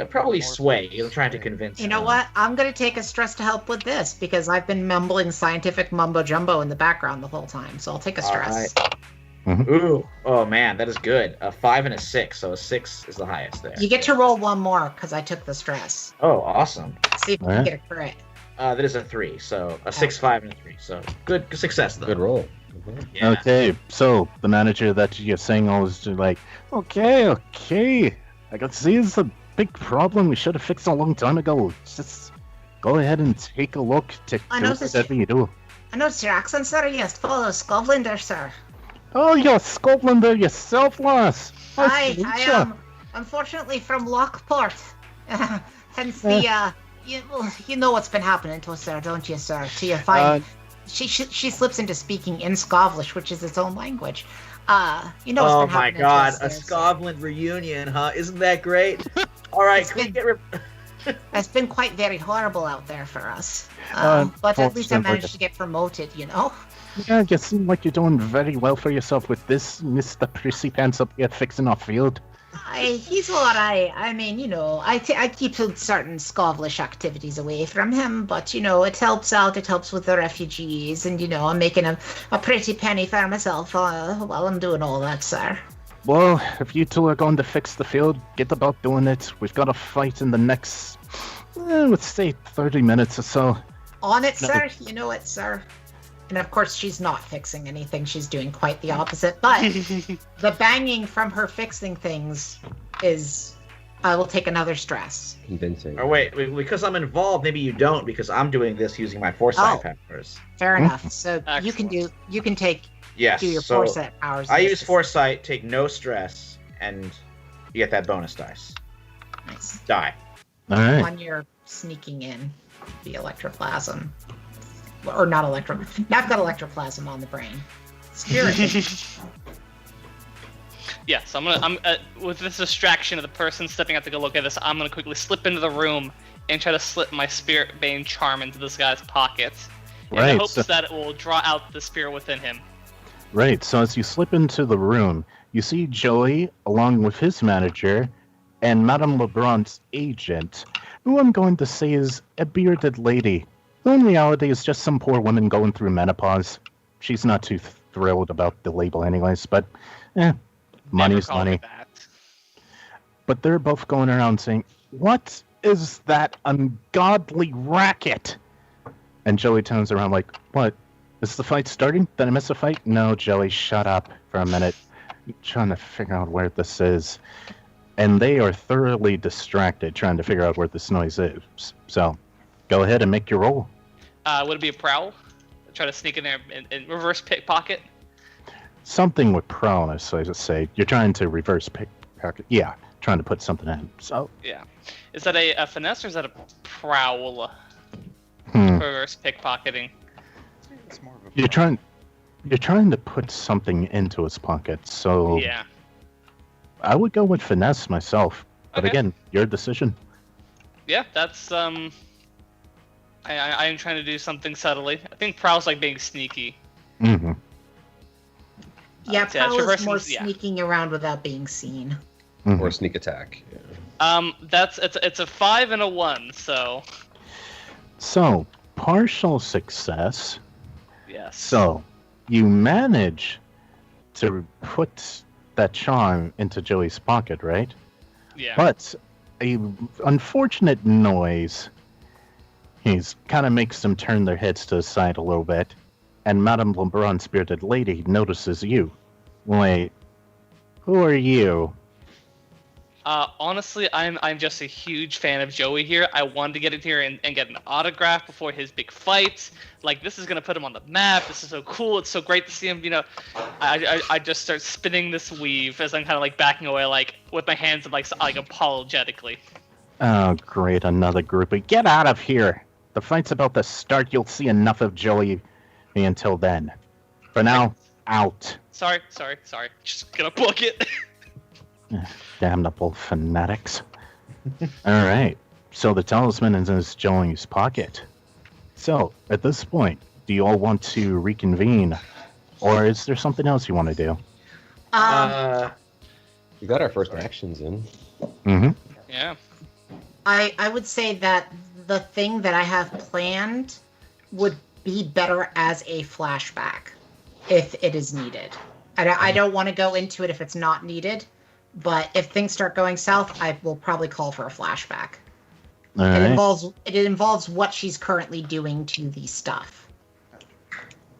probably sway. I'm trying to convince. You know what? I'm going to take a stress to help with this because I've been mumbling scientific mumbo jumbo in the background the whole time. So I'll take a stress. Ooh, oh man, that is good. A 5 and a 6, so a 6 is the highest there. You get to roll one more because I took the stress. Oh, awesome. See if you can get a crit. That is a 3, so a 6, 5, and a 3. So good success though. Good roll. Yeah. Okay, so the manager that you're saying all is like, okay, I can see it's a big problem we should have fixed a long time ago. Just go ahead and take a look to I do noticed whatever you do. I noticed your accent, sir. Yes, follow Scotlander, sir. Oh, you're Scotlander yourself, lass. I am unfortunately from Lockport. Hence the you know what's been happening to us there, don't you, sir? To your fine. She slips into speaking in Scottish, which is its own language. You know what's Oh been my happening God, to us a there, Scotland reunion, huh? Isn't that great? All right, It's can we been- get It's been quite very horrible out there for us. But at least I managed to get promoted, you know? Yeah, you seem like you're doing very well for yourself with this Mr. Prissy Pants up here fixing our field. He's alright. I mean, you know, I keep certain Scottish activities away from him, but, you know, it helps out. It helps with the refugees, and, you know, I'm making a pretty penny for myself while I'm doing all that, sir. Well, if you two are going to fix the field, get about doing it. We've got a fight in the next, let's say, 30 minutes or so. On it, sir. You know it, sir. And of course, she's not fixing anything. She's doing quite the opposite. But the banging from her fixing things is, I will take another stress. Convincing. Or wait, because I'm involved, maybe you don't, because I'm doing this using my foresight powers. Fair enough. So you can Yes. do your so foresight powers. I use foresight, take no stress, and you get that bonus dice. Nice. Die. All right. On your sneaking in the electroplasm. Or not electro. Now I've got electroplasm on the brain. Spirit. Yeah, so I'm with this distraction of the person stepping out to go look at this, I'm gonna quickly slip into the room and try to slip my spirit bane charm into this guy's pocket. In Right, hopes so- that it will draw out the spirit within him. Right, so as you slip into the room, you see Joey, along with his manager, and Madame Lebrun's agent, who I'm going to say is a bearded lady, who in reality is just some poor woman going through menopause. She's not too thrilled about the label anyways, but, money's Never call money. it that. But they're both going around saying, "What is that ungodly racket?" And Joey turns around like, "What? Is the fight starting? Did I miss a fight?" "No, Joey, shut up for a minute. I'm trying to figure out where this is." And they are thoroughly distracted trying to figure out where this noise is. So, go ahead and make your roll. Would it be a prowl? Try to sneak in there and reverse pickpocket? Something with prowess, I just say. You're trying to reverse pickpocket. Yeah, trying to put something in. So, Yeah. Is that a finesse or is that a prowl? hmm. Reverse pickpocketing. It's more of a You're trying to put something into his pocket, so Yeah. I would go with finesse myself. But Okay. again, your decision. Yeah, that's I'm trying to do something subtly. I think Prowl's like being sneaky. Mm-hmm. Yeah, yeah, Prowl is traversing more is- yeah. sneaking around without being seen. Or sneak attack. Yeah. It's a 5 and a 1, so So, partial success. yes. So, you manage to put that charm into Joey's pocket, right? yeah. But a unfortunate noise kind of makes them turn their heads to the side a little bit, and Madame LeBron Spirited Lady notices you. Wait, who are you? Honestly, I'm just a huge fan of Joey here. I wanted to get in here and get an autograph before his big fight. Like, this is gonna put him on the map. This is so cool. It's so great to see him. I just start spinning this weave as I'm kind of like backing away, like with my hands like apologetically. Oh, great, another groupie. Get out of here! The fight's about to start. You'll see enough of Joey until then. For now, out. Sorry. Just gonna book it. Damnable fanatics. Alright, so the talisman is in Joey's pocket. So, at this point, do you all want to reconvene? Or is there something else you want to do? We got our first actions in. Mm-hmm. Yeah. I would say that the thing that I have planned would be better as a flashback if it is needed. I don't want to go into it if it's not needed, but if things start going south, I will probably call for a flashback. Alright. It involves what she's currently doing to the stuff.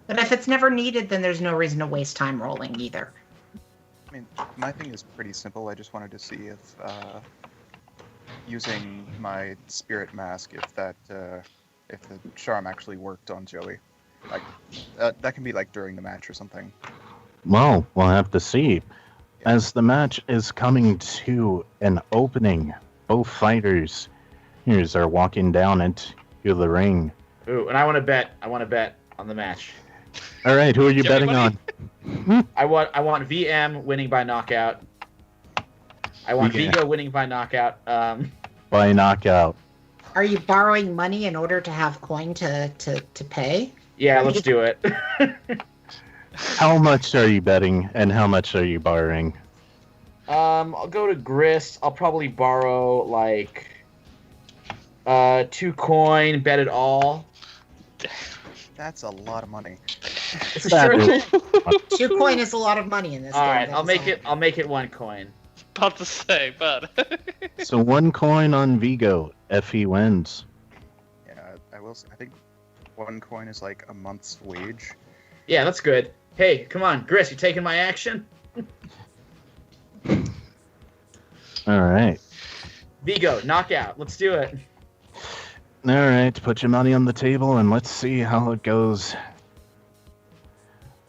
But if it's never needed, then there's no reason to waste time rolling either. I mean, my thing is pretty simple. I just wanted to see if using my spirit mask, if the charm actually worked on Joey. Like that can be like during the match or something. Well, we'll have to see. As the match is coming to an opening, both fighters are walking down into the ring. Ooh, and I want to bet on the match. Alright, who are you betting Everybody? on? I want VM winning by knockout. I want Yeah. Vigo winning by knockout. By knockout. Are you borrowing money in order to have coin to pay? Yeah, let's do it. How much are you betting, and how much are you borrowing? I'll go to Grist. I'll probably borrow like 2 coin, bet it all. That's a lot of money. It's a That sure. is- 2 coin is a lot of money in this All game. right, that's I'll make it 1 coin. About to say, but So 1 coin on Vigo. Effie wins. Yeah, I will. I think 1 coin is like a month's wage. Yeah, that's good. Hey, come on, Grist, you taking my action? Alright. Vigo, knockout. Let's do it. Alright, put your money on the table and let's see how it goes.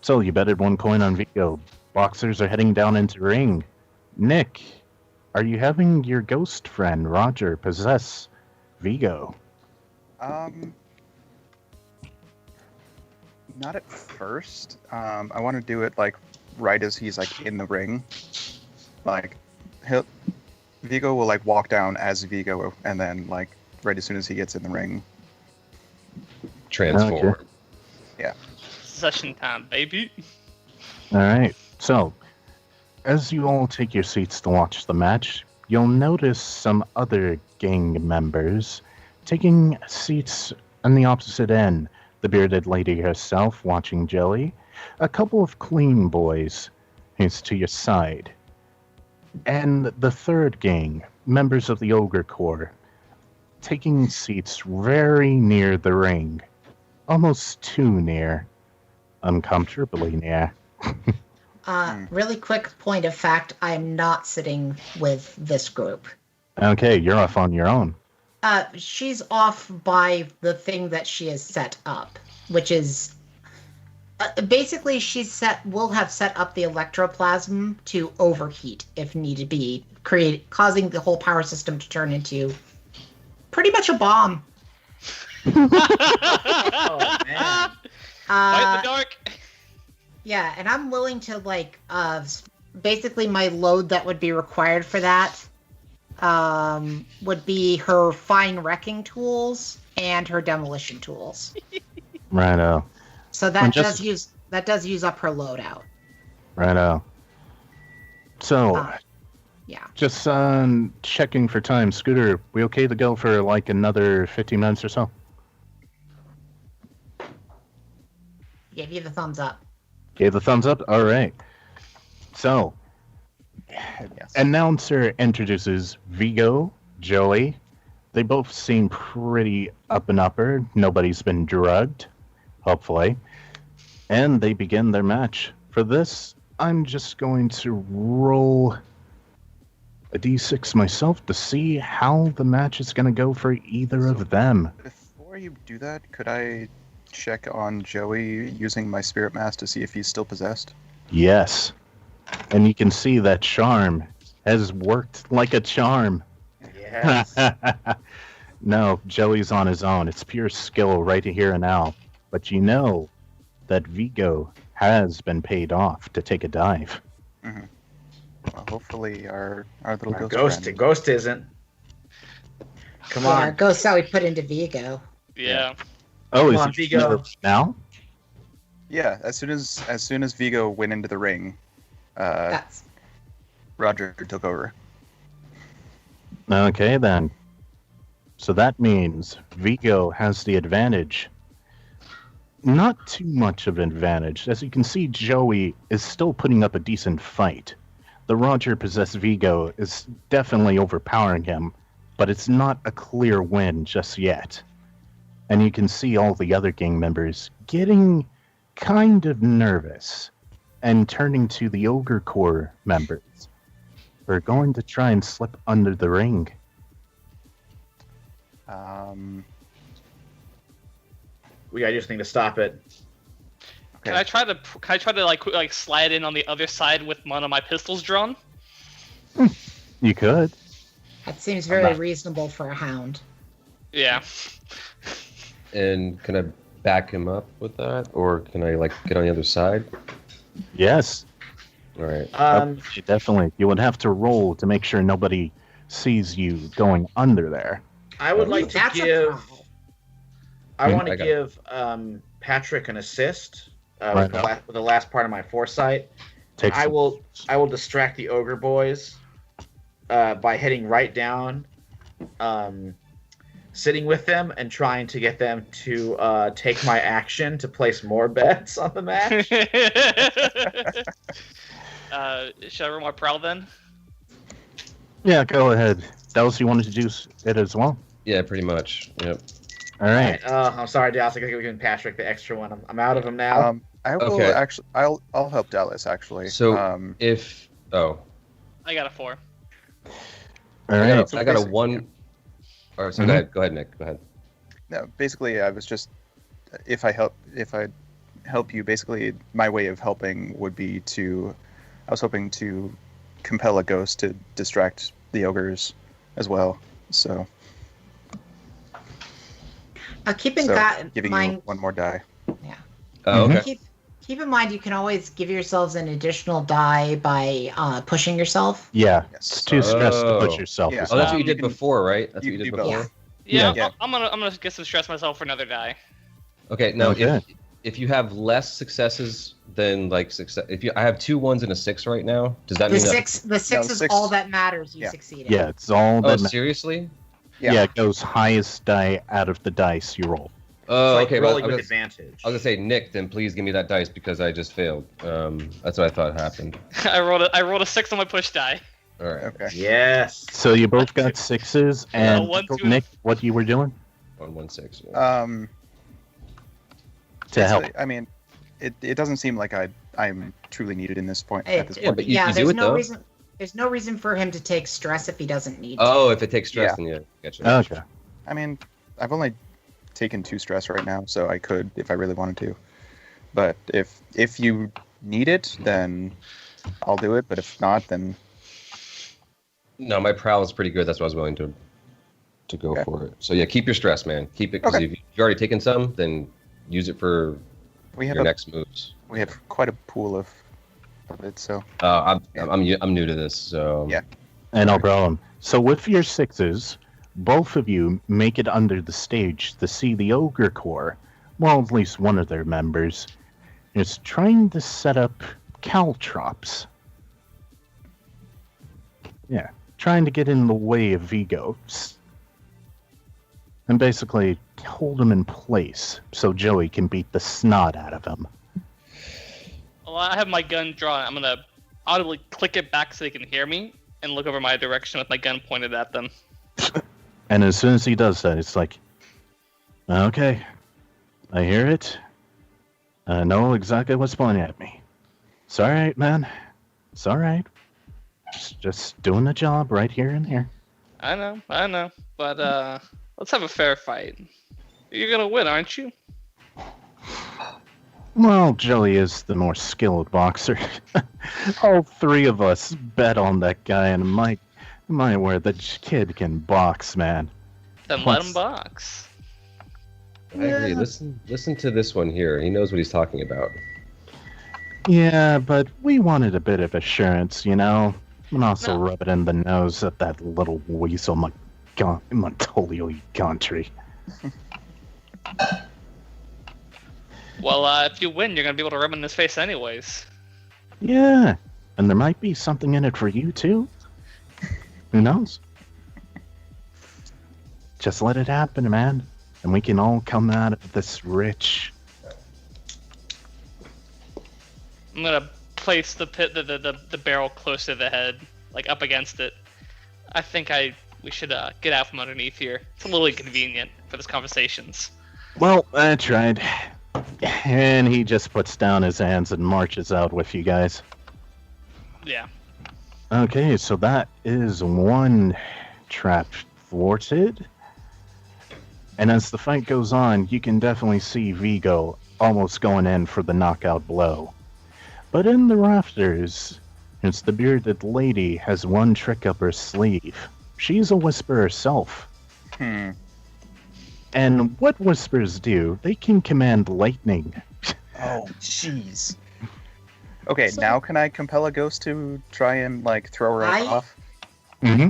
So you betted 1 coin on Vigo. Boxers are heading down into ring. Nick, are you having your ghost friend Roger possess Vigo? Not at first. I want to do it like right as he's like in the ring. Like Vigo will like walk down as Vigo, and then like right as soon as he gets in the ring. Transform. Okay. session time, baby. Alright, so as you all take your seats to watch the match, you'll notice some other gang members taking seats on the opposite end. The bearded lady herself watching Joey, a couple of clean boys who's to your side, and the third gang, members of the Ogre Corps, taking seats very near the ring, almost too near, uncomfortably near. Really quick point of fact, I'm not sitting with this group. Okay, you're off on your own. She's off by the thing that she has set up, which is basically will have set up the electroplasm to overheat if needed be, causing the whole power system to turn into pretty much a bomb. Oh man. Fight in Uh, the dark. yeah, and I'm willing to basically my load that would be required for that would be her fine wrecking tools and her demolition tools. Righto. So that does use up her loadout. Righto. So, Yeah. just checking for time. Scooter, we okay to go for like another 15 minutes or so? Give you the thumbs up. Gave the thumbs up? All right. So, Yes. announcer introduces Vigo, Joey. They both seem pretty up and upper. Nobody's been drugged, hopefully. And they begin their match. For this, I'm just going to roll a d6 myself to see how the match is going to go for either of them. Before you do that, could I check on Joey using my spirit mask to see if he's still possessed? Yes. And you can see that charm has worked like a charm. Yes. No, Joey's on his own. It's pure skill right here and now. But you know that Vigo has been paid off to take a dive. Mm-hmm. Well, hopefully our little Our ghost friend. Ghost isn't. Come Yeah, on. ghost how we put into Vigo. Yeah. Oh, Come is on, he Vigo. nerfed now? Yeah, as soon as Vigo went into the ring, That's Roger took over. Okay, then. So that means Vigo has the advantage. Not too much of an advantage. As you can see, Joey is still putting up a decent fight. The Roger-possessed Vigo is definitely overpowering him, but it's not a clear win just yet. And you can see all the other gang members getting kind of nervous and turning to the Ogre Corps members. We're going to try and slip under the ring. I just need to stop it. Can I try to like slide in on the other side with one of my pistols drawn? You could. that seems very reasonable for a hound. Yeah. And can I back him up with that, or can I like get on the other side? Yes. All right. Definitely. You would have to roll to make sure nobody sees you going under there. I would like to That's a give. problem. I want to I got give Patrick an assist Right. with the last part of my foresight. Take I some- will distract the ogre boys by heading right down, sitting with them and trying to get them to take my action to place more bets on the match. Should I roll my prowl then? Yeah, go ahead. Dallas, you wanted to do it as well? Yeah, pretty much. Yep. All right. I'm sorry, Dallas. I gotta give Patrick the extra one. I'm out of them now. I will Okay. actually. I'll help Dallas actually. So if I got a 4. All right. I got a 1. All right, so Mhm. go ahead, Nick. Go ahead. no, basically, I was just if I help you, basically my way of helping would be to. I was hoping to compel a ghost to distract the ogres as well. So Keeping so that in giving mind, you one more die. Oh, okay. keep in mind you can always give yourselves an additional die by pushing yourself. Yeah. Yes. It's too stressed to push Oh. yourself. Yeah. as Oh, that's well. what you You did can- before, right? That's you what you did can do before. both. Yeah, Yeah. I'm gonna get some stress myself for another die. Okay. Now, Okay. if you have less successes than like success, I have 2 1s and a 6 right now, does that The mean that? six is six- all that matters. You yeah. succeeded. Yeah, it's all Oh, that seriously? Yeah, it goes highest die out of the dice you roll. Oh, It's like okay. Well, rolling I with was advantage. gonna say, Nick, then please give me that dice because I just failed. That's what I thought happened. I rolled a 6 on my push die. All right. Okay. Yes. So you both got 6s, and 1, 2, Nick, what you were doing 1 1 6. to help? I mean, it doesn't seem like I'm truly needed in this point It- at this Yeah, point. but you do there's it, no though. reason. There's no reason for him to take stress if he doesn't need to. Oh, if it takes stress, Yeah. then yeah, gotcha. Okay. I mean, I've only taken 2 stress right now, so I could if I really wanted to. But if you need it, then I'll do it. But if not, then No, my prowl is pretty good. That's why I was willing to go Okay. for it. So yeah, keep your stress, man. Keep it because Okay. if you've already taken some, then use it for We have your next moves. we have quite a pool of it, so I'm new to this, so Yeah. No problem. So with your sixes, both of you make it under the stage to see the Ogre Corps, well, at least one of their members, is trying to set up caltrops. Yeah, trying to get in the way of Vigo. And basically hold him in place so Joey can beat the snot out of him. Well, I have my gun drawn. I'm gonna audibly click it back so they can hear me and look over my direction with my gun pointed at them. And as soon as he does that, it's like, okay, I hear it. I know exactly what's pointing at me. It's all right, man. It's all right. Just doing the job right here and here. I know. But let's have a fair fight. You're gonna win, aren't you? Well, Joey is the more skilled boxer. All three of us bet on that guy, and my word, that kid can box, man. Then let him box. I agree. Listen to this one here. He knows what he's talking about. Yeah, but we wanted a bit of assurance, you know? And also rub it in the nose of that little weasel Montolio country. Well, if you win, you're gonna be able to rub in his face anyways. Yeah, and there might be something in it for you, too. Who knows? Just let it happen, man. And we can all come out of this rich. I'm gonna place the barrel close to the head, like up against it. I think we should get out from underneath here. It's a little inconvenient for this conversations. Well, I tried. And he just puts down his hands and marches out with you guys. Yeah. Okay, so that is one trap thwarted. And as the fight goes on, you can definitely see Vigo almost going in for the knockout blow. But in the rafters, it's the bearded lady has one trick up her sleeve. She's a whisperer herself. And what whispers do, they can command lightning. Oh, jeez. Okay, now can I compel a ghost to try and, like, throw her off? Mm-hmm.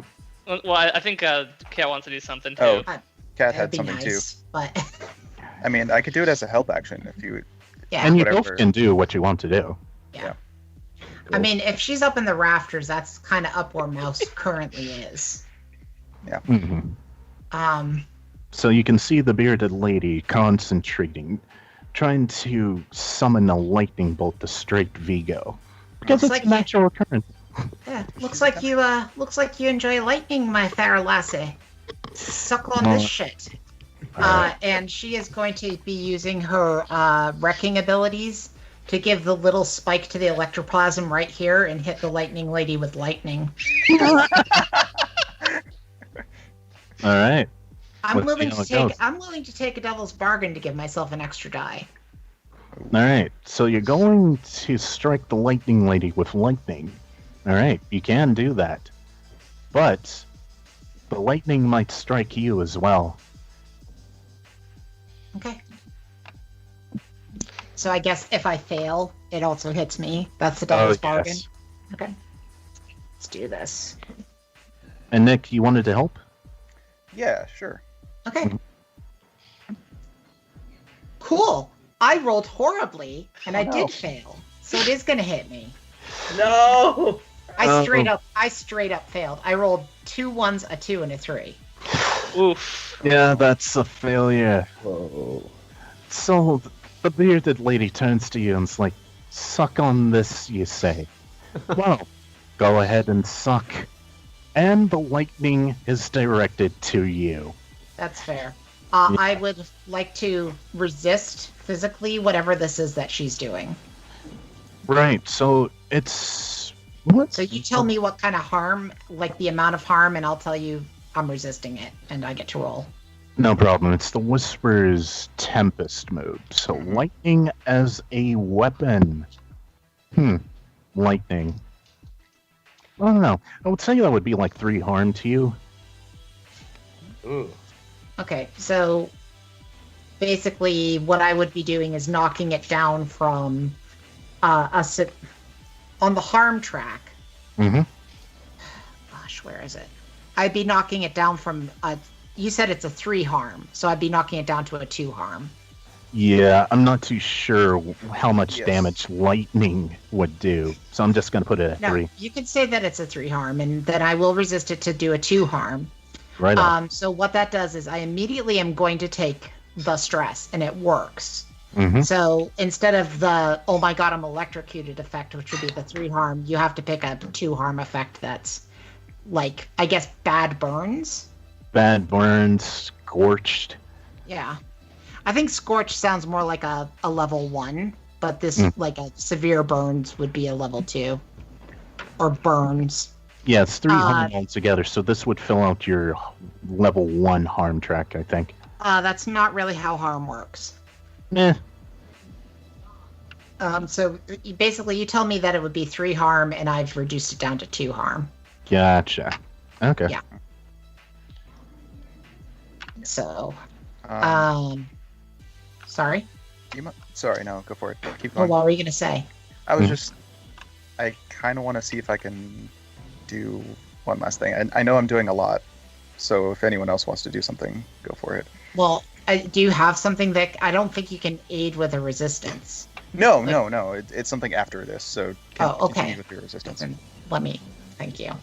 Well, I think Kat wants to do something too. Oh, Kat That'd had be something nice, too. But I mean, I could do it as a help action if you... yeah, And you whatever. both can do what you want to do. yeah. I mean, if she's up in the rafters, that's kind of up where Mouse currently is. Mm-hmm. So you can see the bearded lady concentrating, trying to summon a lightning bolt to strike Vigo. Because Looks it's like a natural occurrence. Yeah, looks like you enjoy lightning, my fair lassie. Suck on this shit. And she is going to be using her wrecking abilities to give the little spike to the electroplasm right here and hit the lightning lady with lightning. All right. I'm Let's see willing how to it take. goes. I'm willing to take a devil's bargain to give myself an extra die. All right. So you're going to strike the lightning lady with lightning. All right. You can do that. But the lightning might strike you as well. Okay. So I guess if I fail, it also hits me. That's the devil's bargain. Yes. Okay. Let's do this. And Nick, you wanted to help? Yeah, sure. Okay. Cool. I rolled horribly, and I did fail. So it is going to hit me. No. I straight up failed. I rolled 2 1s, a 2, and a 3. Oof. Yeah, that's a failure. Whoa. So the bearded lady turns to you and is like, suck on this, you say. Well, go ahead and suck. And the lightning is directed to you. That's fair. I would like to resist physically whatever this is that she's doing. Right, so it's... What? So you tell me what kind of harm, like the amount of harm, and I'll tell you I'm resisting it, and I get to roll. No problem. It's the Whisper's Tempest mode. So lightning as a weapon. Lightning. I don't know. I would say that would be like 3 harm to you. Ooh. Okay, so basically what I would be doing is knocking it down from on the harm track. Mm-hmm. Gosh, where is it? I'd be knocking it down from you said it's a 3 harm, so I'd be knocking it down to a 2 harm. Yeah, I'm not too sure how much Yes. damage lightning would do, so I'm just going to put it at No, 3. you can say that it's a 3 harm, and then I will resist it to do a 2 harm. Right on. So what that does is I immediately am going to take the stress, and it works. Mm-hmm. So instead of the, oh my god, I'm electrocuted effect, which would be the 3 harm, you have to pick a 2 harm effect that's like, I guess, bad burns. Bad burns, scorched. Yeah. I think scorch sounds more like a level 1, but this, like a severe burns, would be a level 2. Or burns. Yeah, it's 3 harm altogether, so this would fill out your level 1 harm track, I think. That's not really how harm works. Eh. So basically, you tell me that it would be 3 harm, and I've reduced it down to 2 harm. Gotcha. Okay. Yeah. So, sorry. Sorry, no, go for it. Keep Well, going. what were you gonna say? I was just, I kind of want to see if I can do one last thing. I know I'm doing a lot, so if anyone else wants to do something, go for it. Well, do you have something that I don't think you can aid with a resistance? No, it's something after this. So Okay. continue with your resistance. Then let me. Thank you.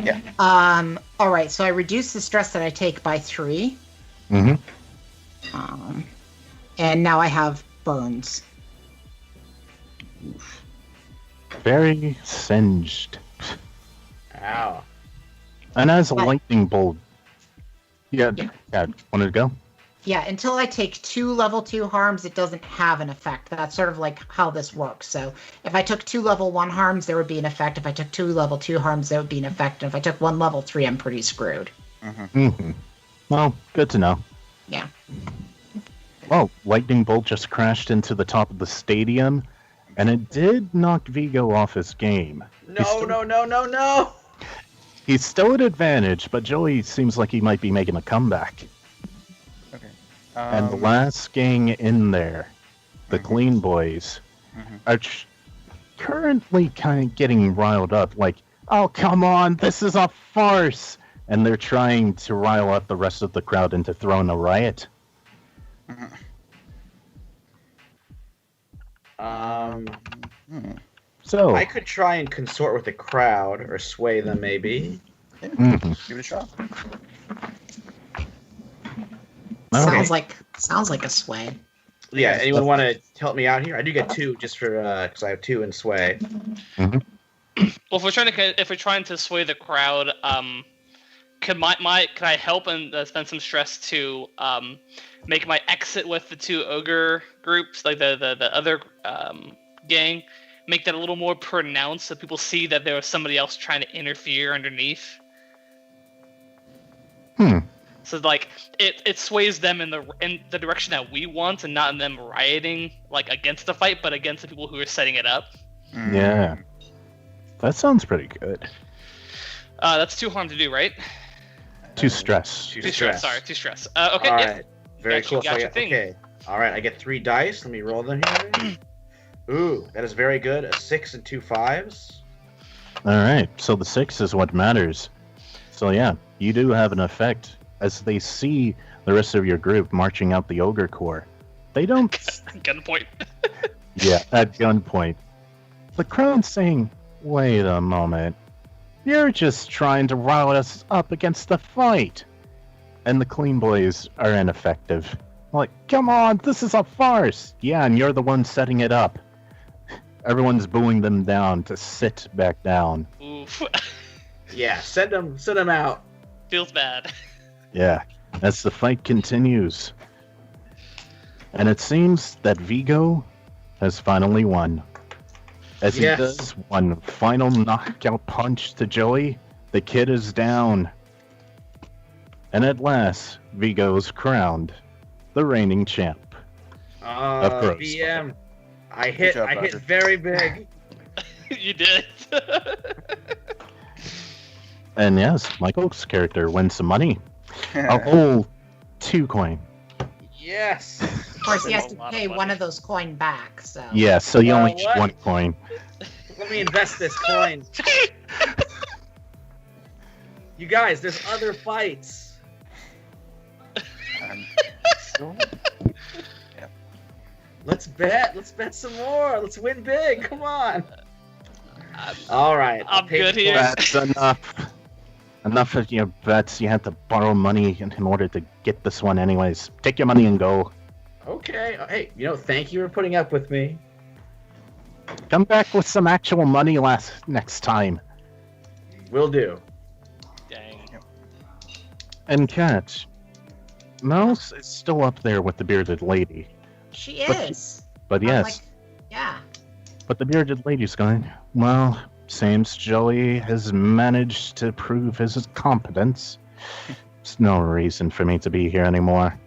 Yeah. All right. So I reduce the stress that I take by 3. Mm-hmm. And now I have burns. Very singed. Ow. And as a But- lightning bolt. Yeah, wanted to go? Yeah, until I take 2 level 2 harms, it doesn't have an effect. That's sort of like how this works. So if I took 2 level 1 harms, there would be an effect. If I took 2 level 2 harms, there would be an effect. And if I took 1 level 3, I'm pretty screwed. Mm-hmm. Well, good to know. Yeah. Well, lightning bolt just crashed into the top of the stadium, and it did knock Vigo off his game. No. He's still at advantage, but Joey seems like he might be making a comeback. Okay. And the last gang in there, the Clean Boys, are currently kind of getting riled up, like, oh, come on, this is a farce! And they're trying to rile up the rest of the crowd into throwing a riot. So, I could try and consort with the crowd or sway them, maybe. Give it a shot. Okay. Sounds like a sway. Yeah. Anyone want to help me out here? I do get 2 just for because I have 2 in sway. Well, if we're trying to sway the crowd, can I help and spend some stress to make my exit with the 2 ogre groups, like the other gang, make that a little more pronounced so people see that there was somebody else trying to interfere underneath. So like it sways them in the direction that we want, and not in them rioting like against the fight, but against the people who are setting it up. Yeah. That sounds pretty good. That's 2 harm to do, right? 2 stress. 2 stress. Sorry, 2 stress. Okay. All Yeah. right. Very cool. So okay. All right. I get 3 dice. Let me roll them here. Ooh, that is very good. A 6 and 2 5s. Alright, so the 6 is what matters. So yeah, you do have an effect. As they see the rest of your group marching out the Ogre Corps, they don't... Gunpoint. Yeah, at gunpoint. The crowd's saying, wait a moment. You're just trying to rile us up against the fight. And the Clean Boys are ineffective. Like, come on, this is a farce. Yeah, and you're the one setting it up. Everyone's booing them down to sit back down. Oof. Yeah. Send them out. Feels bad. Yeah, as the fight continues. And it seems that Vigo has finally won. As he Yes. does one final knockout punch to Joey, the kid is down. And at last, Vigo's crowned the reigning champ. Of course. BM. I hit job, I hit Roger. very big. You did. And yes, Michael's character wins some money. A whole 2 coin. Yes. Of course, he has to A lot of pay money. one of those coin back. So. Yeah, so you only What? need one coin. Let me invest this coin. You guys, there's other fights. So, Let's bet. Let's bet some more. Let's win big. Come on. All right. I'll I'm pay good the here. coin. That's enough. Enough of your bets. You had to borrow money in order to get this one anyways. Take your money and go. Okay. Hey, thank you for putting up with me. Come back with some actual money next time. Will do. Dang. And Cat, Mouse is still up there with the bearded lady. She But- is. But I'm yes, like, yeah. but the bearded lady's going, well, seems Joey has managed to prove his competence. There's no reason for me to be here anymore.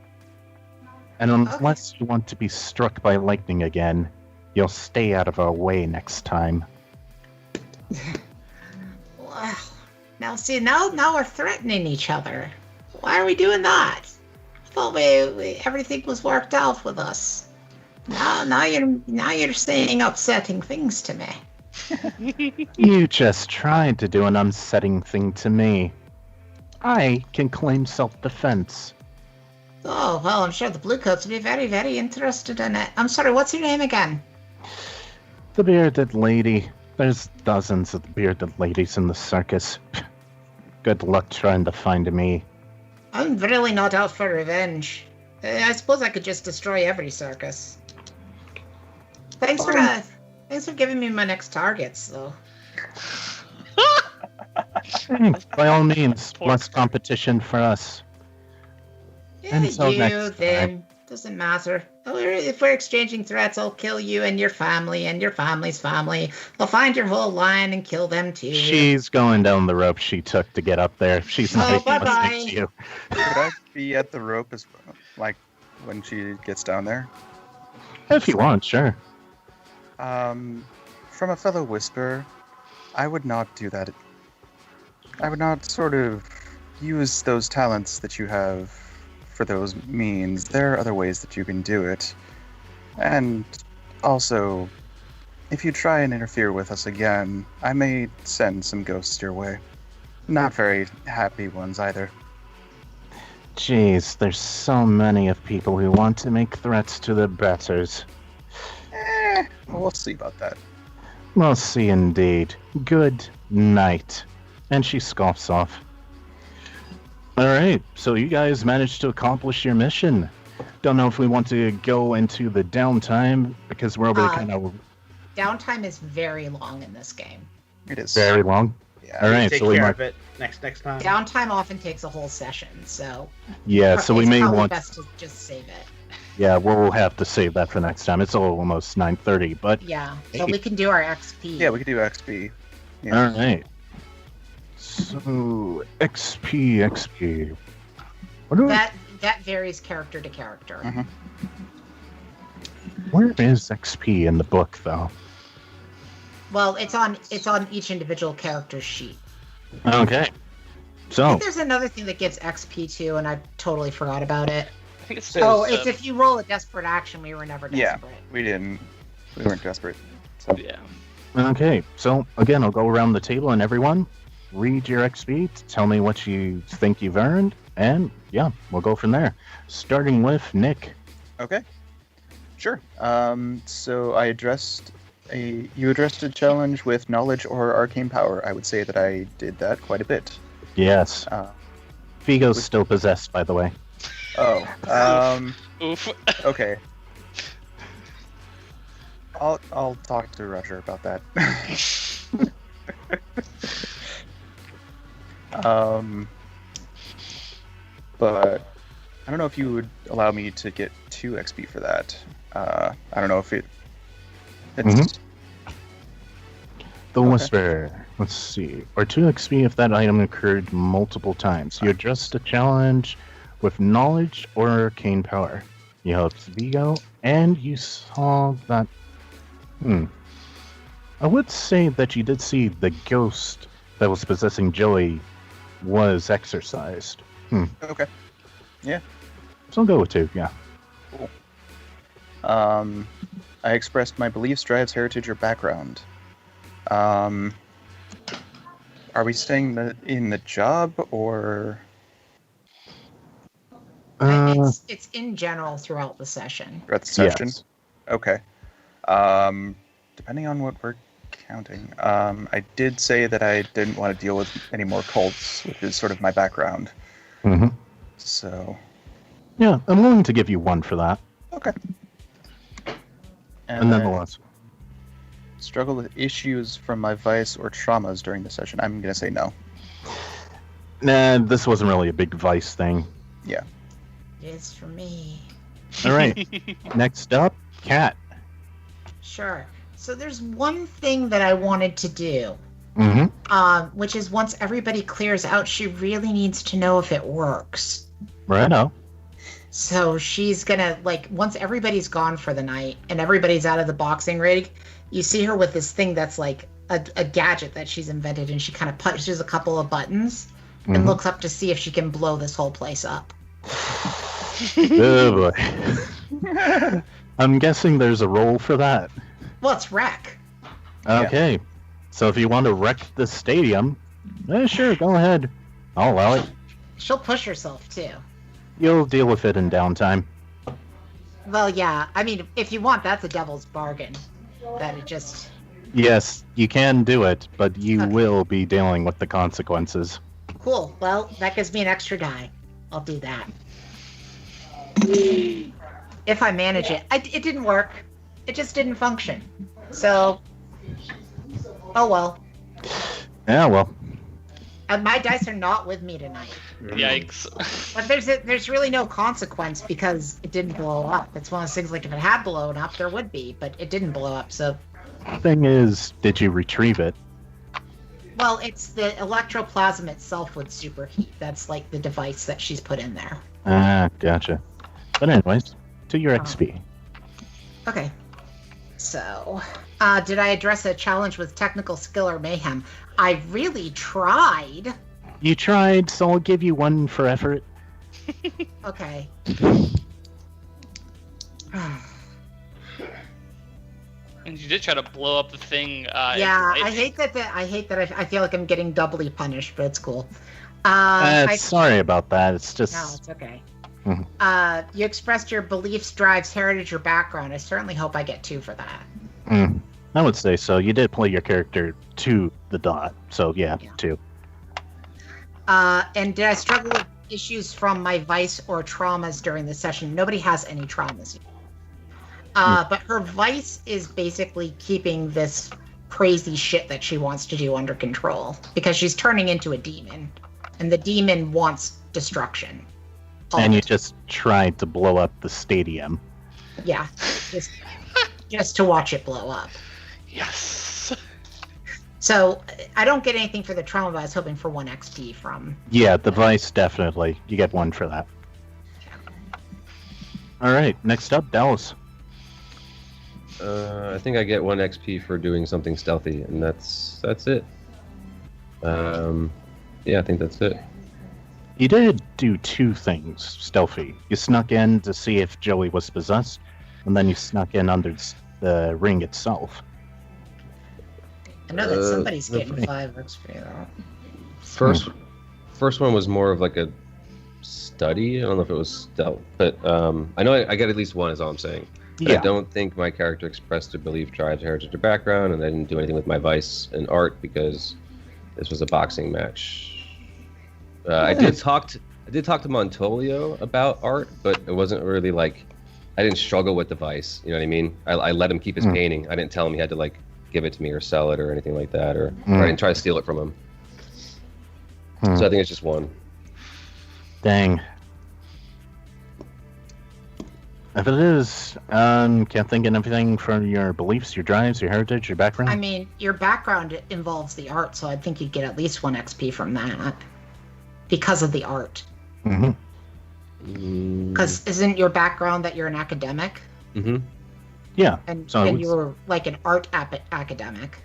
And unless you want to be struck by lightning again, you'll stay out of our way next time. Well, now see, now we're threatening each other. Why are we doing that? I thought everything was worked out with us. Now you're saying upsetting things to me. You just tried to do an unsetting thing to me. I can claim self-defense. Oh well, I'm sure the Bluecoats would be very, very interested in it. I'm sorry, what's your name again? The bearded lady. There's dozens of bearded ladies in the circus. Good luck trying to find me. I'm really not out for revenge. I suppose I could just destroy every circus. Thanks for giving me my next targets, though. By all means, Poor less Kurt. competition for us. Yeah, Until you, next them, doesn't matter. If we're exchanging threats, I'll kill you and your family and your family's family. I'll find your whole line and kill them too. She's going down the rope she took to get up there. She's not Oh, even bye-bye. listening to you. could I be at the rope as well, like when she gets down there? If you want, sure. From a fellow whisper, I would not do that. I would not sort of use those talents that you have for those means. There are other ways that you can do it. And also, if you try and interfere with us again, I may send some ghosts your way. Not very happy ones either. Jeez, there's so many of people who want to make threats to the betters. We'll see about that. We'll see indeed. Good night. And she scoffs off. Alright, so you guys managed to accomplish your mission. Don't know if we want to go into the downtime, because we're over kind of Downtime is very long in this game. It is. very long. Yeah. Alright, Take so we care might... of it next time. Downtime often takes a whole session, so Yeah, so we it's may probably want... best to just save it. Yeah, we'll have to save that for next time. It's almost 9:30, but... Yeah, so Hey. we can do our XP. Yeah, we could do XP. Yeah. Alright. So, XP. What do That varies character to character. Mhm. Where is XP in the book, though? Well, it's on each individual character's sheet. Okay. I So, think there's another thing that gives XP too, and I totally forgot about it. I think it's Oh, just, it's if you roll a desperate action. We were never Yeah. desperate. We weren't desperate. So, yeah. okay. So, again, I'll go around the table and everyone read your XP, tell me what you think you've earned, and yeah, we'll go from there. Starting with Nick. okay. Sure. So you addressed a challenge with knowledge or arcane power. I would say that I did that quite a bit. Yes. Uh, Vigo's still possessed, by the way. Oof. Okay. I'll talk to Roger about that. But I don't know if you would allow me to get 2 XP for that. I don't know if it's The Okay. Whisper. Let's see. Or 2 XP if that item occurred multiple times. You addressed a challenge with knowledge or arcane power. You helped Vigo, and you saw that... I would say that you did see the ghost that was possessing Joey was exorcised. okay. So I'll go with 2, yeah. Cool. I expressed my beliefs, drives, heritage, or background. Are we staying in the job, or... It's in general throughout the session. Throughout the session? Yes. Okay. Depending on what we're counting. I did say that I didn't want to deal with any more cults, which is sort of my background. Mm-hmm. So... Yeah, I'm willing to give you 1 for that. Okay. And nonetheless. Struggle with issues from my vice or traumas during the session. I'm going to say no. Nah, this wasn't really a big vice thing. Yeah. It is for me. All right. Next up, Cat. Sure. So there's one thing that I wanted to do, which is once everybody clears out, she really needs to know if it works. Righto. So she's gonna, like, once everybody's gone for the night and everybody's out of the boxing rig, you see her with this thing that's like a gadget that she's invented, and she kind of pushes a couple of buttons and looks up to see if she can blow this whole place up. Oh boy. I'm guessing there's a role for that. Well, it's wreck. Okay. So if you want to wreck the stadium, sure, go ahead. I'll allow it. She'll push herself too. You'll deal with it in downtime. Well, yeah. I mean, if you want, that's a devil's bargain. That it just... Yes, you can do it, but you will be dealing with the consequences. Cool. Well, that gives me an extra die. I'll do that. If I manage it. It didn't work. It just didn't function. So, oh well. Yeah, well. My dice are not with me tonight. Yikes. But there's really no consequence because it didn't blow up. It's one of those things, like, if it had blown up, there would be, but it didn't blow up, so... Thing is, did you retrieve it? Well, it's the electroplasm itself would superheat. That's, like, the device that she's put in there. Ah, gotcha. But anyways, to your XP. Okay. So, did I address a challenge with technical skill or mayhem? I really tried. You tried, so I'll give you 1 for effort. Okay. And you did try to blow up the thing. Yeah, I hate that. I feel like I'm getting doubly punished, but it's cool. Sorry about that. It's just... No, it's okay. Mhm. You expressed your beliefs, drives, heritage, or background. I certainly hope I get 2 for that. I would say so. You did play your character to the dot, so yeah. 2. And did I struggle with issues from my vice or traumas during the session? Nobody has any traumas yet. But her vice is basically keeping this crazy shit that she wants to do under control, because she's turning into a demon, and the demon wants destruction. And you just tried to blow up the stadium. Yeah, just to watch it blow up. Yes. So I don't get anything for the trauma, but I was hoping for 1 XP from... Yeah, the vice, definitely. You get 1 for that. Alright, next up, Dallas. I think I get 1 XP for doing something stealthy, and that's it. Yeah, I think that's it. You did do 2 things stealthy. You snuck in to see if Joey was possessed, and then you snuck in under the ring itself. I know that somebody's getting 5 XP though. First one was more of like a study. I don't know if it was stealth, but I know I get at least 1 is all I'm saying. Yeah. I don't think my character expressed a belief, drives, heritage, or background, and I didn't do anything with my vice and art because this was a boxing match. I did talk to Montolio about art, but it wasn't really like I didn't struggle with the vice. You know what I mean? I let him keep his painting. I didn't tell him he had to like give it to me or sell it or anything like that, or I didn't try to steal it from him. So I think it's just 1. Dang. If it is, can't think of anything from your beliefs, your drives, your heritage, your background? I mean, your background involves the art, so I think you'd get at least 1 XP from that. Because of the art. Because isn't your background that you're an academic? Yeah. And so you were like an art academic.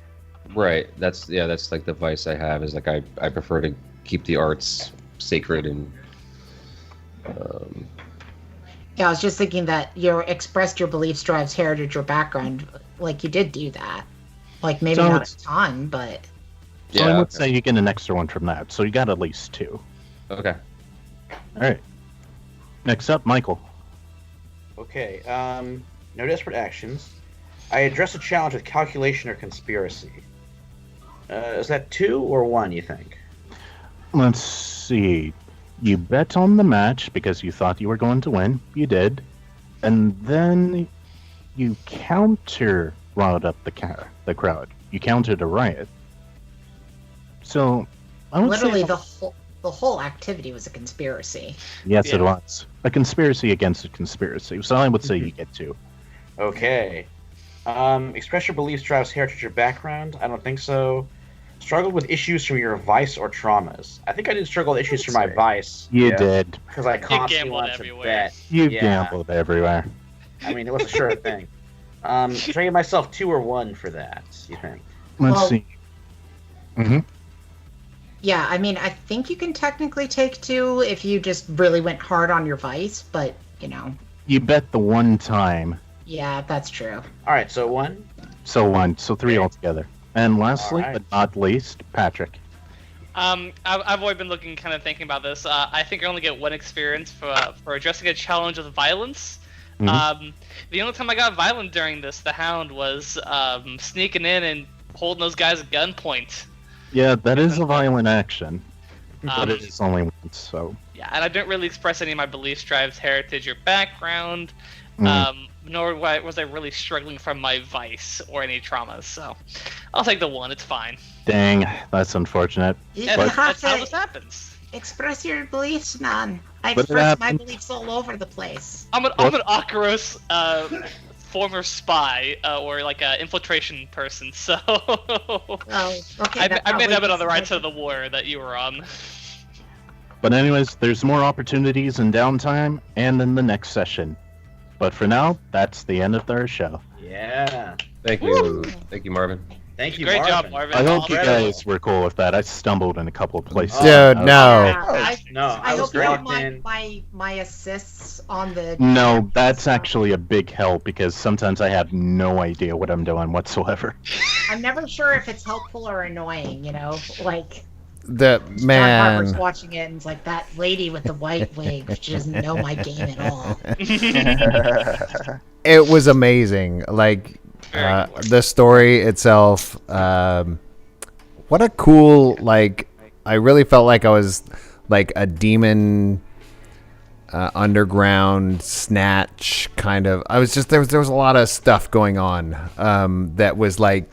Right. That's like the vice I have is like I prefer to keep the arts sacred and Yeah, I was just thinking that you expressed your beliefs, drives, heritage, or background. Like, you did do that. Like, maybe So not it's- a ton, but... So I would say you get an extra one from that. So you got at least 2. Okay. All right. Next up, Michael. Okay, no desperate actions. I address a challenge with calculation or conspiracy. Is that 2 or 1, you think? Let's see. You bet on the match because you thought you were going to win. You did. And then you riled up the crowd. You countered a riot. So, I would Literally, say... the whole activity was a conspiracy. Yes, it Yeah. was. A conspiracy against a conspiracy. So I would say you get 2. Okay. Express your beliefs, drives, heritage, or background? I don't think so. Struggled with issues from your vice or traumas? I think I did struggle with issues from my vice. You did. Because I constantly gambled wanted to everywhere. bet. You Yeah. gambled everywhere. I mean, it was a sure thing. Should I give myself 2 or 1 for that, you think? Let's Well- see. Mm-hmm. Yeah, I mean, I think you can technically take 2 if you just really went hard on your vice, but, you know, You bet the one time. yeah, that's true. Alright, so 1. So 1. So 3 altogether. And lastly, Alright. but not least, Patrick. I've always been thinking about this. I think I only get 1 experience for addressing a challenge with violence. Mhm. The only time I got violent during this, the Hound, was sneaking in and holding those guys at gunpoint. Yeah, that is a violent action. But Um, it is only once, so... Yeah, and I didn't really express any of my beliefs, drives, heritage, or background. Mm. Nor was I really struggling from my vice or any traumas. So I'll take the 1. It's fine. Dang, that's unfortunate. You Yeah, But- have that's how to this happens. express your beliefs, man. I But it express my happens. beliefs all over the place. I'm an Akaros former spy or like an infiltration person. So Oh, okay. I that may probably have been on the doesn't right make side of the war that you were on. But anyways, there's more opportunities in downtime and in the next session. But for now, that's the end of our show. Yeah. Thank you. Thank you, Marvin. Thank you, Great Marvin. job, Marvin. I hope you Incredible. guys were cool with that. I stumbled in a couple of places. Dude, I was- no. Yeah, No, I I was hope you don't dropped mind my assists on the. No, that's actually a big help because sometimes I have no idea what I'm doing whatsoever. I'm never sure if it's helpful or annoying. You know, like The John Harper's man. watching it and it's like that lady with the white wig. She doesn't know my game at all. It was amazing. Like Very cool. the story itself. What a cool, like, I really felt like I was like a demon underground snatch kind of. I was just there was a lot of stuff going on that was like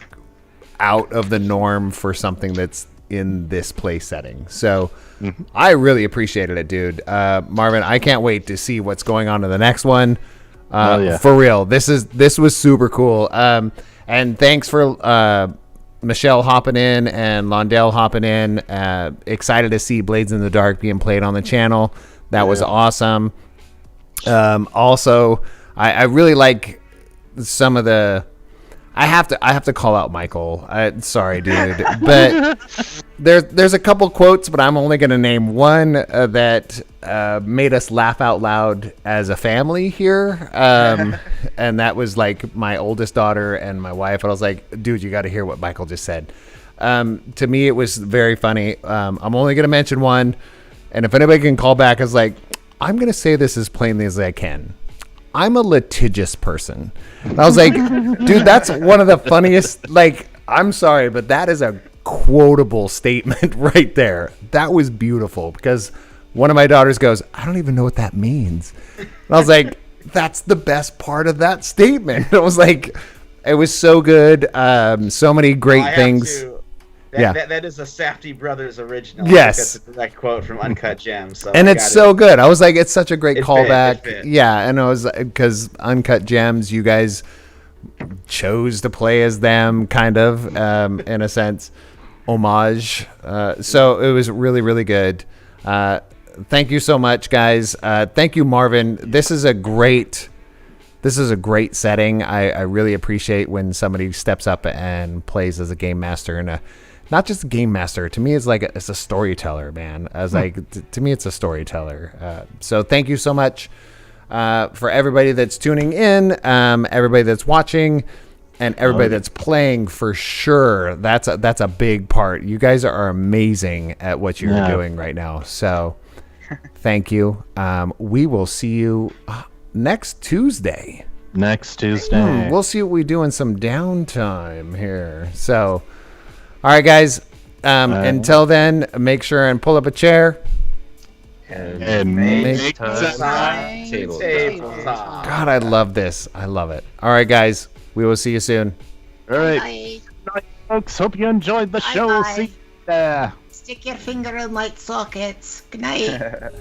out of the norm for something that's in this play setting. So I really appreciated it, dude. Marvin, I can't wait to see what's going on in the next one. Oh, yeah. For real, this was super cool. And thanks for Michelle hopping in and Londell hopping in. Excited to see Blades in the Dark being played on the channel. That was awesome. Also, I really like some of the. I have to call out Michael. Sorry, dude, but there's a couple quotes, but I'm only gonna name one that made us laugh out loud as a family here, and that was like my oldest daughter and my wife. And I was like, dude, you got to hear what Michael just said. To me, it was very funny. I'm only gonna mention one, and if anybody can call back, I was like, I'm gonna say this as plainly as I can. I'm a litigious person. And I was like, dude, that's one of the funniest. Like, I'm sorry, but that is a quotable statement right there. That was beautiful because one of my daughters goes, I don't even know what that means. And I was like, that's the best part of that statement. I was like, it was so good. So many great I have things. to- Yeah. That is a Safdie Brothers original. Yes. That's a direct quote from Uncut Gems. So And I it's gotta- so good. I was like, it's such a great It fit, callback. it fit. Yeah, and it was because Uncut Gems, you guys chose to play as them, kind of, in a sense, homage. So it was really, really good. Thank you so much, guys. Thank you, Marvin. This is a great setting. I really appreciate when somebody steps up and plays as a game master and not just a game master. To me, it's like it's a storyteller, man. I was like, to me, it's a storyteller. So thank you so much. for everybody that's tuning in, everybody that's watching, and everybody that's playing for sure. That's a big part. You guys are amazing at what you're doing right now. So thank you. We will see you next Tuesday. We'll see what we do in some downtime here. So, all right, guys. Until then, make sure and pull up a chair. And make time table talk. God, I love this. I love it. All right, guys. We will see you soon. All right. Bye. Good night, folks. Hope you enjoyed the show. Bye-bye. See ya. Stick your finger in light sockets. Good night.